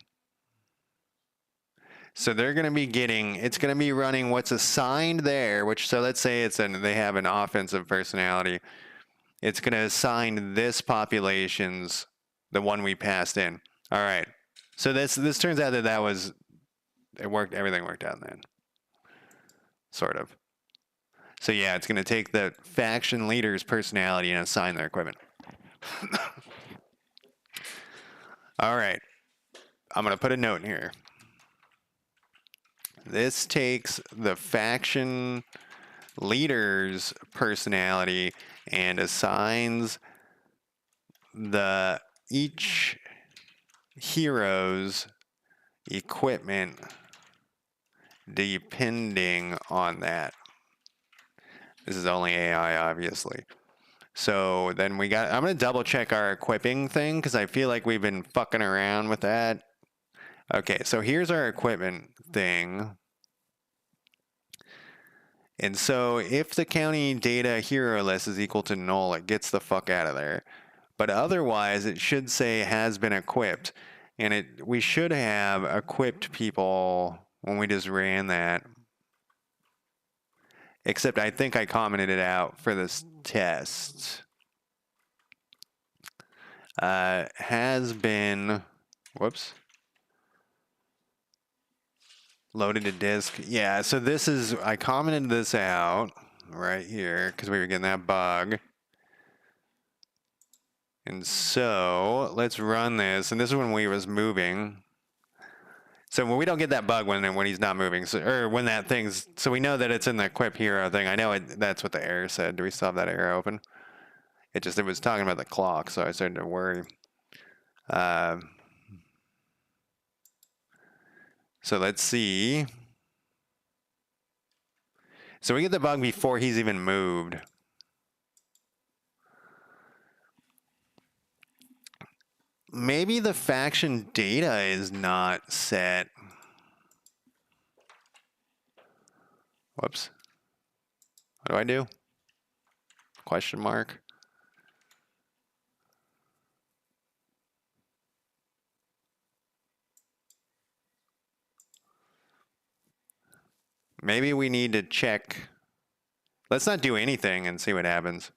So they're going to be getting, it's going to be running what's assigned there, which, so let's say they have an offensive personality. It's going to assign this population's, the one we passed in. All right. So this turns out that was, it worked, everything worked out then. Sort of. So yeah, it's going to take the faction leader's personality and assign their equipment. All right. I'm going to put a note in here. This takes the faction leader's personality and assigns each hero's equipment depending on that. This is only AI, obviously. So then I'm going to double check our equipping thing because I feel like we've been fucking around with that. Okay, so here's our equipment thing. And so if the county data hero list is equal to null, it gets the fuck out of there. But otherwise, it should say has been equipped. And we should have equipped people when we just ran that. Except I think I commented it out for this test. Has been, whoops. Loaded to disk. Yeah, so I commented this out right here because we were getting that bug. And so let's run this. And this is when we was moving. So when we don't get that bug when he's not moving, or when that thing's, so we know that it's in the equip hero thing. I know that's what the error said. Do we still have that error open? It was talking about the clock, so I started to worry. So let's see. So we get the bug before he's even moved. Maybe the faction data is not set. Whoops. What do I do? Question mark. Maybe we need to check. Let's not do anything and see what happens.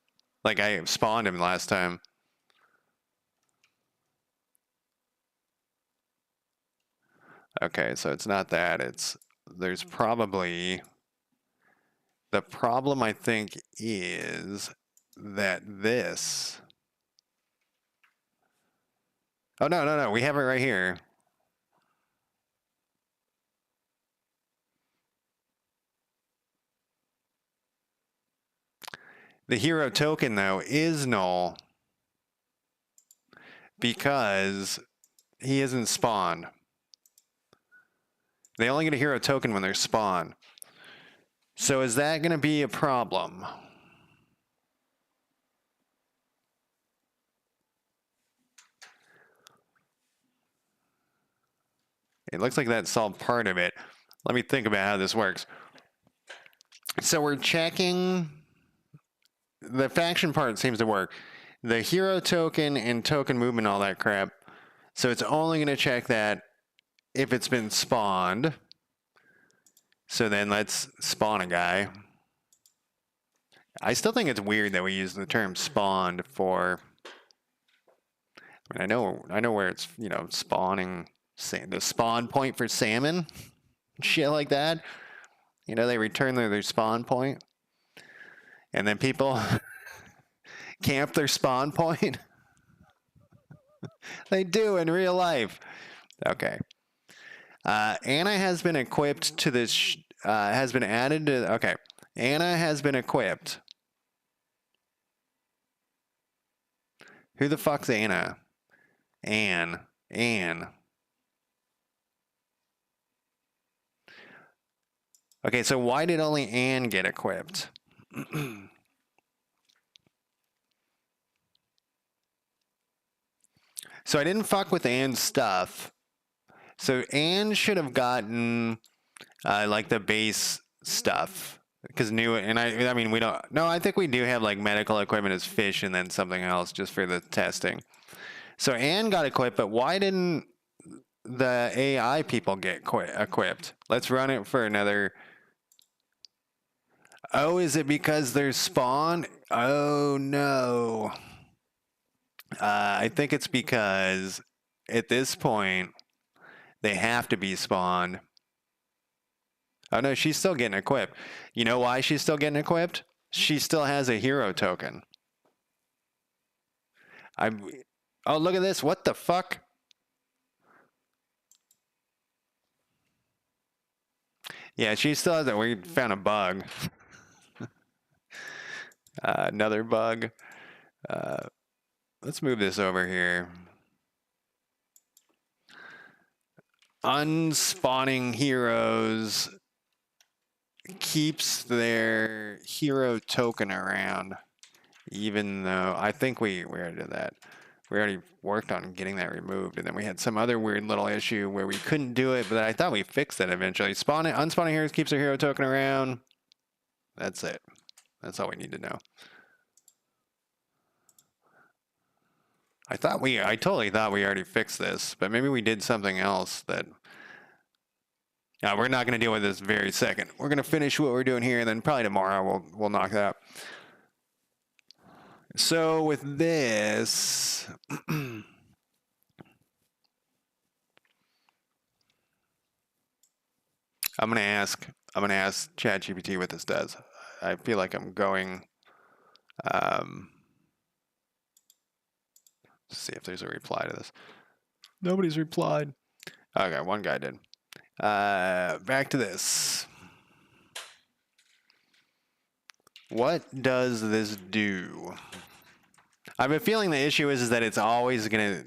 Like I spawned him last time. Okay, so it's not that. There's probably, the problem I think is that this. Oh, no. We have it right here. The hero token, though, is null because he isn't spawned. They only get a hero token when they're spawned. So is that going to be a problem? It looks like that solved part of it. Let me think about how this works. So we're checking. The faction part seems to work. The hero token and token movement, all that crap. So it's only going to check that if it's been spawned. So then let's spawn a guy. I still think it's weird that we use the term spawned for. I mean, I know where it's, you know, spawning, the spawn point for salmon, shit like that. You know, they return their spawn point, and then people camp their spawn point. They do in real life. Okay. Anna has been equipped to this. Has been added to. Okay. Anna has been equipped. Who the fuck's Anna? Anne. Okay, so why did only Anne get equipped? So I didn't fuck with Anne's stuff. So Anne should have gotten like the base stuff. Because I mean, we don't. No, I think we do have like medical equipment as fish and then something else just for the testing. So Anne got equipped, but why didn't the AI people get equipped? Let's run it for another. Oh, is it because they're spawn? Oh no. I think it's because at this point they have to be spawned. Oh no, she's still getting equipped. You know why she's still getting equipped? She still has a hero token. Oh, look at this. What the fuck? Yeah, she still has it. We found a bug. Another bug. Let's move this over here. Unspawning heroes keeps their hero token around, even though I think we already did that. We already worked on getting that removed, and then we had some other weird little issue where we couldn't do it, but I thought we fixed it eventually. Unspawning heroes keeps their hero token around. That's it. That's all we need to know. I totally thought we already fixed this, but maybe we did something else that. We're not going to deal with this very second. We're going to finish what we're doing here, and then probably tomorrow we'll knock that out. So with this, I'm gonna ask ChatGPT what this does. I feel like I'm going. Let's see if there's a reply to this. Nobody's replied. Okay, one guy did. Back to this. What does this do? I have a feeling the issue is that it's always gonna,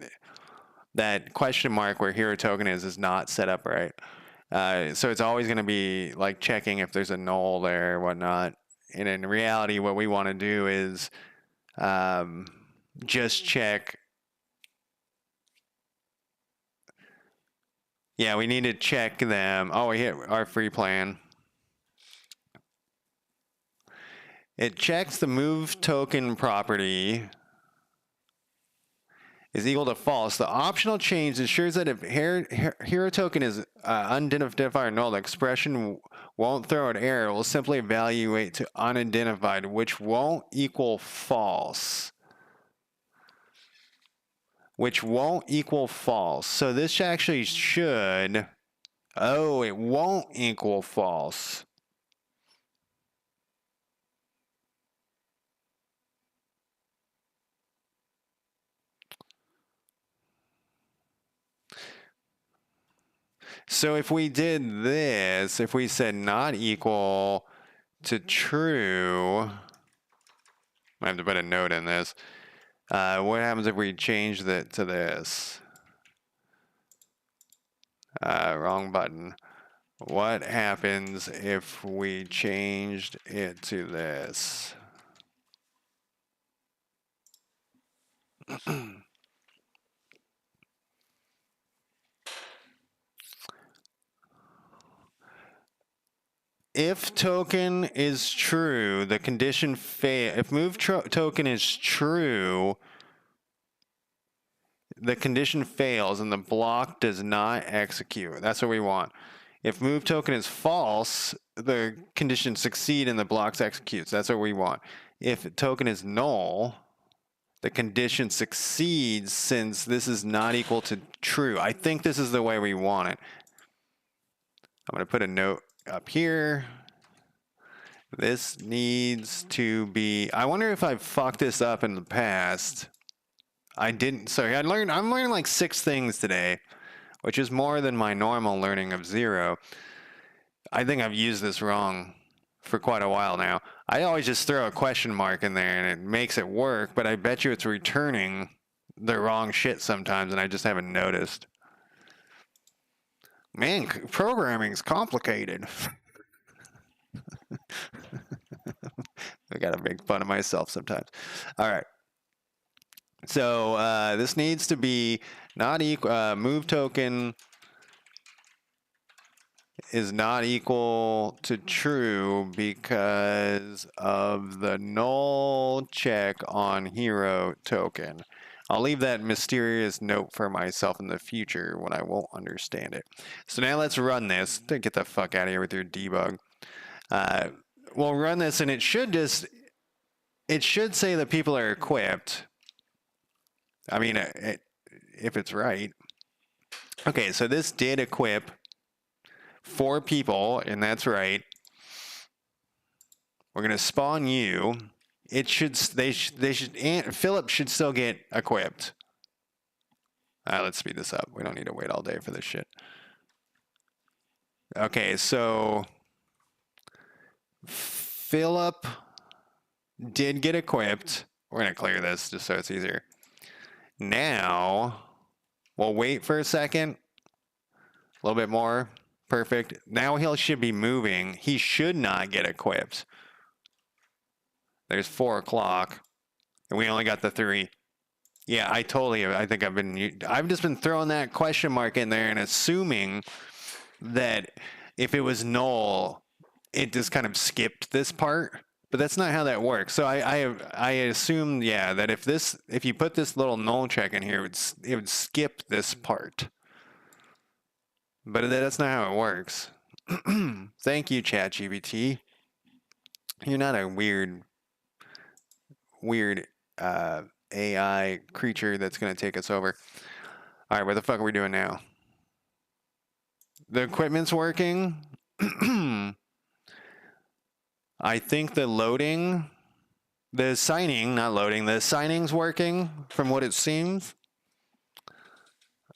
that question mark where hero token is not set up right. So it's always gonna be like checking if there's a null there or whatnot. And in reality, what we want to do is just check. Yeah, we need to check them. Oh, we hit our free plan. It checks the move token property is equal to false. The optional change ensures that if hero token is unidentified or null, the expression won't throw an error. It will simply evaluate to unidentified, which won't equal false. Which won't equal false. So this actually should. Oh, it won't equal false. So if we did this, if we said not equal to true, I have to put a note in this. What happens if we change that to this? Wrong button. What happens if we changed it to this? If token is true, the condition fail. If move token is true, the condition fails and the block does not execute. That's what we want. If move token is false, the condition succeed and the blocks executes. That's what we want. If token is null, the condition succeeds since this is not equal to true. I think this is the way we want it. I'm going to put a note up here. This needs to be, I wonder if I've fucked this up in the past. I didn't, sorry, I'm learning like 6 things today, which is more than my normal learning of 0. I think I've used this wrong for quite a while now. I always just throw a question mark in there and it makes it work, but I bet you it's returning the wrong shit sometimes and I just haven't noticed. Man, programming's complicated. I gotta make fun of myself sometimes. All right. So this needs to be not equal. Move token is not equal to true because of the null check on hero token. I'll leave that mysterious note for myself in the future when I won't understand it. So now let's run this. Get the fuck out of here with your debug. We'll run this and it should say that people are equipped. I mean, if it's right. Okay, so this did equip 4 people, and that's right. We're gonna spawn you. It should, Philip should still get equipped. Let's speed this up. We don't need to wait all day for this shit. Okay, so Philip did get equipped. We're gonna clear this just so it's easier. Now, we'll wait for a second. A little bit more. Perfect. Now he should be moving. He should not get equipped. There's 4 o'clock. And we only got the 3. Yeah, I think I've just been throwing that question mark in there and assuming that if it was null, it just kind of skipped this part. But that's not how that works. So I assume, yeah, that if you put this little null check in here, it would skip this part. But that's not how it works. Thank you, ChatGPT. You're not a weird AI creature that's going to take us over. All right, what the fuck are we doing now? The equipment's working. I think the signing's working from what it seems.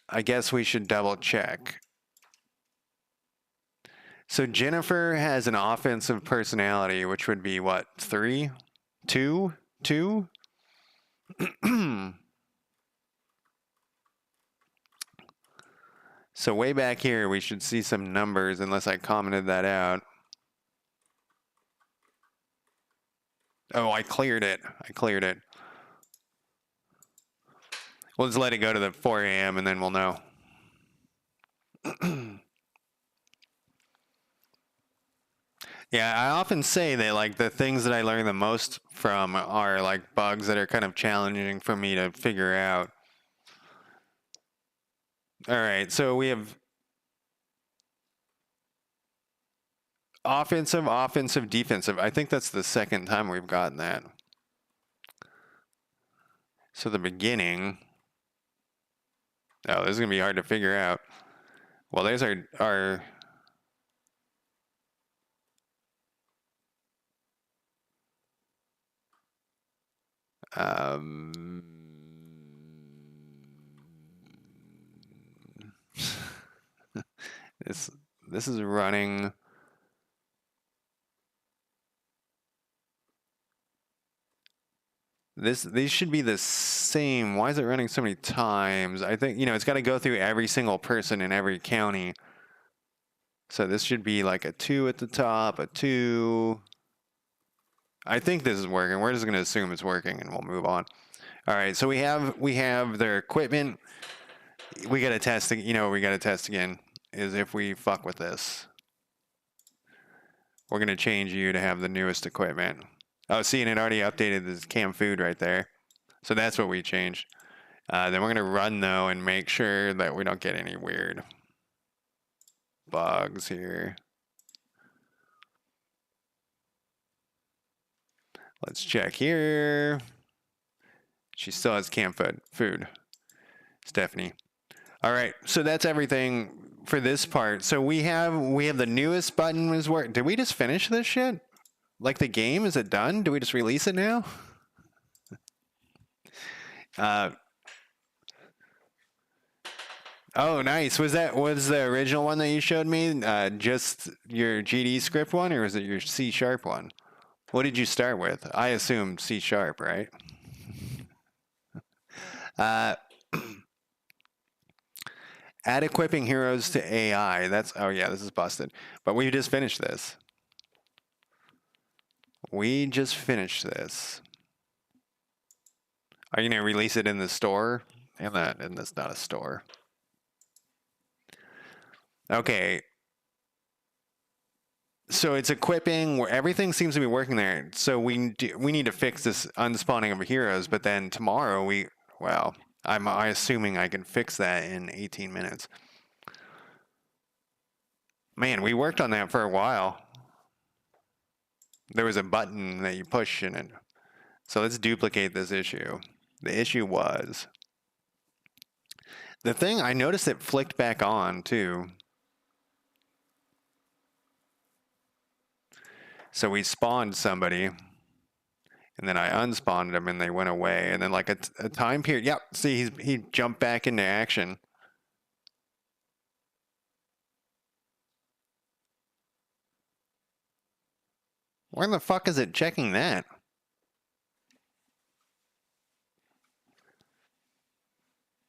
I guess we should double check. So Jennifer has an offensive personality, which would be what, 3? 2? So way back here, we should see some numbers unless I commented that out. Oh, I cleared it. We'll just let it go to the 4 a.m. and then we'll know. Yeah, I often say that like the things that I learn the most from are like bugs that are kind of challenging for me to figure out. All right, so we have offensive, defensive. I think that's the second time we've gotten that. So the beginning. Oh, this is going to be hard to figure out. Well, there's our this is running. These should be the same. Why is it running so many times? I think, it's got to go through every single person in every county. So this should be like a 2 at the top, a 2. I think this is working. We're just going to assume it's working and we'll move on. All right, so we have their equipment. We got to test, we got to test again is if we fuck with this. We're going to change you to have the newest equipment. Oh, see, and it already updated this canned food right there. So that's what we changed. Then we're going to run, though, and make sure that we don't get any weird bugs here. Let's check here. She still has canned food. Stephanie. All right, so that's everything for this part. So we have the newest button is work. Did we just finish this shit? Like the game, is it done? Do we just release it now? Oh, nice. Was the original one that you showed me just your GD script one, or was it your C# one? What did you start with? I assume C#, right? Add equipping heroes to AI. Oh yeah, this is busted. But we just finished this. We just finished this. Are you gonna release it in the store? And that's not a store. Okay. So it's equipping where everything seems to be working there. So we need to fix this unspawning of heroes, but then tomorrow I'm assuming I can fix that in 18 minutes. Man, we worked on that for a while. There was a button that you push in it. So let's duplicate this issue. The issue was the thing, I noticed it flicked back on too. So we spawned somebody, and then I unspawned them, and they went away. And then like a time period, yep. See, he jumped back into action. Where the fuck is it checking that?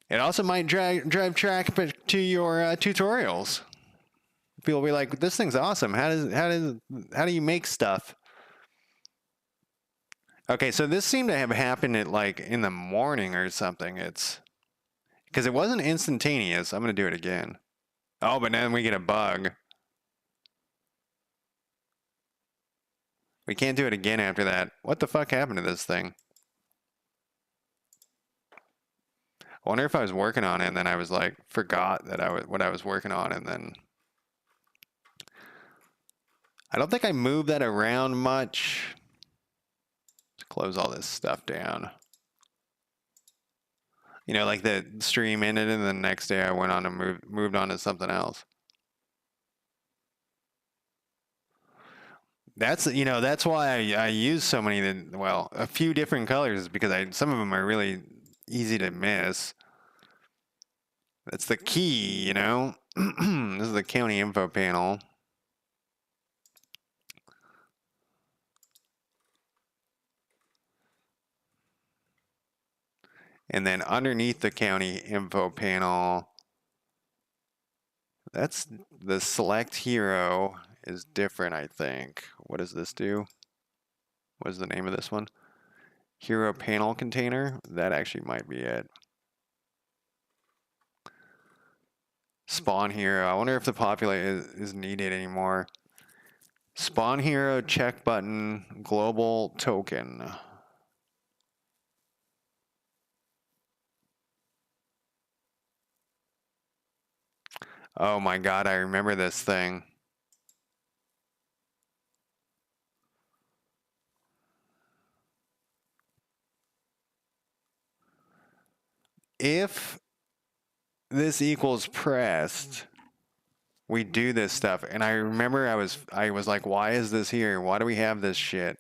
It also might drive traffic to your tutorials. People will be like, "This thing's awesome. How do you make stuff?" Okay, so this seemed to have happened at like in the morning or something. It's because it wasn't instantaneous. I'm gonna do it again. Oh, but then we get a bug. We can't do it again after that. What the fuck happened to this thing? I wonder if I was working on it and then I was like forgot that what I was working on, and then I don't think I moved that around much. Let's close all this stuff down. You know, like the stream ended and the next day I went on and moved on to something else. That's why I use so many, a few different colors, because some of them are really easy to miss. That's the key, you know? This is the county info panel. And then underneath the county info panel, that's the select hero is different, I think. What does this do? What is the name of this one? Hero panel container? That actually might be it. Spawn hero. I wonder if the populate is needed anymore. Spawn hero check button global token. Oh my god, I remember this thing. If this equals pressed, we do this stuff. And I remember I was like, why is this here? Why do we have this shit?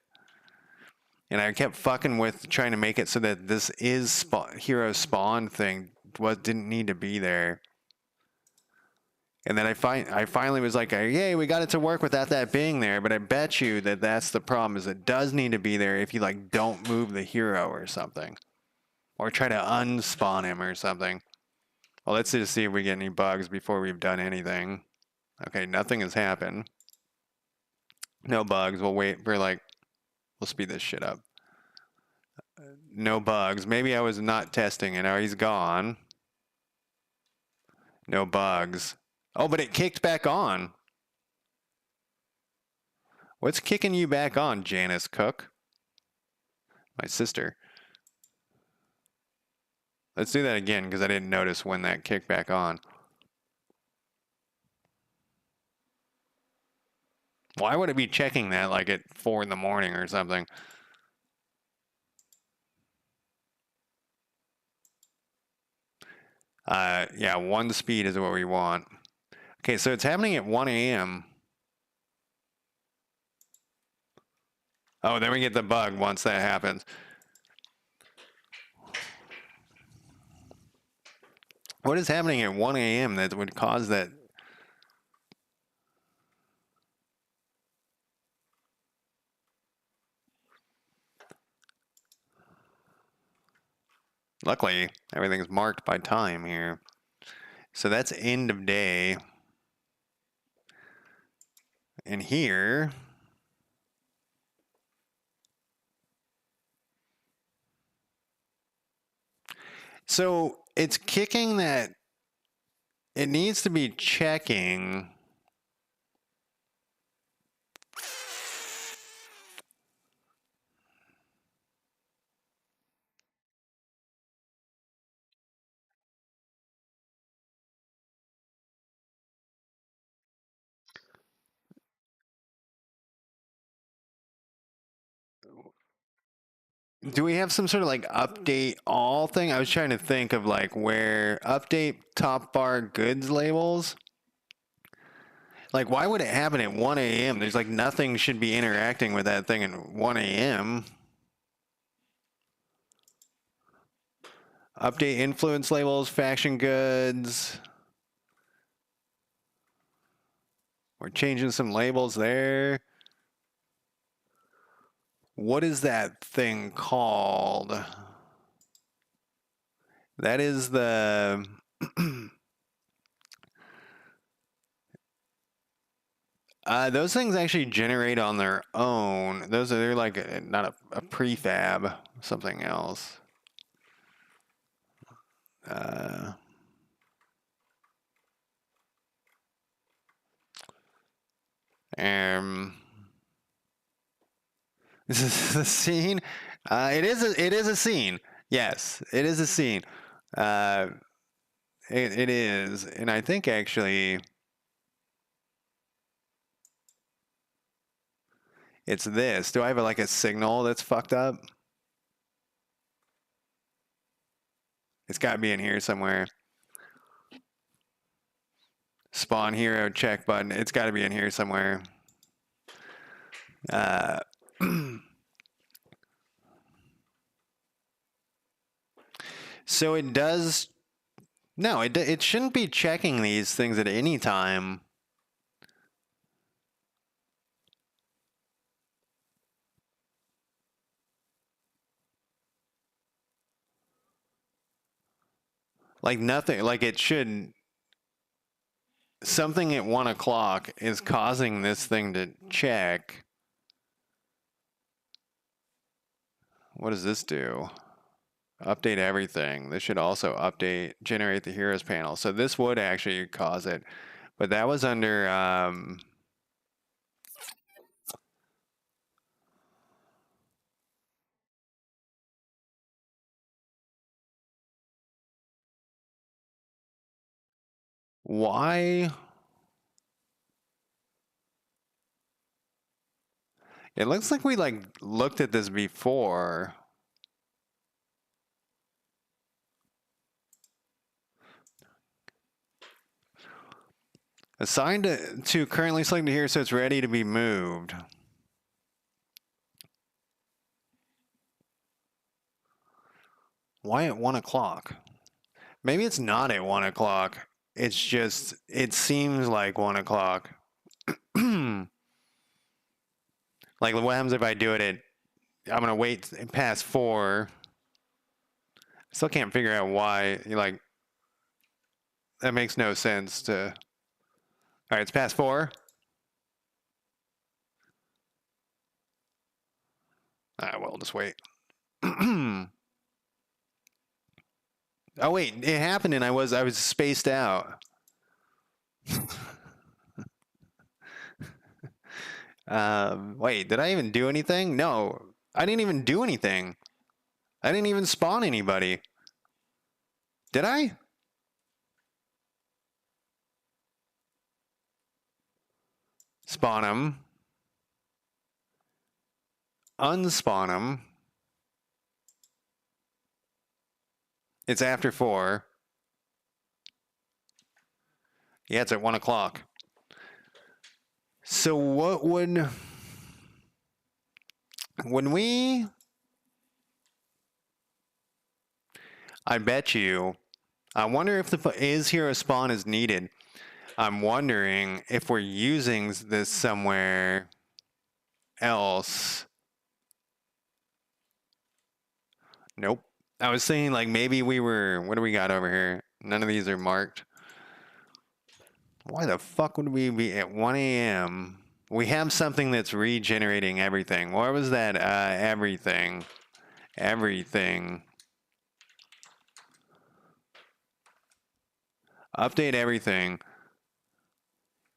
And I kept fucking with trying to make it so that this is hero spawn thing didn't need to be there. And then I finally was like, yay, we got it to work without that being there. But I bet you that that's the problem, is it does need to be there if you like don't move the hero or something, or try to unspawn him or something. Well, let's just see if we get any bugs before we've done anything. Okay, nothing has happened. No bugs. We'll wait for like, we'll speed this shit up. No bugs. Maybe I was not testing it. Now he's gone. No bugs. Oh, but it kicked back on. What's kicking you back on, Janice Cook? My sister. Let's do that again because I didn't notice when that kicked back on. Why would it be checking that like at 4 in the morning or something? Yeah, 1 speed is what we want. Okay, so it's happening at 1 a.m. Oh, then we get the bug once that happens. What is happening at 1 a.m. that would cause that? Luckily, everything's marked by time here. So that's end of day. And here, so it's kicking that it needs to be checking. Do we have some sort of like update all thing? I was trying to think of like where update top bar goods labels. Like, why would it happen at 1 a.m.? There's like nothing should be interacting with that thing at 1 a.m. Update influence labels, faction goods. We're changing some labels there. What is that thing called? That is the those things actually generate on their own. They're like not a prefab, something else. Uh, um, this is the scene. It is a scene. Yes, it is a scene. Uh, it is, and I think actually it's this. Do I have like a signal that's fucked up? It's got to be in here somewhere. Spawn hero check button. It's got to be in here somewhere. Uh, so it does. No, it shouldn't be checking these things at any time. Like nothing. Like it should. Something at 1 o'clock is causing this thing to check. What does this do? Update everything. This should also generate the heroes panel. So this would actually cause it. But that was under, why? It looks like we like looked at this before. Assigned to currently selected here, so it's ready to be moved. Why at 1 o'clock? Maybe it's not at 1 o'clock. It's just, it seems like 1 o'clock. Like, what happens if I do it at, I'm going to wait past 4. Still can't figure out why. Like, that makes no sense to All right, it's past 4. Well, just wait. Oh wait, it happened and I was spaced out. Wait, did I even do anything? No, I didn't even do anything. I didn't even spawn anybody. Did I? Spawn them. Unspawn them. It's after 4. Yeah, it's at 1 o'clock. So what would... When we... I bet you... I wonder if the is hero spawn is needed. I'm wondering if we're using this somewhere else. Nope. I was saying like maybe we were... What do we got over here? None of these are marked. Why the fuck would we be at 1 a.m.? We have something that's regenerating everything. What was that? Everything. Everything. Update everything.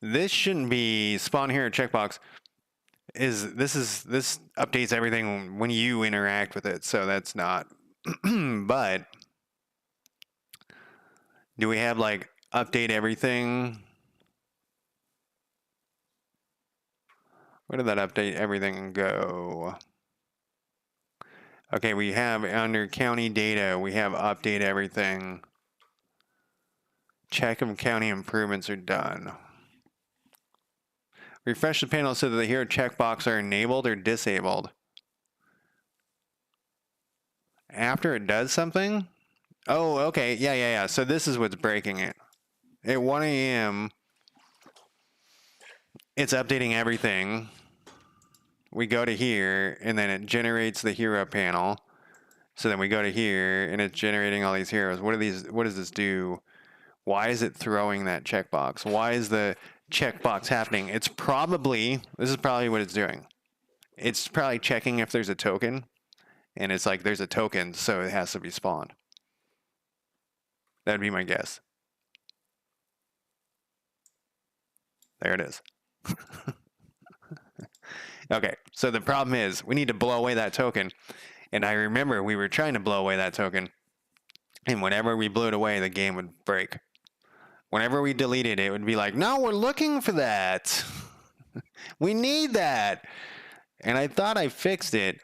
This shouldn't be spawn hero checkbox. This updates everything when you interact with it, so that's not. But do we have like update everything? Where did that update everything go? Okay, we have under county data, we have update everything. Check if county improvements are done. Refresh the panel so that the hero checkbox are enabled or disabled. After it does something? Oh, okay. Yeah. So this is what's breaking it. At 1 a.m., it's updating everything. We go to here, and then it generates the hero panel. So then we go to here, and it's generating all these heroes. What does this do? Why is it throwing that checkbox? Why is the checkbox happening? This is probably what it's doing. It's probably checking if there's a token, and it's like there's a token, so it has to be spawned. That'd be my guess. There it is. Okay, so the problem is we need to blow away that token. And I remember we were trying to blow away that token. And whenever we blew it away, the game would break. Whenever we deleted it, it would be like, no, we're looking for that. We need that. And I thought I fixed it.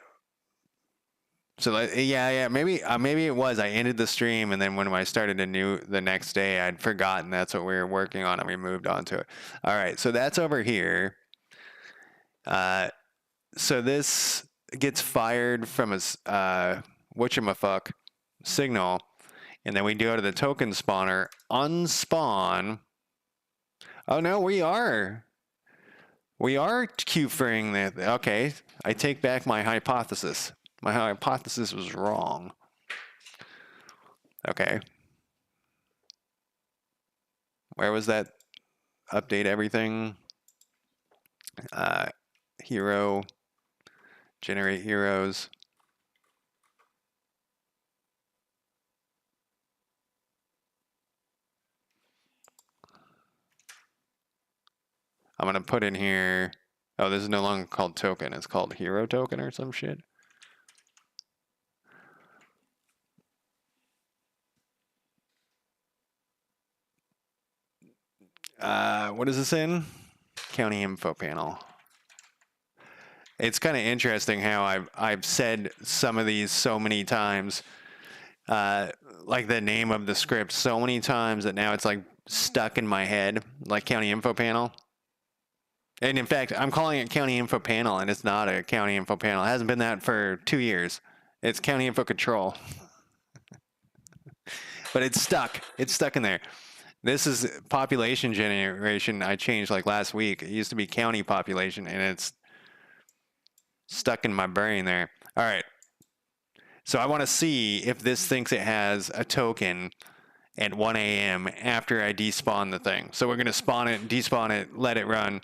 So yeah, maybe it was. I ended the stream, and then when I started the next day, I'd forgotten that's what we were working on, and we moved on to it. All right, so that's over here. So this gets fired from a whatchamafuck signal, and then we go to the token spawner, unspawn. Oh no, we are Q-freeing the. Okay, I take back my hypothesis. My hypothesis was wrong. Okay. Where was that? Update everything. Hero. Generate heroes. I'm going to put in here. Oh, this is no longer called token. It's called hero token or some shit. What is this in? County info panel. It's kind of interesting how I've said some of these so many times, like the name of the script so many times that now it's like stuck in my head, like county info panel. And in fact, I'm calling it county info panel, and it's not a county info panel. It hasn't been that for 2 years. It's county info control. But it's stuck. It's stuck in there. This is population generation I changed like last week. It used to be county population, and it's stuck in my brain there. All right. So I want to see if this thinks it has a token, at 1 a.m. after I despawn the thing. So we're going to spawn it, despawn it, let it run.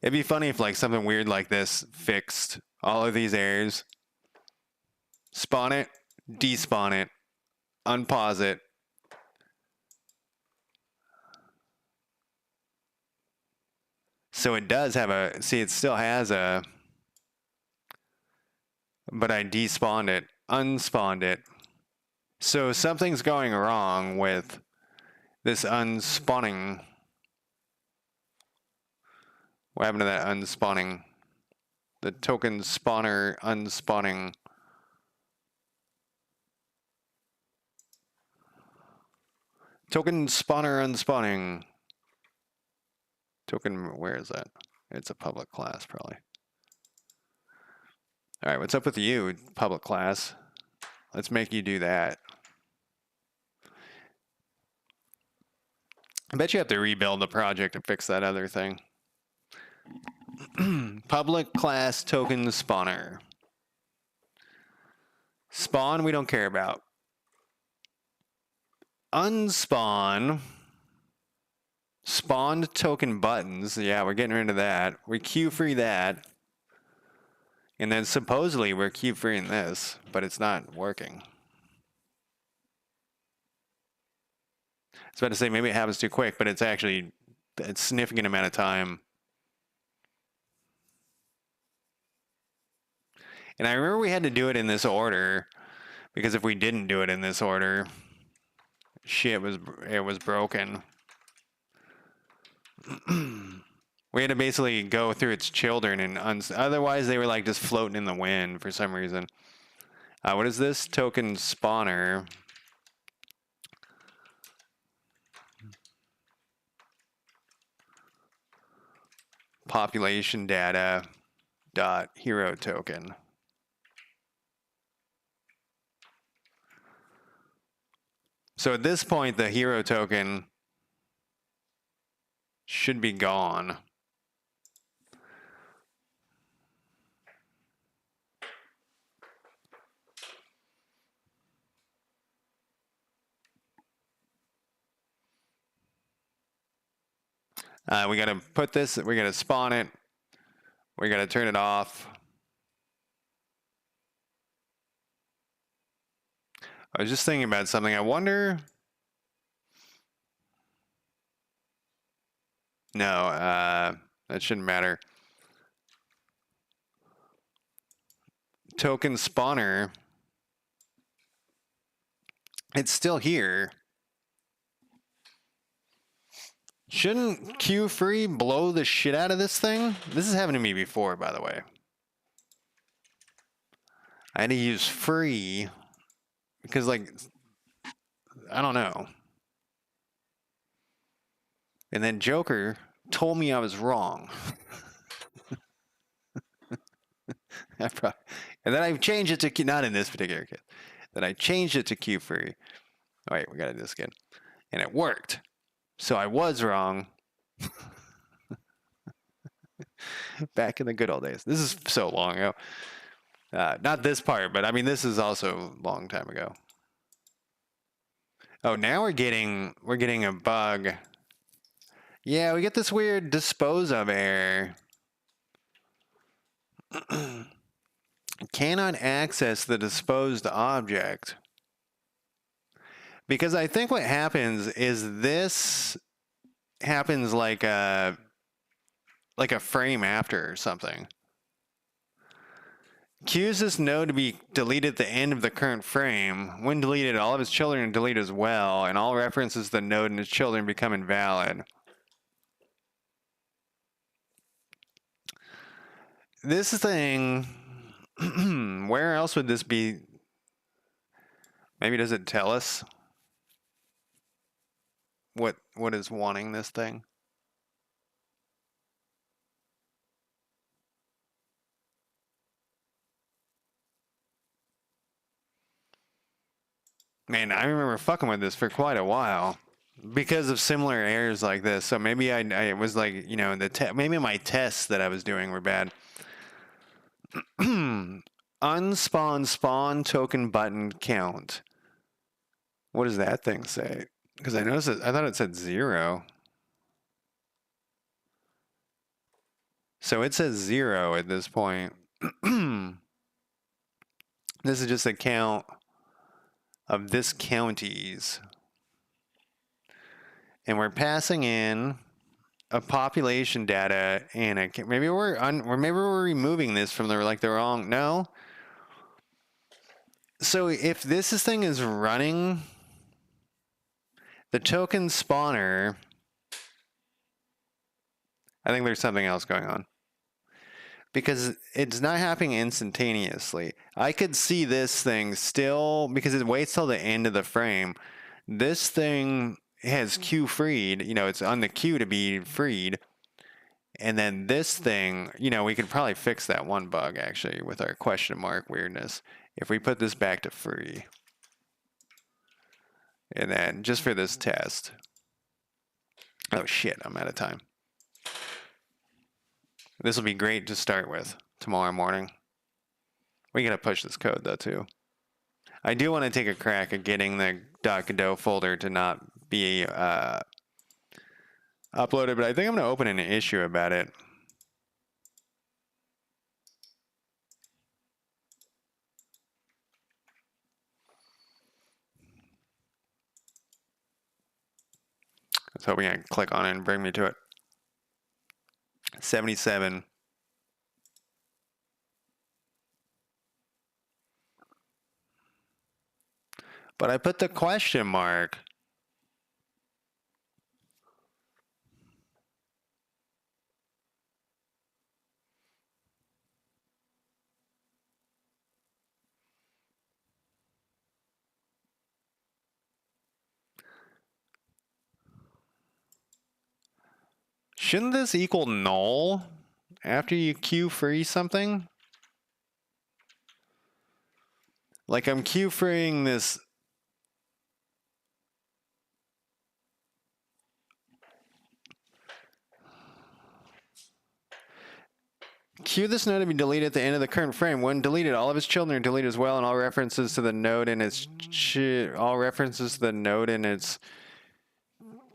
It'd be funny if like something weird like this fixed all of these errors. Spawn it, despawn it, unpause it. So it does have a, see, it still has a, but I despawned it, unspawned it. So something's going wrong with this unspawning. What happened to that unspawning? The token spawner unspawning. Token spawner unspawning. Token, where is that? It's a public class, probably. All right, what's up with you, public class? Let's make you do that. I bet you have to rebuild the project to fix that other thing. Public class token spawner. Spawn, we don't care about. Unspawn. Spawned token buttons. Yeah, we're getting rid of that. We queue free that. And then supposedly we're queue freeing this, but it's not working. I was about to say maybe it happens too quick, but it's actually a significant amount of time. And I remember we had to do it in this order, because if we didn't do it in this order, it was broken. We had to basically go through its children, and otherwise they were like just floating in the wind for some reason. What is this? Token spawner. Population data dot hero token. So at this point, the hero token should be gone. We got to put this, we got to spawn it. We got to turn it off. I was just thinking about something. I wonder. No, that shouldn't matter. Token spawner. It's still here. Shouldn't queue free blow the shit out of this thing? This has happened to me before, by the way. I had to use free because, like, I don't know. And then Joker told me I was wrong. And then I changed it to, not in this particular case, then I changed it to queue free. Oh, wait, we got to do this again. And it worked. So I was wrong. Back in the good old days. This is so long ago. Not this part, but I mean, this is also a long time ago. Oh, now we're getting a bug. Yeah, we get this weird dispose of error. Cannot access the disposed object. Because I think what happens is this happens like a frame after or something. Queues this node to be deleted at the end of the current frame. When deleted, all of its children are deleted as well, and all references to the node and its children become invalid. This thing, where else would this be? Maybe does it tell us what is wanting this thing? Man, I remember fucking with this for quite a while because of similar errors like this. So maybe I was like, maybe my tests that I was doing were bad. unspawn spawn token button count. What does that thing say? Because I noticed it, I thought it said 0. So it says 0 at this point. This is just a count of this counties. And we're passing in a population data and maybe we're removing this from the wrong. No. So if this thing is running the token spawner, I think there's something else going on. Because it's not happening instantaneously. I could see this thing still, because it waits till the end of the frame. This thing has queue freed, it's on the queue to be freed. And then this thing, we could probably fix that one bug actually with our question mark weirdness. If we put this back to free. And then just for this test. Oh shit, I'm out of time. This will be great to start with tomorrow morning. We gotta push this code though too. I do want to take a crack at getting the .godot folder to not be uploaded, but I think I'm gonna open an issue about it. I was hoping I could click on it and bring me to it. 77. But I put the question mark. Shouldn't this equal null after you queue free something? Like I'm queue freeing this. Queue this node to be deleted at the end of the current frame. When deleted, all of its children are deleted as well, and all references to the node and its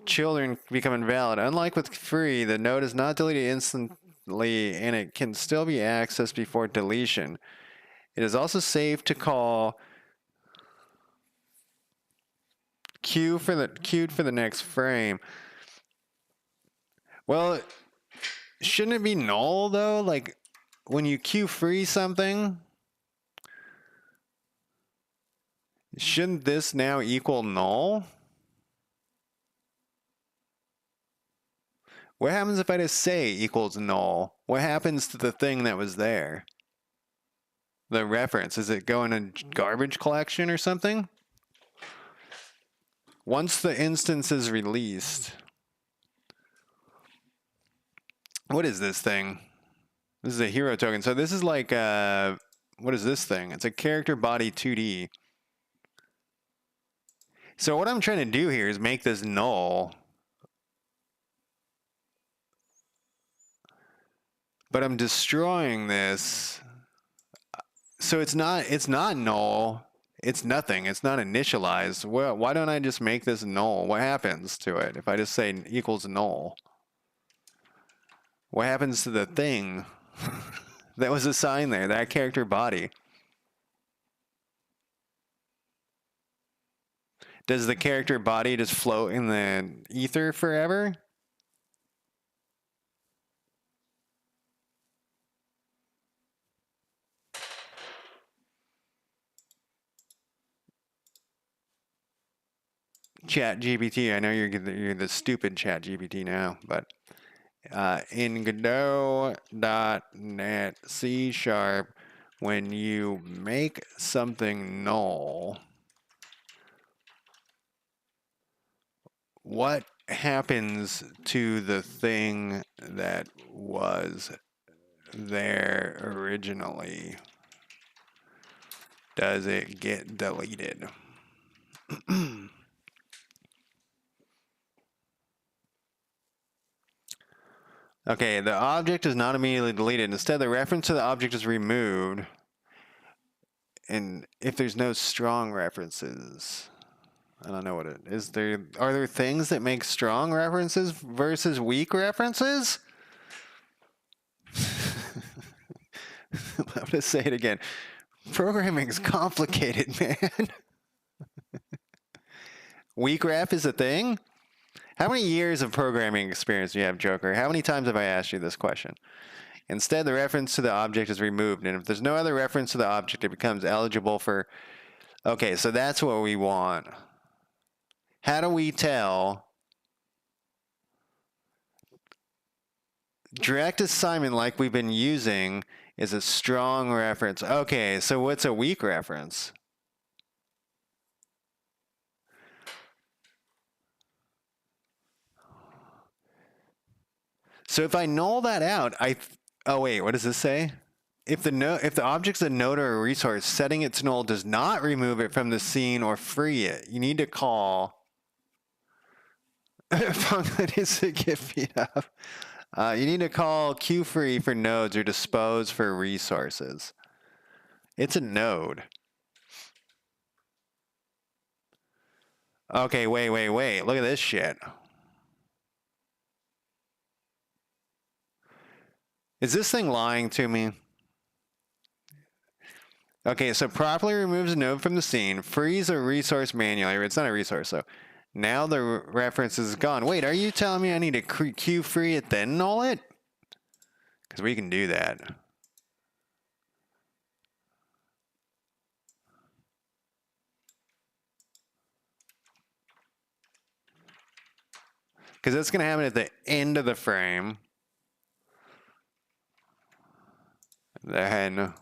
children become invalid. Unlike with free, the node is not deleted instantly, and it can still be accessed before deletion. It is also safe to call queued for the next frame. Well, shouldn't it be null though? Like when you queue free something, shouldn't this now equal null? What happens if I just say equals null? What happens to the thing that was there? The reference, is it going to garbage collection or something? Once the instance is released. What is this thing? This is a hero token. So this is like, what is this thing? It's a character body 2D. So what I'm trying to do here is make this null. But I'm destroying this. So it's not null. It's nothing. It's not initialized. Well, why don't I just make this null? What happens to it if I just say equals null? What happens to the thing that was assigned there, that character body? Does the character body just float in the ether forever? Chat GPT, I know you're the stupid Chat GPT now, but in Godot .Net C#, when you make something null, what happens to the thing that was there originally? Does it get deleted? Okay, the object is not immediately deleted. Instead, the reference to the object is removed. And if there's no strong references, I don't know what it is. Are there things that make strong references versus weak references? I'm gonna say it again. Programming's complicated, man. Weak ref is a thing? How many years of programming experience do you have, Joker? How many times have I asked you this question? Instead, the reference to the object is removed, and if there's no other reference to the object, it becomes eligible for... Okay, so that's what we want. How do we tell... Direct assignment, like we've been using, is a strong reference. Okay, so what's a weak reference? So if I null that out, oh wait, what does this say? If the object's a node or a resource, setting it to null does not remove it from the scene or free it. You need to call function is to get feed up. You need to call queue_free for nodes or dispose for resources. It's a node. Okay, wait. Look at this shit. Is this thing lying to me? Okay, so properly removes a node from the scene, frees a resource manually. It's not a resource, so now the reference is gone. Wait, are you telling me I need to queue free it then null it? Because we can do that. Because that's going to happen at the end of the frame. Then, all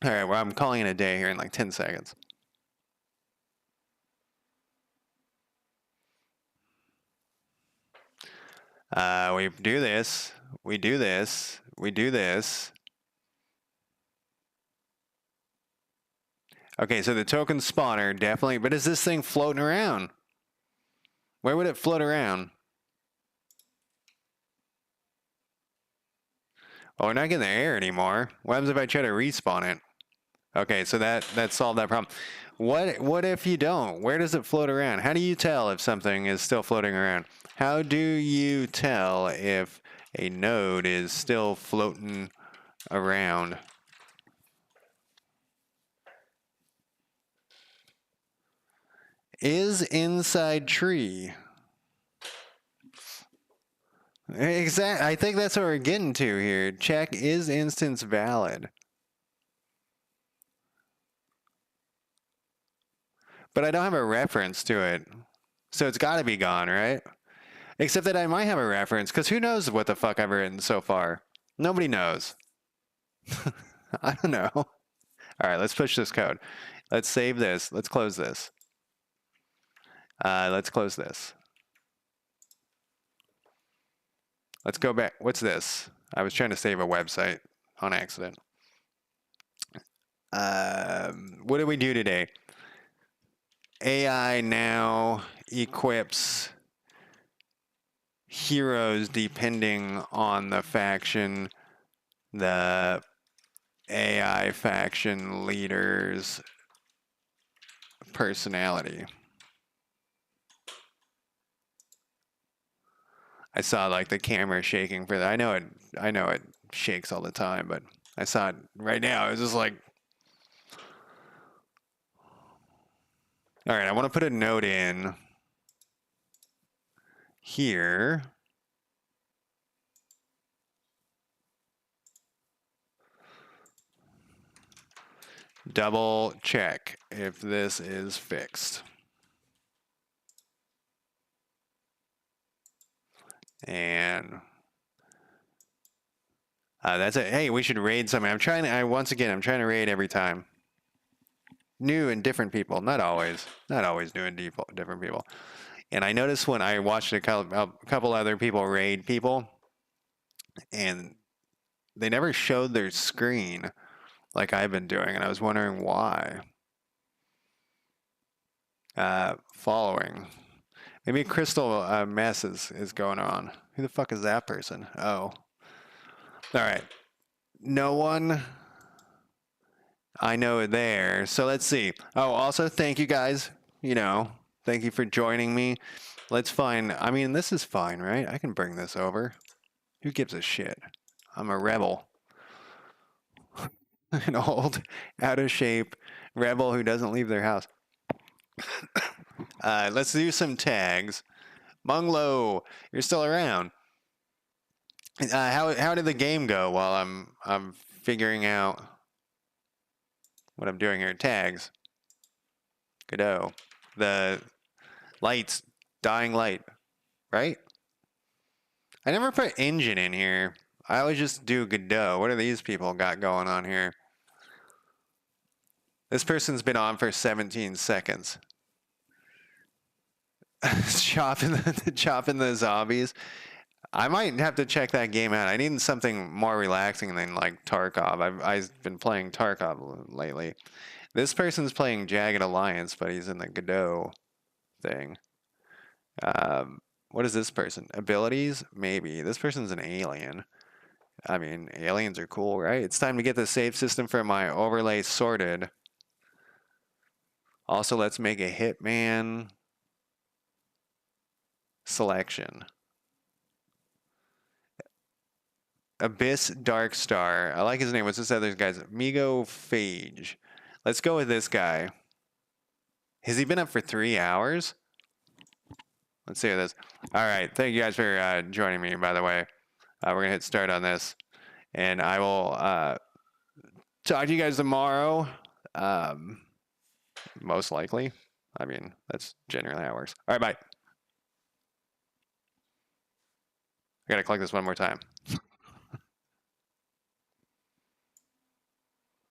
right, well, I'm calling it a day here in like 10 seconds. We do this, we do this, we do this. Okay, so the token spawner definitely, but is this thing floating around? Where would it float around? Oh, we're not getting the air anymore. What happens if I try to respawn it? Okay, so that solved that problem. What if you don't? Where does it float around? How do you tell if something is still floating around? How do you tell if a node is still floating around? Is inside tree. Exactly. I think that's what we're getting to here. Check is instance valid. But I don't have a reference to it. So it's got to be gone, right? Except that I might have a reference, because who knows what the fuck I've written so far? Nobody knows. I don't know. All right, let's push this code. Let's save this. Let's close this. Let's close this. Let's go back. What's this? I was trying to save a website on accident. What did we do today? AI now equips heroes depending on the faction, the AI faction leader's personality. I saw like the camera shaking for that. I know it shakes all the time, but I saw it right now. It was just like, all right, I want to put a note in here. Double check if this is fixed. And that's it. Hey, we should raid something. I'm trying to raid every time. New and different people. Not always new and different people. And I noticed when I watched a couple other people raid people, and they never showed their screen like I've been doing, and I was wondering why. Following. Maybe Crystal mess is going on. Who the fuck is that person? Oh. All right. No one I know there. So let's see. Oh, also thank you guys. You know, thank you for joining me. Let's find. I mean, this is fine, right? I can bring this over. Who gives a shit? I'm a rebel. An old, out of shape rebel who doesn't leave their house. Let's do some tags. Munglo, you're still around. How did the game go while I'm figuring out what I'm doing here? Tags. Godot. The lights. Dying light. Right? I never put engine in here. I always just do Godot. What do these people got going on here? This person's been on for 17 seconds. chopping the zombies. I might have to check that game out. I need something more relaxing than like Tarkov. I've been playing Tarkov lately. This person's playing Jagged Alliance, but he's in the Godot thing. What is this person? Abilities? Maybe. This person's an alien. I mean, aliens are cool, right? It's time to get the save system for my overlay sorted. Also, let's make a hitman selection. Abyss Dark Star. I like his name. What's this other guy's? Migo Phage. Let's go with this guy. Has he been up for 3 hours? Let's see what this. All right. Thank you guys for joining me, by the way. We're going to hit start on this. And I will talk to you guys tomorrow. Most likely. I mean, that's generally how it works. All right, bye. I got to click this one more time.